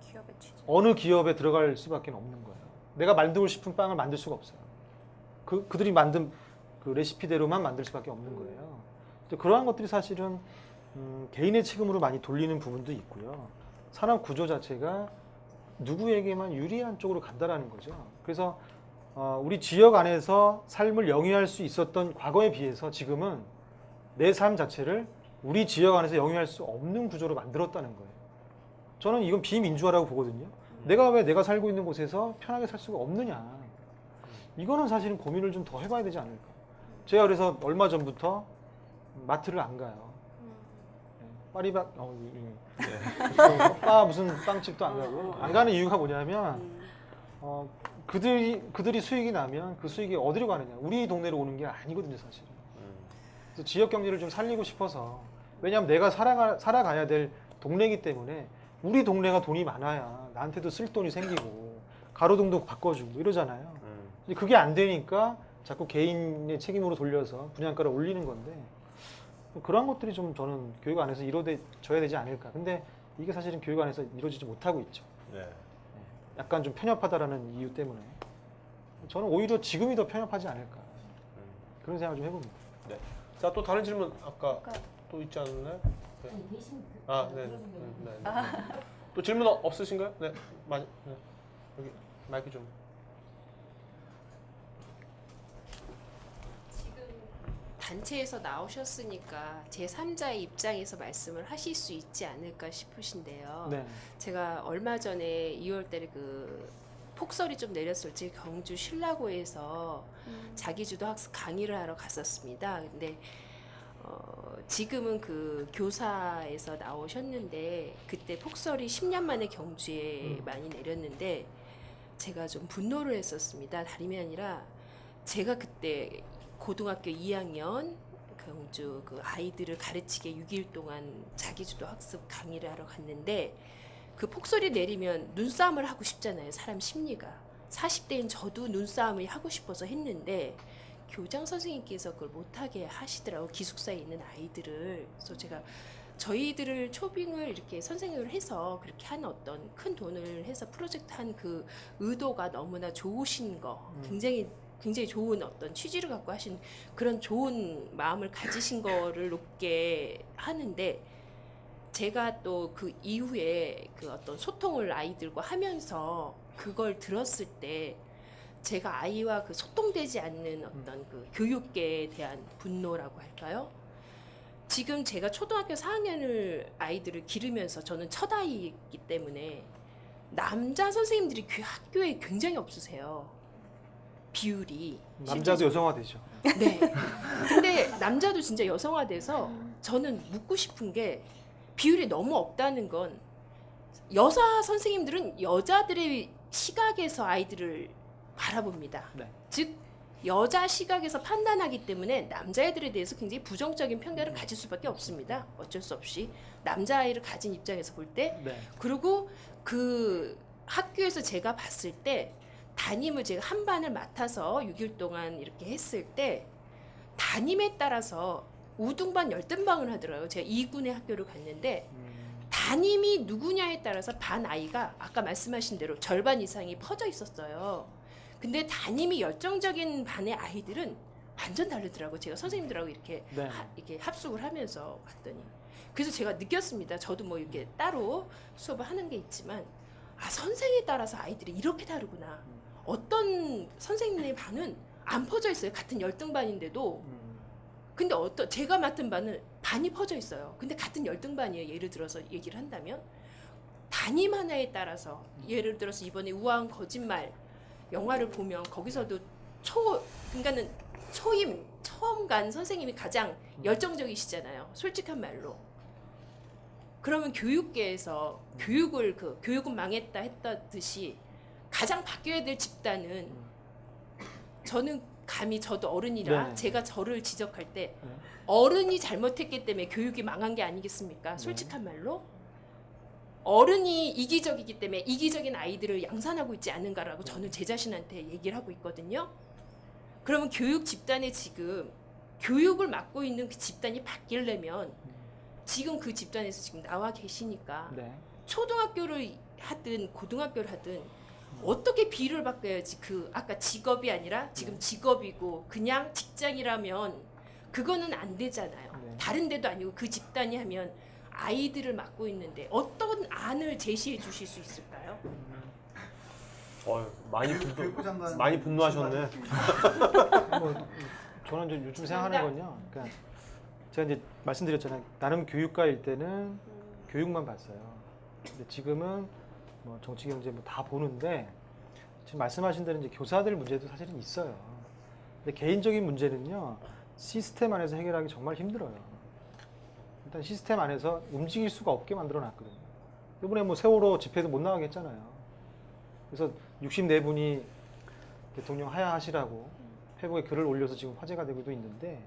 기업의 취지. 어느 기업에 들어갈 수밖에 없는 거예요. 내가 만들고 싶은 빵을 만들 수가 없어요. 그들이 만든 그 레시피대로만 만들 수밖에 없는 거예요. 그러한 것들이 사실은 개인의 책임으로 많이 돌리는 부분도 있고요. 산업 구조 자체가 누구에게만 유리한 쪽으로 간다라는 거죠. 그래서 우리 지역 안에서 삶을 영위할 수 있었던 과거에 비해서 지금은 내 삶 자체를 우리 지역 안에서 영위할 수 없는 구조로 만들었다는 거예요. 저는 이건 비민주화라고 보거든요. 내가 왜 내가 살고 있는 곳에서 편하게 살 수가 없느냐. 이거는 사실은 고민을 좀 더 해봐야 되지 않을까. 제가 그래서 얼마 전부터 마트를 안 가요. 파리박, 무슨 빵집도 안 가고. 안 가는 이유가 뭐냐면, 그들이 수익이 나면 그 수익이 어디로 가느냐. 우리 동네로 오는 게 아니거든요, 사실은. 그래서 지역 경제를 좀 살리고 싶어서. 왜냐하면 내가 살아가야 될 동네이기 때문에 우리 동네가 돈이 많아야 나한테도 쓸 돈이 생기고 가로등도 바꿔주고 이러잖아요. 그게 안 되니까 자꾸 개인의 책임으로 돌려서 분양가를 올리는 건데 그런 것들이 좀 저는 교육 안에서 이루어져야 되지 않을까. 근데 이게 사실은 교육 안에서 이루어지지 못하고 있죠. 네. 약간 좀 편협하다라는 이유 때문에 저는 오히려 지금이 더 편협하지 않을까. 그런 생각을 좀 해봅니다. 네. 자, 또 다른 질문 아까 또 있지 않나요? 네. 네. 또 질문 없으신가요? 네. 네. 여기 마이크 좀. 지금 단체에서 나오셨으니까 제3자의 입장에서 말씀을 하실 수 있지 않을까 싶으신데요. 네. 제가 얼마 전에 2월달에 그 폭설이 좀 내렸을 때 경주 신라고에서 자기주도 학습 강의를 하러 갔었습니다. 근데 지금은 그 교사에서 나오셨는데 그때 폭설이 10년 만에 경주에 많이 내렸는데 제가 좀 분노를 했었습니다. 다름이 아니라 제가 그때 고등학교 2학년 경주 그 아이들을 가르치게 6일 동안 자기주도 학습 강의를 하러 갔는데 그 폭설이 내리면 눈싸움을 하고 싶잖아요. 사람 심리가. 40대인 저도 눈싸움을 하고 싶어서 했는데 교장 선생님께서 그걸 못하게 하시더라고요. 기숙사에 있는 아이들을. 그래서 제가 저희들을 초빙을 이렇게 선생님을 해서 그렇게 한 어떤 큰 돈을 해서 프로젝트 한 그 의도가 너무나 좋으신 거, 굉장히 좋은 어떤 취지를 갖고 하신 그런 좋은 마음을 가지신 거를 높게 하는데 제가 또 그 이후에 그 어떤 소통을 아이들과 하면서 그걸 들었을 때 제가 아이와 그 소통되지 않는 어떤 그 교육계에 대한 분노라고 할까요? 지금 제가 초등학교 4학년을 아이들을 기르면서 저는 첫 아이이기 때문에 남자 선생님들이 학교에 굉장히 없으세요. 비율이. 남자도 여성화되죠. 네. 근데 남자도 진짜 여성화돼서 저는 묻고 싶은 게 비율이 너무 없다는 건 여자 선생님들은 여자들의 시각에서 아이들을 바라봅니다. 네. 즉 여자 시각에서 판단하기 때문에 남자애들에 대해서 굉장히 부정적인 편견을 가질 수밖에 없습니다. 어쩔 수 없이 남자아이를 가진 입장에서 볼 때. 네. 그리고 그 학교에서 제가 봤을 때 담임을 제가 한 반을 맡아서 6일 동안 이렇게 했을 때 담임에 따라서 우등반 열등반을 하더라고요. 제가 2군의 학교를 갔는데 담임이 누구냐에 따라서 반 아이가 아까 말씀하신 대로 절반 이상이 퍼져 있었어요. 근데 담임이 열정적인 반의 아이들은 완전 다르더라고요. 제가 선생님들하고 이렇게 네. 이렇게 합숙을 하면서 봤더니 그래서 제가 느꼈습니다. 저도 뭐 이렇게 따로 수업을 하는 게 있지만 선생에 따라서 아이들이 이렇게 다르구나. 어떤 선생님의 반은 안 퍼져 있어요. 같은 열등반인데도. 근데 제가 맡은 반은 반이 퍼져 있어요. 근데 같은 열등반이에요. 예를 들어서 얘기를 한다면 담임 하나에 따라서 예를 들어서 이번에 우아한 거짓말 영화를 보면 거기서도 그러니까는 처음 간 선생님이 가장 열정적이시잖아요. 솔직한 말로. 그러면 교육계에서 교육은 망했다 했다듯이 가장 바뀌어야 될 집단은 저는 감히 저도 어른이라 네. 제가 저를 지적할 때 네. 어른이 잘못했기 때문에 교육이 망한 게 아니겠습니까? 솔직한 말로 어른이 이기적이기 때문에 이기적인 아이들을 양산하고 있지 않은가라고 저는 제 자신한테 얘기를 하고 있거든요. 그러면 교육 집단에 지금 교육을 맡고 있는 그 집단이 바뀌려면 지금 그 집단에서 지금 나와 계시니까 네. 초등학교를 하든 고등학교를 하든 어떻게 비율을 바꿔야지 그 아까 직업이 아니라 지금 직업이고 그냥 직장이라면 그거는 안 되잖아요. 네. 다른 데도 아니고 그 집단이 하면 아이들을 맡고 있는데 어떤 안을 제시해 주실 수 있을까요? 많이 분노하셨네. 뭐 저는 이제 요즘 생각하는 건요. 그러니까 제가 이제 말씀드렸잖아요. 나는 교육가일 때는 교육만 봤어요. 근데 지금은 뭐 정치, 경제 뭐 다 보는데 지금 말씀하신 대로 이제 교사들 문제도 사실은 있어요. 근데 개인적인 문제는요. 시스템 안에서 해결하기 정말 힘들어요. 일단 시스템 안에서 움직일 수가 없게 만들어 놨거든요. 이번에 뭐 세월호 집회도 못 나가게 했잖아요. 그래서 64분이 대통령 하야하시라고 페이스북에 글을 올려서 지금 화제가 되고도 있는데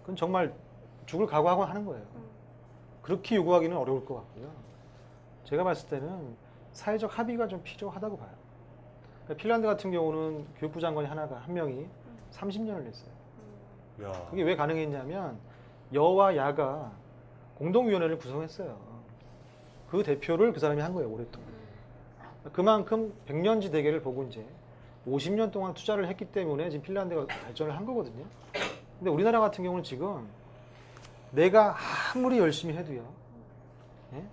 그건 정말 죽을 각오하고 하는 거예요. 그렇게 요구하기는 어려울 것 같고요. 제가 봤을 때는 사회적 합의가 좀 필요하다고 봐요. 그러니까 핀란드 같은 경우는 교육부 장관이 한 명이 30년을 냈어요. 야. 그게 왜 가능했냐면 여와 야가 공동위원회를 구성했어요. 그 대표를 그 사람이 한 거예요, 오랫동안. 그만큼 백년지 대계를 보고 이제 50년 동안 투자를 했기 때문에 지금 핀란드가 발전을 한 거거든요. 근데 우리나라 같은 경우는 지금 내가 아무리 열심히 해도요, 예?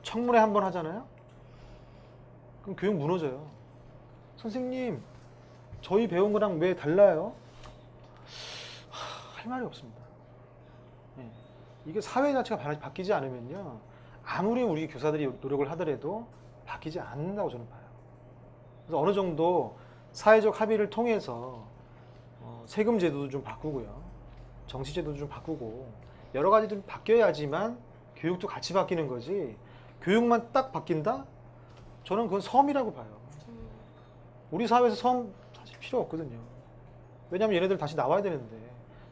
청문회 한 번 하잖아요? 그럼 교육 무너져요. 선생님, 저희 배운 거랑 왜 달라요? 할 말이 없습니다. 예. 이게 사회 자체가 바뀌지 않으면요, 아무리 우리 교사들이 노력을 하더라도 바뀌지 않는다고 저는 봐요. 그래서 어느 정도 사회적 합의를 통해서 세금 제도도 좀 바꾸고요, 정치 제도도 좀 바꾸고 여러 가지 좀 바뀌어야지만 교육도 같이 바뀌는 거지. 교육만 딱 바뀐다? 저는 그건 섬이라고 봐요. 우리 사회에서 섬 사실 필요 없거든요. 왜냐하면 얘네들 다시 나와야 되는데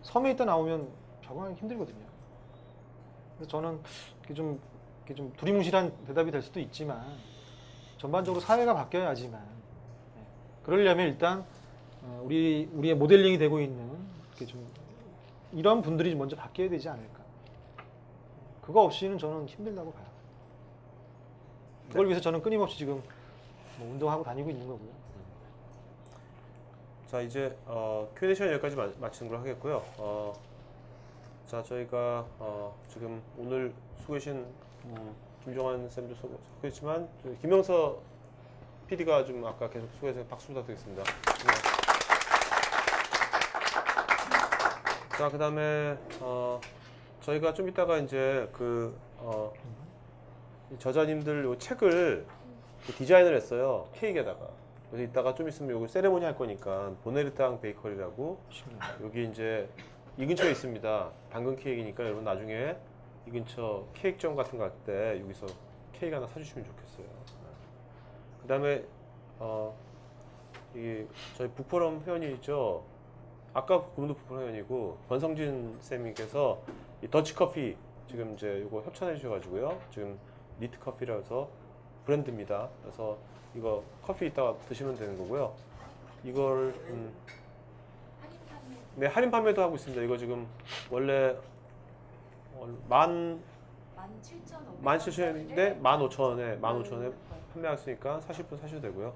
섬에 있다 나오면 적응하기 힘들거든요. 그래서 저는 이게 좀 두리뭉실한 대답이 될 수도 있지만 전반적으로 사회가 바뀌어야지만, 그러려면 일단 우리의 모델링이 되고 있는 이렇게 좀 이런 분들이 먼저 바뀌어야 되지 않을까. 그거 없이는 저는 힘들다고 봐요. 그걸 위해서 저는 끊임없이 지금 뭐 운동하고 다니고 있는 거고요. 자, 이제 Q&A 시간 여기까지 마치는 걸로 하겠고요. 자, 저희가 지금 오늘 수고하신 김종환 쌤도 수고했지만 김영서 PD가 좀 아까 계속 수고해서 박수 부탁드리겠습니다. 네. 자, 그다음에 저희가 좀 이따가 이제 이 저자님들 요 책을 디자인을 했어요, 케이크에다가. 그래서 이따가 좀 있으면 요거 세레모니 할 거니까 보네르땅 베이커리라고 여기 이제 이 근처에 있습니다. 당근 케이크니까 여러분 나중에 이 근처 케이크점 같은 거 갈 때 여기서 케이크 하나 사주시면 좋겠어요. 그다음에 이 저희 북포럼 회원이죠. 아까 그분도 북포럼 회원이고 권성진 쌤께서 이 더치커피 지금 이제 이거 협찬해 주셔가지고요. 지금 니트 커피라서 브랜드입니다. 그래서 이거 커피 이따가 드시면 되는 거고요. 이걸 네, 할인 판매도 하고 있습니다. 이거 지금 원래 17,000원인데 15,000원에 판매했으니까 사실 분 사셔도 되고요.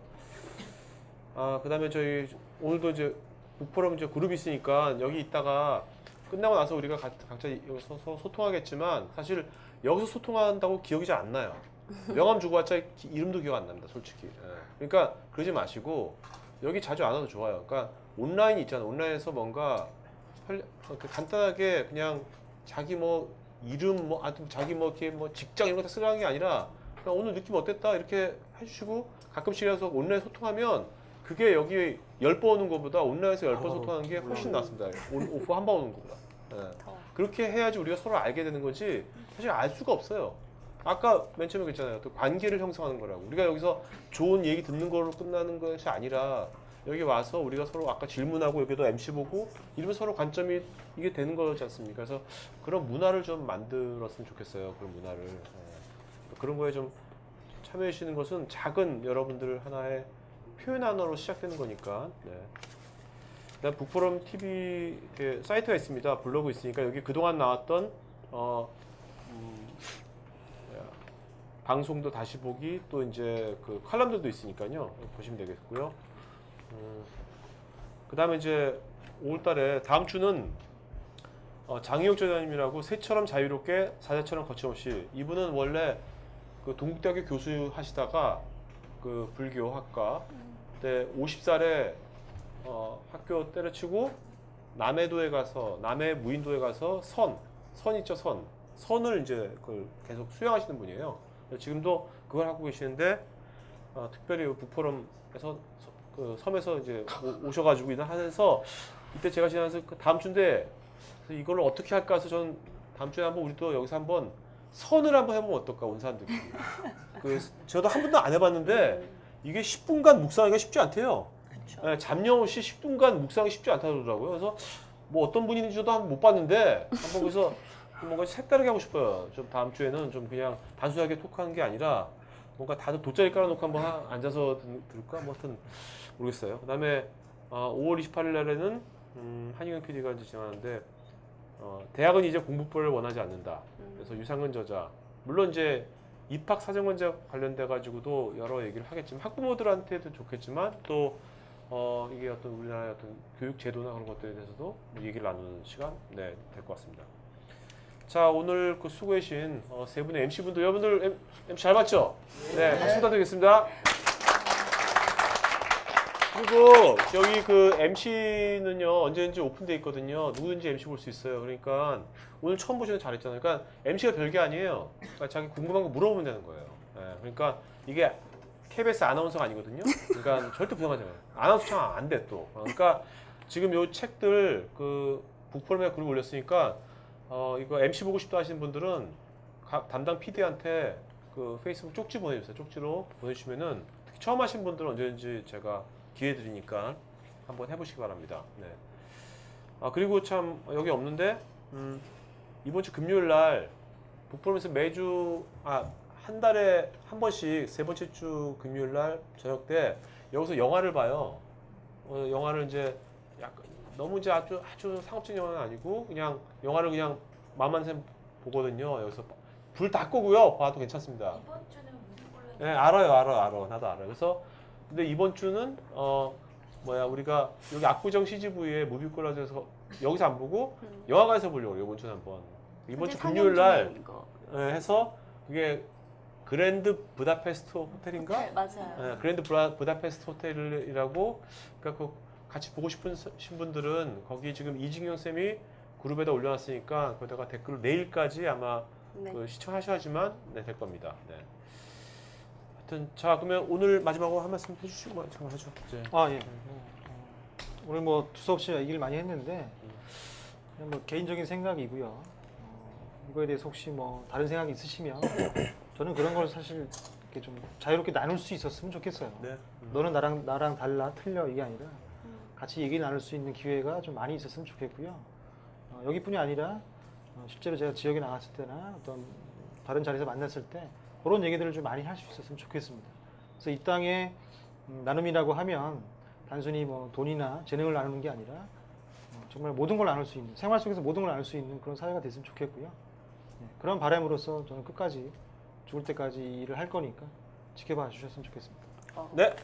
그다음에 저희 오늘도 이제 북포럼 이제 그룹이 있으니까 여기 있다가 끝나고 나서 우리가 각자 여기서 소통하겠지만 사실 여기서 소통한다고 기억이 잘 안 나요. 명함 주고 왔자 이름도 기억 안 납니다, 솔직히. 예. 그러니까 그러지 마시고 여기 자주 안 와도 좋아요. 그러니까 온라인 있잖아요. 온라인에서 뭔가 간단하게 그냥 자기 뭐 이름 뭐 자기 뭐 이렇게 뭐 직장 이런 거 다 쓰라는 게 아니라 그냥 오늘 느낌 어땠다 이렇게 해주시고 가끔씩이라서 온라인 소통하면 그게 여기 10번 오는 것보다 온라인에서 10번 소통하는 게 훨씬 낫습니다. 오프 한 번 오는 것보다. 예. 그렇게 해야지 우리가 서로 알게 되는 거지 사실 알 수가 없어요. 아까 맨 처음에 그랬잖아요. 또 관계를 형성하는 거라고. 우리가 여기서 좋은 얘기 듣는 걸로 끝나는 것이 아니라 여기 와서 우리가 서로 아까 질문하고 여기도 MC 보고 이러면 서로 관점이 이게 되는 거지 않습니까? 그래서 그런 문화를 좀 만들었으면 좋겠어요. 그런 문화를. 그런 거에 좀 참여해 주시는 것은 작은 여러분들 하나의 표현 하나로 시작되는 거니까. 네. 그다음 북포럼 TV 사이트가 있습니다. 블로그 있으니까 여기 그동안 나왔던 방송도 다시 보기 또 이제 그 칼럼들도 있으니까요. 보시면 되겠고요. 그다음에 이제 5월달에 다음 주는 장희옥 전장님이라고 새처럼 자유롭게 사자처럼 거침없이 이분은 원래 그 동국대학교 교수 하시다가 그 불교학과 때 50살에 학교 때려치고 남해도에 가서 남해 무인도에 가서 선 있죠 선을 이제 그걸 계속 수행하시는 분이에요. 지금도 그걸 하고 계시는데 특별히 북포럼에서 그 섬에서 이제 오셔가지고 일하면서 이때 제가 지나서 그 다음 주인데 그래서 이걸 어떻게 할까 해서 전 다음 주에 한번 우리도 여기서 한번 선을 한번 해보면 어떨까 온 사람들이. 그 저도 한 번도 안 해봤는데 이게 10분간 묵상하기가 쉽지 않대요. 네, 잡념 없이 10분간 묵상하기 쉽지 않다고 그러더라고요. 그래서 뭐 어떤 분인지도 한번 못 봤는데 한번 그래서 뭔가 색다르게 하고 싶어요. 좀 다음 주에는 좀 그냥 단순하게 토크하는 게 아니라 뭔가 다들 돗자리 깔아놓고 한번 앉아서 들을까? 뭐 하여튼 모르겠어요. 그다음에 5월 28일 날에는 한희경 PD가 이제 진행하는데 대학은 이제 공부법을 원하지 않는다. 그래서 유상근 저자 물론 이제 입학 사정관제 관련돼 가지고도 여러 얘기를 하겠지만 학부모들한테도 좋겠지만 또 이게 어떤 우리나라의 어떤 교육 제도나 그런 것들에 대해서도 얘기를 나누는 시간 될 것 같습니다. 자 오늘 그 수고해주신 세 분의 MC분들 여러분들 MC 잘 봤죠? 네, 박수 부탁드리겠습니다. 그리고 여기 그 MC는요 언제든지 오픈돼 있거든요. 누구든지 MC 볼 수 있어요. 그러니까 오늘 처음 보시면 잘했잖아요. 그러니까 MC가 별게 아니에요. 그러니까 자기 궁금한 거 물어보면 되는 거예요. 네, 그러니까 이게 KBS 아나운서가 아니거든요. 그러니까 절대 부담하지 마요. 아나운서 참 안 돼 또. 그러니까 지금 요 책들 그 북포럼에 글을 올렸으니까 이거 MC 보고 싶다 하시는 분들은 담당 PD한테 그 페이스북 쪽지 보내주세요. 쪽지로 보내주시면은 특히 처음 하신 분들은 언제든지 제가 기회 드리니까 한번 해보시기 바랍니다. 네. 그리고 참 여기 없는데 이번 주 금요일 날 북포럼에서 매주 한 달에 한 번씩 세 번째 주 금요일 날 저녁 때 여기서 영화를 봐요. 영화를 이제 약간 너무 이제 아주 상업적 영화는 아니고 그냥 영화를 그냥 마음만 샘 보거든요. 여기서 불 다 끄고요. 봐도 괜찮습니다. 이번 주는 무비골라. 네, 알아요. 나도 알아요. 그래서 근데 이번 주는 우리가 여기 압구정 CGV에 무비골라에서 여기서 안 보고 영화관에서 보려고 이번 주는 한번 이번 주 금요일 날 해서 그게 그랜드 부다페스트 호텔인가? 네, 맞아요. 네, 그랜드 부다페스트 호텔이라고 그러니까 그 같이 보고 싶은 분들은 거기 지금 이진경 쌤이 그룹에다 올려놨으니까 거기다가 댓글을 내일까지 아마 네. 그 시청하셔야지만 될 겁니다. 네. 하여튼 자 그러면 오늘 마지막으로 한 말씀 해주시고 잠깐 하죠. 이제. 예. 오늘 뭐 두서없이 얘기를 많이 했는데 그냥 뭐 개인적인 생각이고요. 이거에 대해서 혹시 뭐 다른 생각이 있으시면 저는 그런 걸 사실 이렇게 좀 자유롭게 나눌 수 있었으면 좋겠어요. 네. 너는 나랑 달라 틀려 이게 아니라 같이 얘기 나눌 수 있는 기회가 좀 많이 있었으면 좋겠고요. 여기뿐이 아니라 실제로 제가 지역에 나갔을 때나 어떤 다른 자리에서 만났을 때 그런 얘기들을 좀 많이 할 수 있었으면 좋겠습니다. 그래서 이 땅에 나눔이라고 하면 단순히 뭐 돈이나 재능을 나누는 게 아니라 정말 모든 걸 나눌 수 있는 생활 속에서 모든 걸 나눌 수 있는 그런 사회가 됐으면 좋겠고요. 그런 바람으로서 저는 끝까지 죽을 때까지 일을 할 거니까 지켜봐 주셨으면 좋겠습니다. 네.